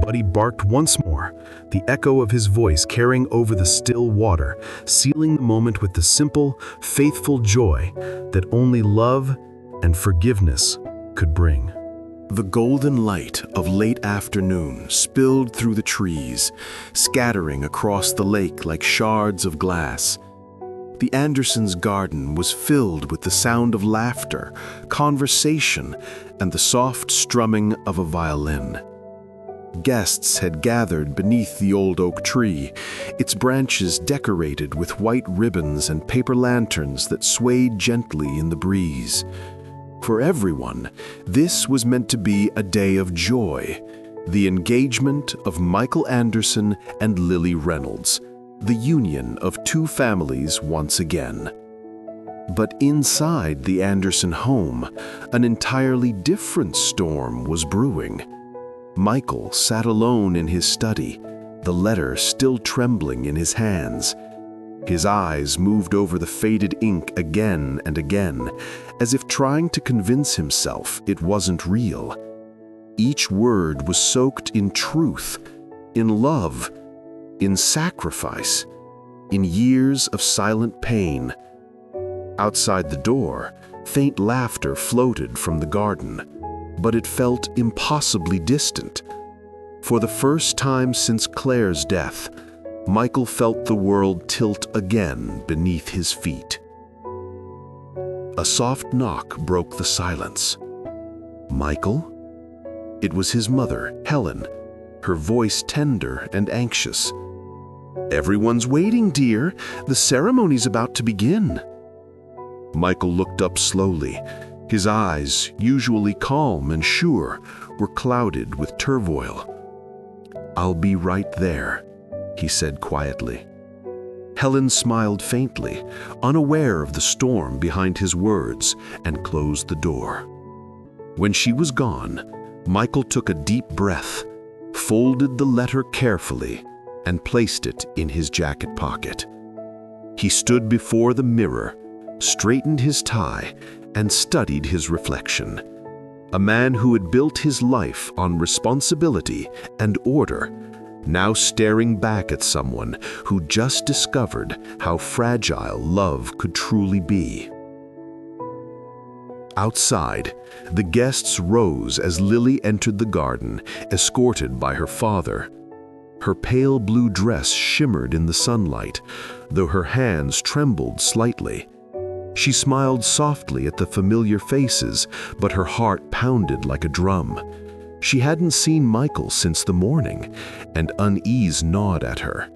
Buddy barked once more, the echo of his voice carrying over the still water, sealing the moment with the simple, faithful joy that only love and forgiveness could bring. The golden light of late afternoon spilled through the trees, scattering across the lake like shards of glass. The Andersons' garden was filled with the sound of laughter, conversation, and the soft strumming of a violin. Guests had gathered beneath the old oak tree, its branches decorated with white ribbons and paper lanterns that swayed gently in the breeze. For everyone, this was meant to be a day of joy, the engagement of Michael Anderson and Lily Reynolds, the union of two families once again. But inside the Anderson home, an entirely different storm was brewing. Michael sat alone in his study, the letter still trembling in his hands. His eyes moved over the faded ink again and again, as if trying to convince himself it wasn't real. Each word was soaked in truth, in love, in sacrifice, in years of silent pain. Outside the door, faint laughter floated from the garden, but it felt impossibly distant. For the first time since Claire's death, Michael felt the world tilt again beneath his feet. A soft knock broke the silence. "Michael?" It was his mother, Helen, her voice tender and anxious. "Everyone's waiting, dear. The ceremony's about to begin." Michael looked up slowly. His eyes, usually calm and sure, were clouded with turmoil. "I'll be right there," he said quietly. Helen smiled faintly, unaware of the storm behind his words, and closed the door. When she was gone, Michael took a deep breath, folded the letter carefully, and placed it in his jacket pocket. He stood before the mirror, straightened his tie, and studied his reflection. A man who had built his life on responsibility and order, now staring back at someone who just discovered how fragile love could truly be. Outside, the guests rose as Lily entered the garden, escorted by her father. Her pale blue dress shimmered in the sunlight, though her hands trembled slightly. She smiled softly at the familiar faces, but her heart pounded like a drum. She hadn't seen Michael since the morning, and unease gnawed at her.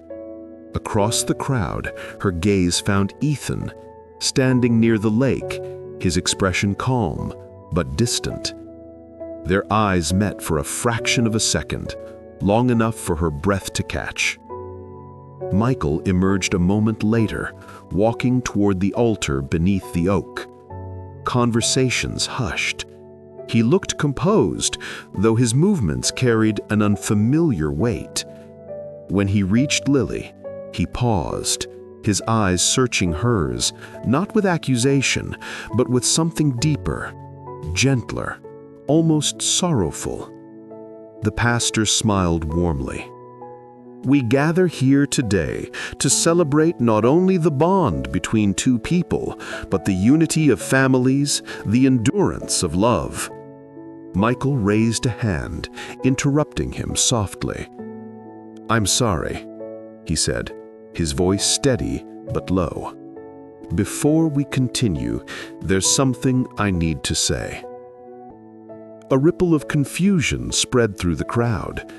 Across the crowd, her gaze found Ethan, standing near the lake, his expression calm but distant. Their eyes met for a fraction of a second, long enough for her breath to catch. Michael emerged a moment later, walking toward the altar beneath the oak. Conversations hushed. He looked composed, though his movements carried an unfamiliar weight. When he reached Lily, he paused, his eyes searching hers, not with accusation, but with something deeper, gentler, almost sorrowful. The pastor smiled warmly. "We gather here today to celebrate not only the bond between two people, but the unity of families, the endurance of love." Michael raised a hand, interrupting him softly. "I'm sorry," he said, his voice steady but low. "Before we continue, there's something I need to say." A ripple of confusion spread through the crowd.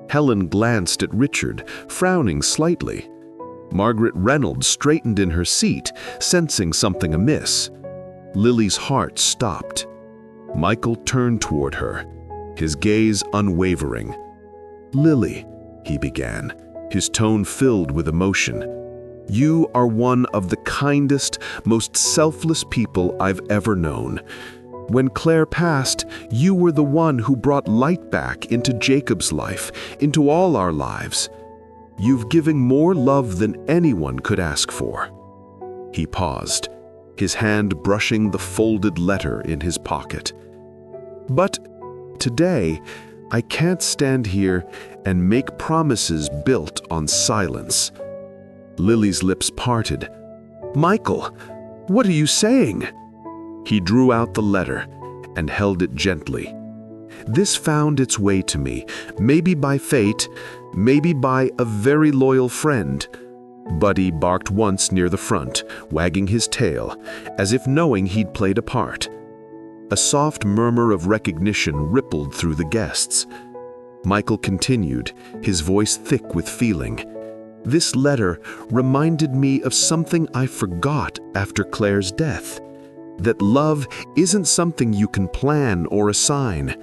Helen glanced at Richard, frowning slightly. Margaret Reynolds straightened in her seat, sensing something amiss. Lily's heart stopped. Michael turned toward her, his gaze unwavering. "Lily," he began, his tone filled with emotion, "you are one of the kindest, most selfless people I've ever known. When Claire passed, you were the one who brought light back into Jacob's life, into all our lives. You've given more love than anyone could ask for." He paused, his hand brushing the folded letter in his pocket. "But today, I can't stand here and make promises built on silence." Lily's lips parted. "Michael, what are you saying?" He drew out the letter and held it gently. "This found its way to me, maybe by fate, maybe by a very loyal friend." Buddy barked once near the front, wagging his tail, as if knowing he'd played a part. A soft murmur of recognition rippled through the guests. Michael continued, his voice thick with feeling. "This letter reminded me of something I forgot after Claire's death. That love isn't something you can plan or assign.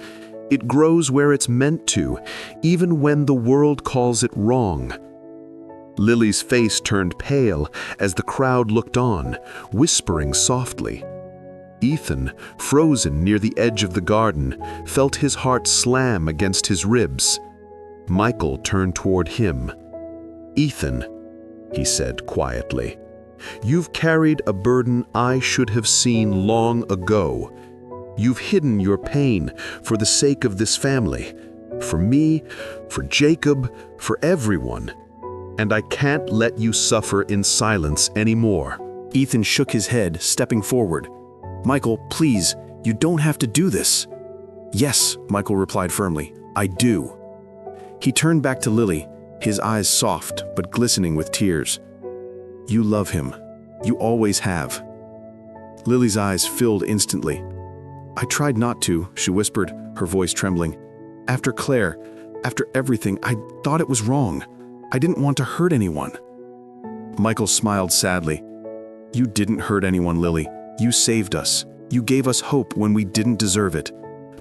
It grows where it's meant to, even when the world calls it wrong." Lily's face turned pale as the crowd looked on, whispering softly. Ethan, frozen near the edge of the garden, felt his heart slam against his ribs. Michael turned toward him. "Ethan," he said quietly, "you've carried a burden I should have seen long ago. You've hidden your pain for the sake of this family, for me, for Jacob, for everyone. And I can't let you suffer in silence anymore." Ethan shook his head, stepping forward. "Michael, please, you don't have to do this." "Yes," Michael replied firmly, "I do." He turned back to Lily, his eyes soft but glistening with tears. "You love him. You always have." Lily's eyes filled instantly. "I tried not to," she whispered, her voice trembling. "After Claire, after everything, I thought it was wrong. I didn't want to hurt anyone." Michael smiled sadly. "You didn't hurt anyone, Lily. You saved us. You gave us hope when we didn't deserve it.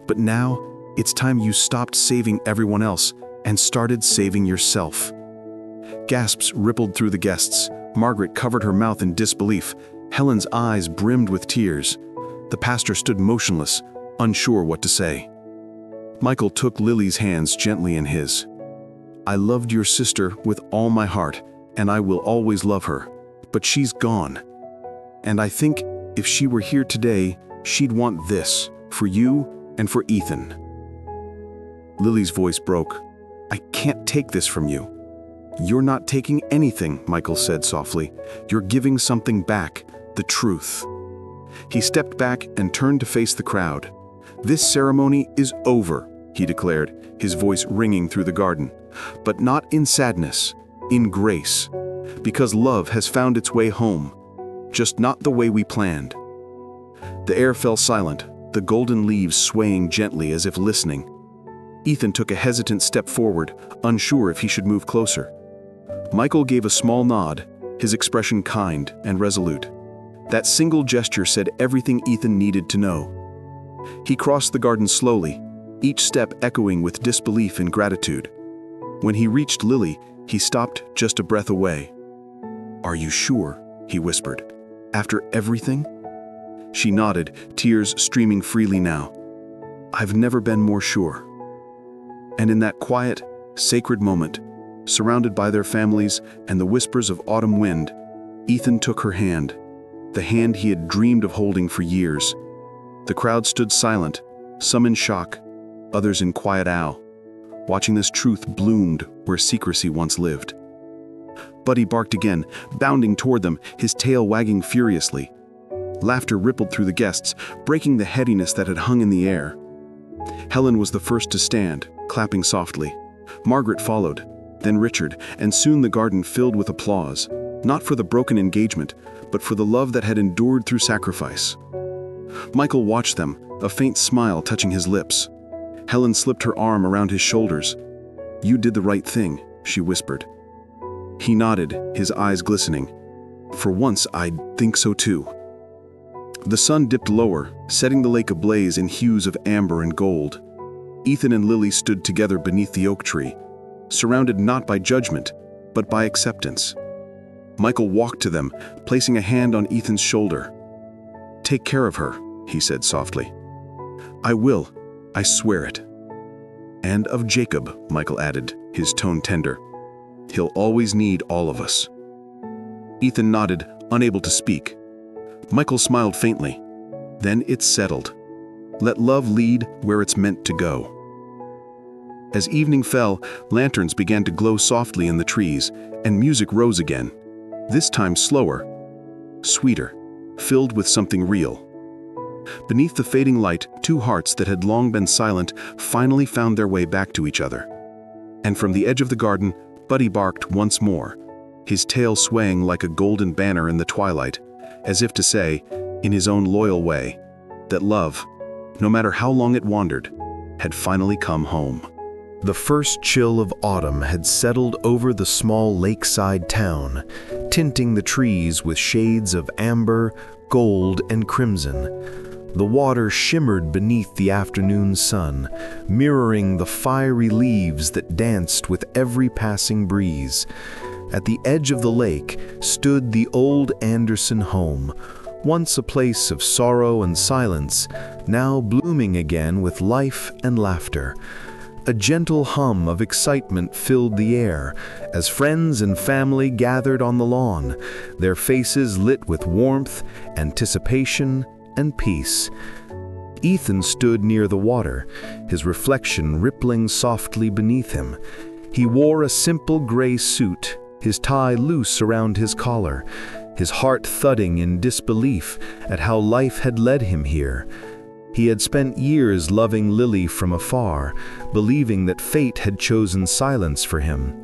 But now, it's time you stopped saving everyone else and started saving yourself." Gasps rippled through the guests. Margaret covered her mouth in disbelief. Helen's eyes brimmed with tears. The pastor stood motionless, unsure what to say. Michael took Lily's hands gently in his. "I loved your sister with all my heart, and I will always love her. But she's gone. And I think if she were here today, she'd want this, for you and for Ethan." Lily's voice broke. "I can't take this from you." "You're not taking anything," Michael said softly. "You're giving something back, the truth." He stepped back and turned to face the crowd. "This ceremony is over," he declared, his voice ringing through the garden. "But not in sadness, in grace. Because love has found its way home, just not the way we planned." The air fell silent, the golden leaves swaying gently as if listening. Ethan took a hesitant step forward, unsure if he should move closer. Michael gave a small nod, his expression kind and resolute. That single gesture said everything Ethan needed to know. He crossed the garden slowly, each step echoing with disbelief and gratitude. When he reached Lily, he stopped just a breath away. "Are you sure?" he whispered. "After everything?" She nodded, tears streaming freely now. "I've never been more sure." And in that quiet, sacred moment, surrounded by their families and the whispers of autumn wind, Ethan took her hand, the hand he had dreamed of holding for years. The crowd stood silent, some in shock, others in quiet awe, watching this truth bloomed where secrecy once lived. Buddy barked again, bounding toward them, his tail wagging furiously. Laughter rippled through the guests, breaking the headiness that had hung in the air. Helen was the first to stand, clapping softly. Margaret followed, then Richard, and soon the garden filled with applause, not for the broken engagement, but for the love that had endured through sacrifice. Michael watched them, a faint smile touching his lips. Helen slipped her arm around his shoulders. "You did the right thing," she whispered. He nodded, his eyes glistening. "For once, I think so too." The sun dipped lower, setting the lake ablaze in hues of amber and gold. Ethan and Lily stood together beneath the oak tree, surrounded not by judgment, but by acceptance. Michael walked to them, placing a hand on Ethan's shoulder. "Take care of her," he said softly. "I will, I swear it." "And of Jacob," Michael added, his tone tender. "He'll always need all of us." Ethan nodded, unable to speak. Michael smiled faintly. "Then it's settled. Let love lead where it's meant to go." As evening fell, lanterns began to glow softly in the trees, and music rose again, this time slower, sweeter, filled with something real. Beneath the fading light, two hearts that had long been silent finally found their way back to each other. And from the edge of the garden, Buddy barked once more, his tail swaying like a golden banner in the twilight, as if to say, in his own loyal way, that love, no matter how long it wandered, had finally come home. The first chill of autumn had settled over the small lakeside town, tinting the trees with shades of amber, gold, and crimson. The water shimmered beneath the afternoon sun, mirroring the fiery leaves that danced with every passing breeze. At the edge of the lake stood the old Anderson home, once a place of sorrow and silence, now blooming again with life and laughter. A gentle hum of excitement filled the air as friends and family gathered on the lawn, their faces lit with warmth, anticipation, and peace. Ethan stood near the water, his reflection rippling softly beneath him. He wore a simple gray suit, his tie loose around his collar, his heart thudding in disbelief at how life had led him here. He had spent years loving Lily from afar, believing that fate had chosen silence for him.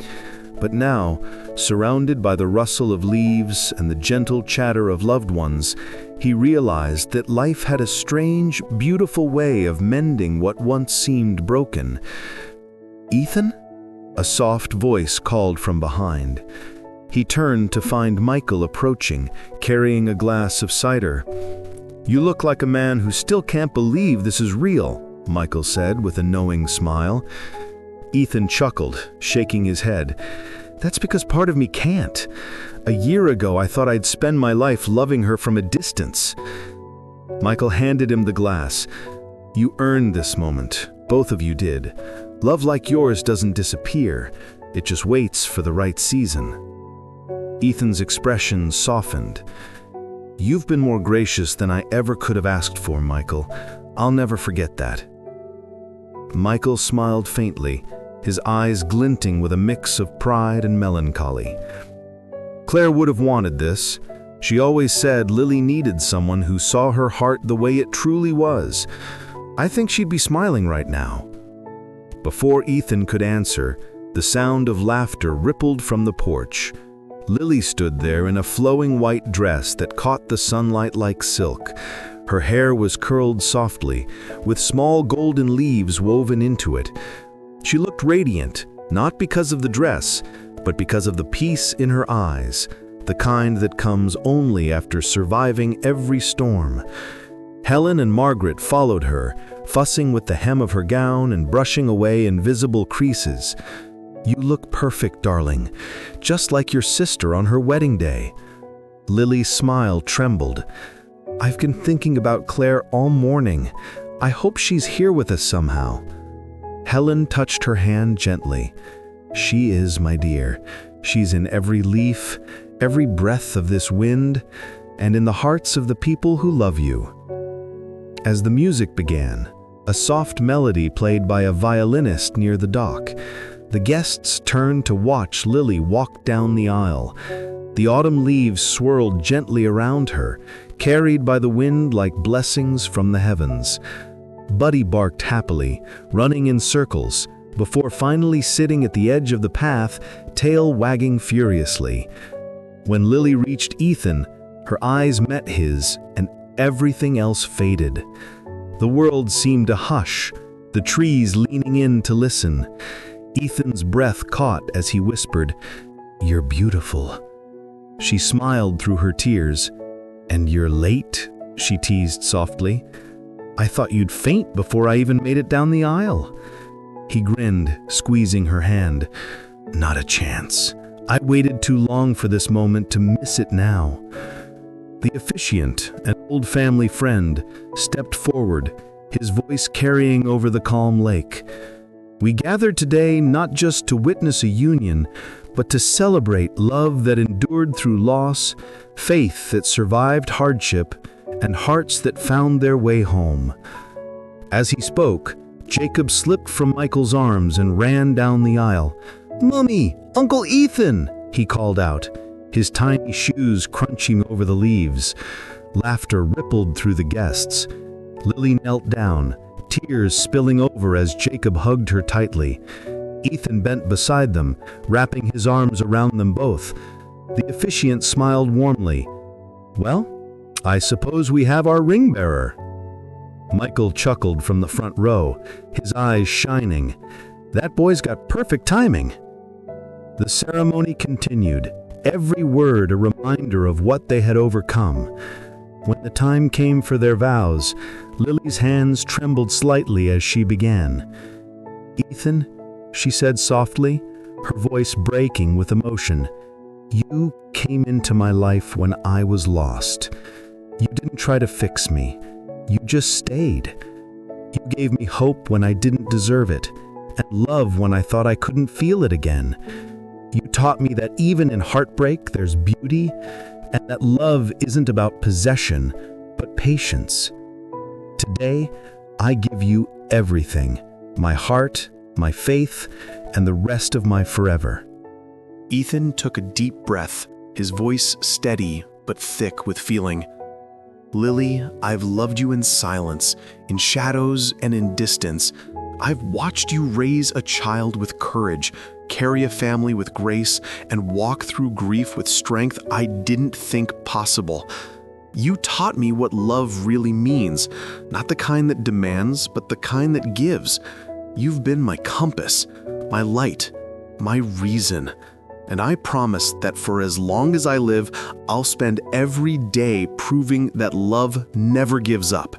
But now, surrounded by the rustle of leaves and the gentle chatter of loved ones, he realized that life had a strange, beautiful way of mending what once seemed broken. "Ethan?" A soft voice called from behind. He turned to find Michael approaching, carrying a glass of cider. "You look like a man who still can't believe this is real," Michael said with a knowing smile. Ethan chuckled, shaking his head. "That's because part of me can't. A year ago, I thought I'd spend my life loving her from a distance." Michael handed him the glass. "You earned this moment. Both of you did. Love like yours doesn't disappear. It just waits for the right season." Ethan's expression softened. "You've been more gracious than I ever could have asked for, Michael. I'll never forget that." Michael smiled faintly, his eyes glinting with a mix of pride and melancholy. "Claire would have wanted this. She always said Lily needed someone who saw her heart the way it truly was. I think she'd be smiling right now." Before Ethan could answer, the sound of laughter rippled from the porch. Lily stood there in a flowing white dress that caught the sunlight like silk. Her hair was curled softly, with small golden leaves woven into it. She looked radiant, not because of the dress, but because of the peace in her eyes, the kind that comes only after surviving every storm. Helen and Margaret followed her, fussing with the hem of her gown and brushing away invisible creases. "You look perfect, darling, just like your sister on her wedding day." Lily's smile trembled. "I've been thinking about Claire all morning. I hope she's here with us somehow." Helen touched her hand gently. She is, my dear. She's in every leaf, every breath of this wind, and in the hearts of the people who love you." As the music began, a soft melody played by a violinist near the dock, the guests turned to watch Lily walk down the aisle. The autumn leaves swirled gently around her, carried by the wind like blessings from the heavens. Buddy barked happily, running in circles, before finally sitting at the edge of the path, tail wagging furiously. When Lily reached Ethan, her eyes met his, and everything else faded. The world seemed to hush, the trees leaning in to listen. Ethan's breath caught as he whispered, "You're beautiful." She smiled through her tears. "And you're late," she teased softly. "I thought you'd faint before I even made it down the aisle." He grinned, squeezing her hand. "Not a chance. I waited too long for this moment to miss it now." The officiant, an old family friend, stepped forward, his voice carrying over the calm lake. "We gathered today not just to witness a union, but to celebrate love that endured through loss, faith that survived hardship, and hearts that found their way home." As he spoke, Jacob slipped from Michael's arms and ran down the aisle. "Mummy! Uncle Ethan!" he called out, his tiny shoes crunching over the leaves. Laughter rippled through the guests. Lily knelt down, tears spilling over as Jacob hugged her tightly. Ethan bent beside them, wrapping his arms around them both. The officiant smiled warmly. "Well, I suppose we have our ring bearer." Michael chuckled from the front row, his eyes shining. "That boy's got perfect timing." The ceremony continued, every word a reminder of what they had overcome. When the time came for their vows, Lily's hands trembled slightly as she began. "Ethan," she said softly, her voice breaking with emotion, "you came into my life when I was lost. You didn't try to fix me. You just stayed. You gave me hope when I didn't deserve it, and love when I thought I couldn't feel it again. You taught me that even in heartbreak there's beauty, and that love isn't about possession, but patience. Today, I give you everything, my heart, my faith, and the rest of my forever." Ethan took a deep breath, his voice steady but thick with feeling. "Lily, I've loved you in silence, in shadows and in distance. I've watched you raise a child with courage, carry a family with grace, and walk through grief with strength I didn't think possible. You taught me what love really means, not the kind that demands, but the kind that gives. You've been my compass, my light, my reason. And I promise that for as long as I live, I'll spend every day proving that love never gives up."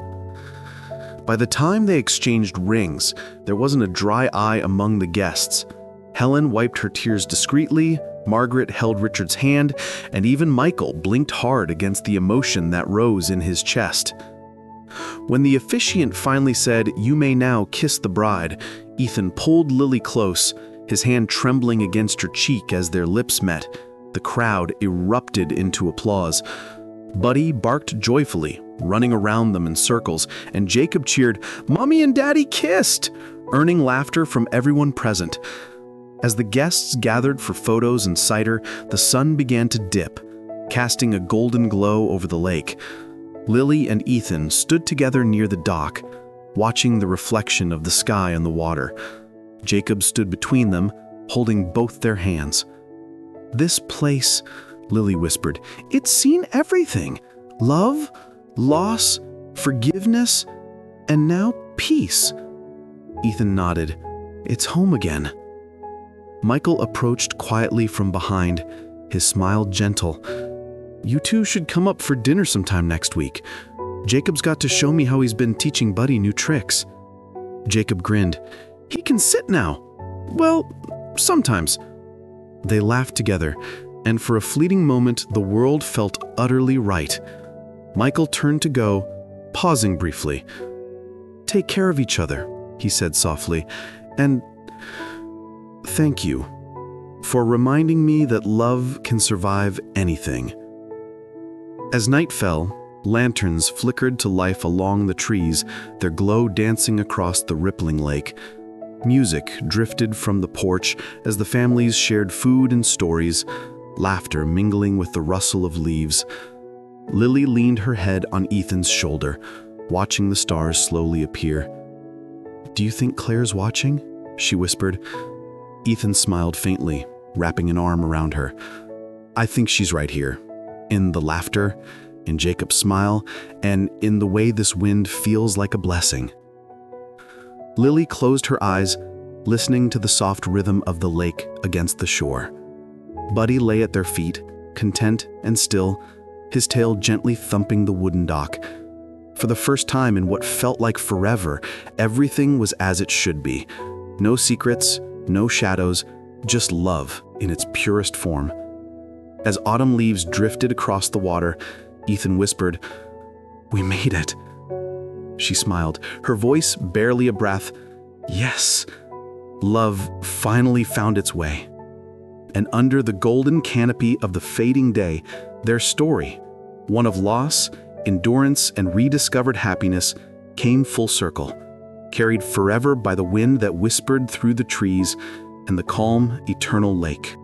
By the time they exchanged rings, there wasn't a dry eye among the guests. Helen wiped her tears discreetly, Margaret held Richard's hand, and even Michael blinked hard against the emotion that rose in his chest. When the officiant finally said, "You may now kiss the bride," Ethan pulled Lily close, his hand trembling against her cheek as their lips met. The crowd erupted into applause. Buddy barked joyfully, running around them in circles, and Jacob cheered, "Mommy and Daddy kissed!" earning laughter from everyone present. As the guests gathered for photos and cider, the sun began to dip, casting a golden glow over the lake. Lily and Ethan stood together near the dock, watching the reflection of the sky on the water. Jacob stood between them, holding both their hands. "This place," Lily whispered, "it's seen everything. Love, loss, forgiveness, and now peace." Ethan nodded. "It's home again." Michael approached quietly from behind, his smile gentle. "You two should come up for dinner sometime next week. Jacob's got to show me how he's been teaching Buddy new tricks." Jacob grinned. "He can sit now." "Well, sometimes." They laughed together, and for a fleeting moment the world felt utterly right. Michael turned to go, pausing briefly. "Take care of each other," he said softly, "and thank you." for reminding me that love can survive anything. As night fell, lanterns flickered to life along the trees, their glow dancing across the rippling lake. Music drifted from the porch as the families shared food and stories, laughter mingling with the rustle of leaves. Lily leaned her head on Ethan's shoulder, watching the stars slowly appear. "Do you think Claire's watching?" she whispered. Ethan smiled faintly, wrapping an arm around her. "I think she's right here, in the laughter, in Jacob's smile, and in the way this wind feels like a blessing." Lily closed her eyes, listening to the soft rhythm of the lake against the shore. Buddy lay at their feet, content and still, his tail gently thumping the wooden dock. For the first time in what felt like forever, everything was as it should be. No secrets, no shadows, just love in its purest form. As autumn leaves drifted across the water, Ethan whispered, "We made it." She smiled, her voice barely a breath. Yes, love finally found its way. And under the golden canopy of the fading day, their story, one of loss, endurance, and rediscovered happiness, came full circle, carried forever by the wind that whispered through the trees and the calm, eternal lake.